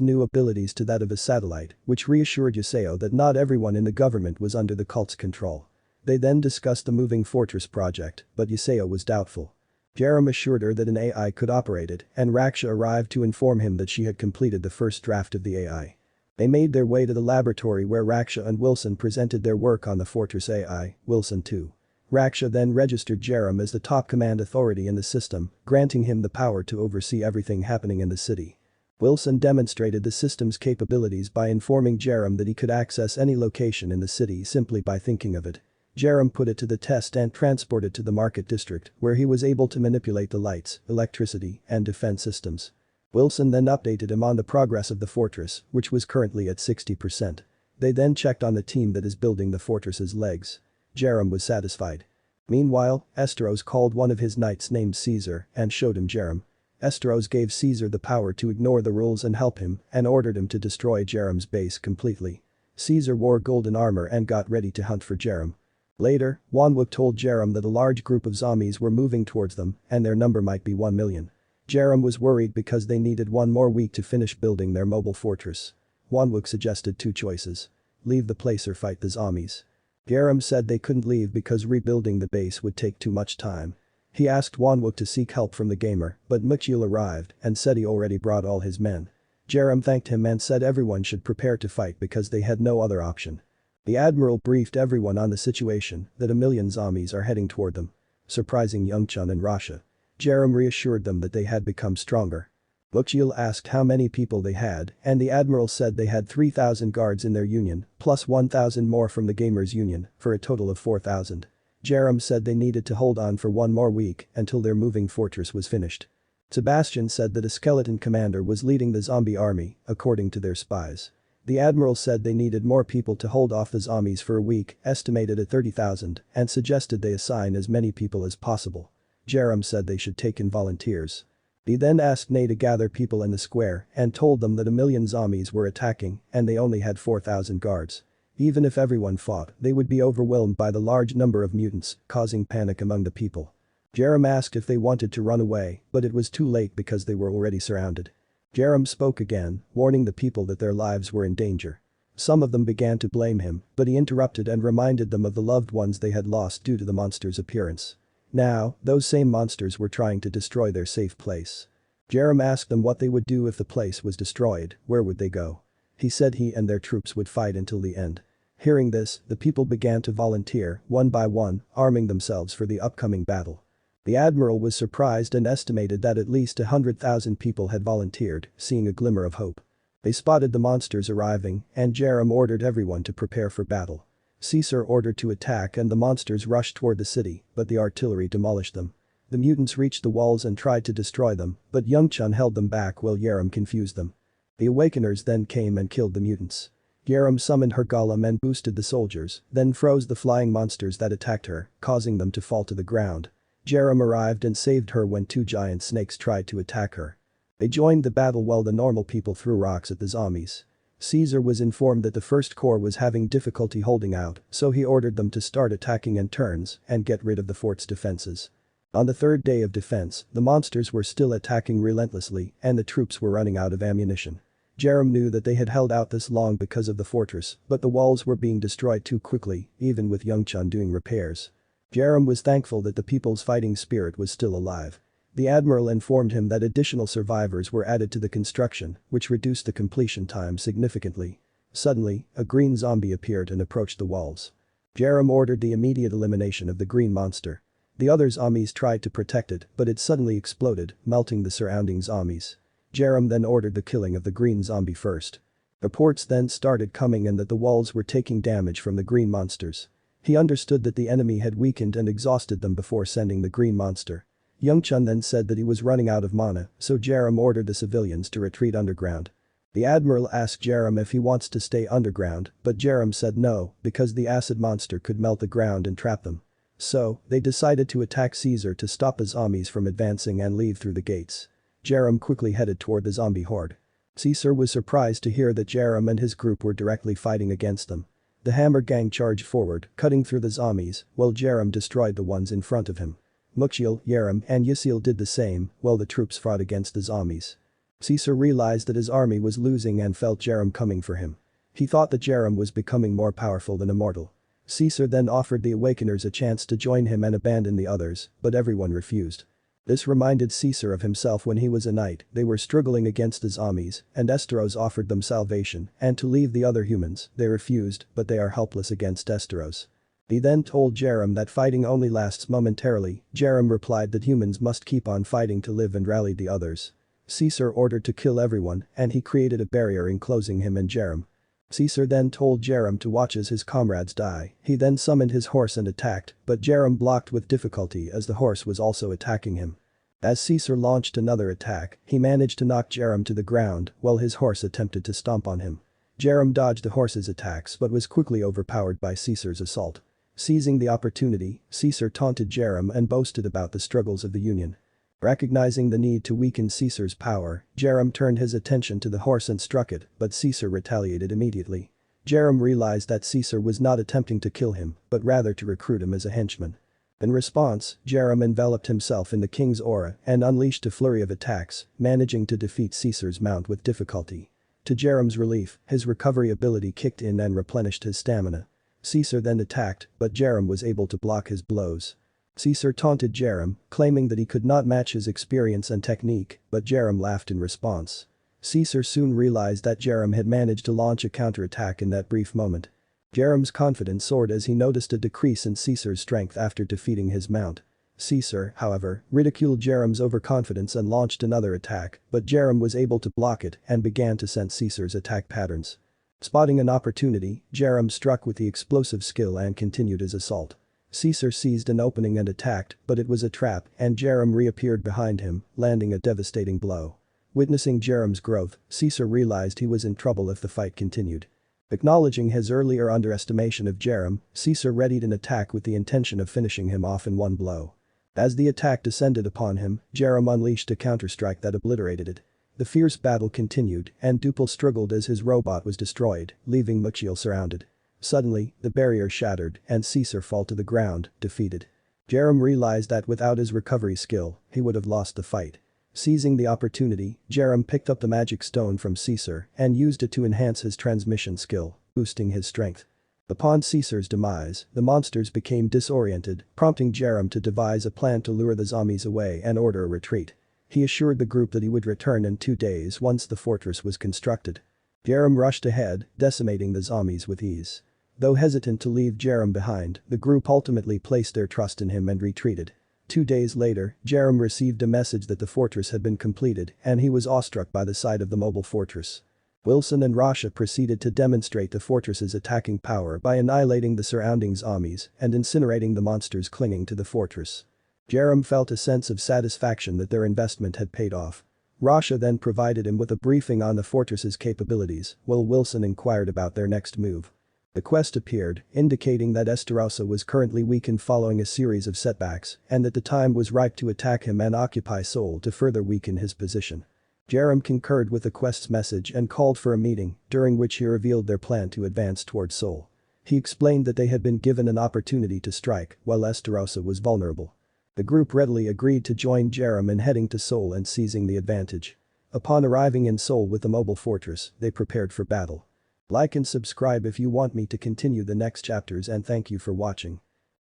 S1: new abilities to that of a satellite, which reassured Yuseo that not everyone in the government was under the cult's control. They then discussed the moving fortress project, but Yuseo was doubtful. Jerem assured her that an AI could operate it, and Raksha arrived to inform him that she had completed the first draft of the AI. They made their way to the laboratory where Raksha and Wilson presented their work on the fortress AI, Wilson 2. Raksha then registered Jerem as the top command authority in the system, granting him the power to oversee everything happening in the city. Wilson demonstrated the system's capabilities by informing Jerem that he could access any location in the city simply by thinking of it. Jerem put it to the test and transported to the market district, where he was able to manipulate the lights, electricity, and defense systems. Wilson then updated him on the progress of the fortress, which was currently at 60%. They then checked on the team that is building the fortress's legs. Jerem was satisfied. Meanwhile, Esteros called one of his knights named Caesar and showed him Jerem. Esteros gave Caesar the power to ignore the rules and help him and ordered him to destroy Jerem's base completely. Caesar wore golden armor and got ready to hunt for Jerem. Later, Wonwook told Jerem that a large group of zombies were moving towards them and their number might be 1 million. Jerem was worried because they needed 1 more week to finish building their mobile fortress. Wonwook suggested 2 choices: leave the place or fight the zombies. Jerem said they couldn't leave because rebuilding the base would take too much time. He asked Wonwook to seek help from the gamer, but Mukjul arrived and said he already brought all his men. Jerem thanked him and said everyone should prepare to fight because they had no other option. The Admiral briefed everyone on the situation, that 1 million zombies are heading toward them, surprising Youngchun and Rasha. Jerem reassured them that they had become stronger. Mukjul asked how many people they had, and the Admiral said they had 3,000 guards in their union, plus 1,000 more from the Gamers Union, for a total of 4,000. Jerem said they needed to hold on for 1 more week until their moving fortress was finished. Sebastian said that a skeleton commander was leading the zombie army, according to their spies. The Admiral said they needed more people to hold off the zombies for a week, estimated at 30,000, and suggested they assign as many people as possible. Jerem said they should take in volunteers. He then asked Nay to gather people in the square and told them that 1 million zombies were attacking and they only had 4,000 guards. Even if everyone fought, they would be overwhelmed by the large number of mutants, causing panic among the people. Jerem asked if they wanted to run away, but it was too late because they were already surrounded. Jerem spoke again, warning the people that their lives were in danger. Some of them began to blame him, but he interrupted and reminded them of the loved ones they had lost due to the monster's appearance. Now, those same monsters were trying to destroy their safe place. Jerem asked them what they would do if the place was destroyed, where would they go? He said he and their troops would fight until the end. Hearing this, the people began to volunteer, one by one, arming themselves for the upcoming battle. The admiral was surprised and estimated that at least 100,000 people had volunteered, seeing a glimmer of hope. They spotted the monsters arriving, and Jerem ordered everyone to prepare for battle. Caesar ordered to attack and the monsters rushed toward the city, but the artillery demolished them. The mutants reached the walls and tried to destroy them, but Youngchun held them back while Jerem confused them. The Awakeners then came and killed the mutants. Jerem summoned her golem and boosted the soldiers, then froze the flying monsters that attacked her, causing them to fall to the ground. Jerem arrived and saved her when two giant snakes tried to attack her. They joined the battle while the normal people threw rocks at the zombies. Caesar was informed that the First Corps was having difficulty holding out, so he ordered them to start attacking in turns and get rid of the fort's defenses. On the third day of defense, the monsters were still attacking relentlessly and the troops were running out of ammunition. Jerem knew that they had held out this long because of the fortress, but the walls were being destroyed too quickly, even with Youngchun doing repairs. Jerem was thankful that the people's fighting spirit was still alive. The admiral informed him that additional survivors were added to the construction, which reduced the completion time significantly. Suddenly, a green zombie appeared and approached the walls. Jerem ordered the immediate elimination of the green monster. The other zombies tried to protect it, but it suddenly exploded, melting the surrounding zombies. Jerem then ordered the killing of the green zombie first. Reports then started coming in that the walls were taking damage from the green monsters. He understood that the enemy had weakened and exhausted them before sending the green monster. Youngchun then said that he was running out of mana, so Jerem ordered the civilians to retreat underground. The admiral asked Jerem if he wants to stay underground, but Jerem said no, because the acid monster could melt the ground and trap them. So, they decided to attack Caesar to stop the zombies from advancing and leave through the gates. Jerem quickly headed toward the zombie horde. Caesar was surprised to hear that Jerem and his group were directly fighting against them. The Hammer Gang charged forward, cutting through the zombies, while Jerem destroyed the ones in front of him. Mukhil, Jerem, and Yisil did the same, while the troops fought against the zombies. Caesar realized that his army was losing and felt Jerem coming for him. He thought that Jerem was becoming more powerful than immortal. Caesar then offered the Awakeners a chance to join him and abandon the others, but everyone refused. This reminded Caesar of himself when he was a knight. They were struggling against the zombies, and Esteros offered them salvation, and to leave the other humans, they refused, but they are helpless against Esteros. He then told Jerem that fighting only lasts momentarily. Jerem replied that humans must keep on fighting to live and rallied the others. Caesar ordered to kill everyone, and he created a barrier enclosing him and Jerem. Caesar then told Jerem to watch as his comrades die. He then summoned his horse and attacked, but Jerem blocked with difficulty as the horse was also attacking him. As Caesar launched another attack, he managed to knock Jerem to the ground while his horse attempted to stomp on him. Jerem dodged the horse's attacks but was quickly overpowered by Caesar's assault. Seizing the opportunity, Caesar taunted Jerem and boasted about the struggles of the Union. Recognizing the need to weaken Caesar's power, Jerem turned his attention to the horse and struck it, but Caesar retaliated immediately. Jerem realized that Caesar was not attempting to kill him, but rather to recruit him as a henchman. In response, Jerem enveloped himself in the king's aura and unleashed a flurry of attacks, managing to defeat Caesar's mount with difficulty. To Jerem's relief, his recovery ability kicked in and replenished his stamina. Caesar then attacked, but Jerem was able to block his blows. Caesar taunted Jerem, claiming that he could not match his experience and technique, but Jerem laughed in response. Caesar soon realized that Jerem had managed to launch a counterattack in that brief moment. Jerem's confidence soared as he noticed a decrease in Caesar's strength after defeating his mount. Caesar, however, ridiculed Jerem's overconfidence and launched another attack, but Jerem was able to block it and began to sense Caesar's attack patterns. Spotting an opportunity, Jerem struck with the explosive skill and continued his assault. Caesar seized an opening and attacked, but it was a trap and Jerem reappeared behind him, landing a devastating blow. Witnessing Jerem's growth, Caesar realized he was in trouble if the fight continued. Acknowledging his earlier underestimation of Jerem, Caesar readied an attack with the intention of finishing him off in one blow. As the attack descended upon him, Jerem unleashed a counterstrike that obliterated it. The fierce battle continued and Dupel struggled as his robot was destroyed, leaving Mukhil surrounded. Suddenly, the barrier shattered and Caesar fell to the ground, defeated. Jerem realized that without his recovery skill, he would have lost the fight. Seizing the opportunity, Jerem picked up the magic stone from Caesar and used it to enhance his transmission skill, boosting his strength. Upon Caesar's demise, the monsters became disoriented, prompting Jerem to devise a plan to lure the zombies away and order a retreat. He assured the group that he would return in 2 days once the fortress was constructed. Jerem rushed ahead, decimating the zombies with ease. Though hesitant to leave Jerem behind, the group ultimately placed their trust in him and retreated. 2 days later, Jerem received a message that the fortress had been completed and he was awestruck by the sight of the mobile fortress. Wilson and Rasha proceeded to demonstrate the fortress's attacking power by annihilating the surrounding zombies and incinerating the monsters clinging to the fortress. Jerem felt a sense of satisfaction that their investment had paid off. Rasha then provided him with a briefing on the fortress's capabilities, while Wilson inquired about their next move. The quest appeared, indicating that Esterosa was currently weakened following a series of setbacks and that the time was ripe to attack him and occupy Seoul to further weaken his position. Jerem concurred with the quest's message and called for a meeting, during which he revealed their plan to advance toward Seoul. He explained that they had been given an opportunity to strike while Esterosa was vulnerable. The group readily agreed to join Jerem in heading to Seoul and seizing the advantage. Upon arriving in Seoul with the mobile fortress, they prepared for battle. Like and subscribe if you want me to continue the next chapters, and thank you for watching.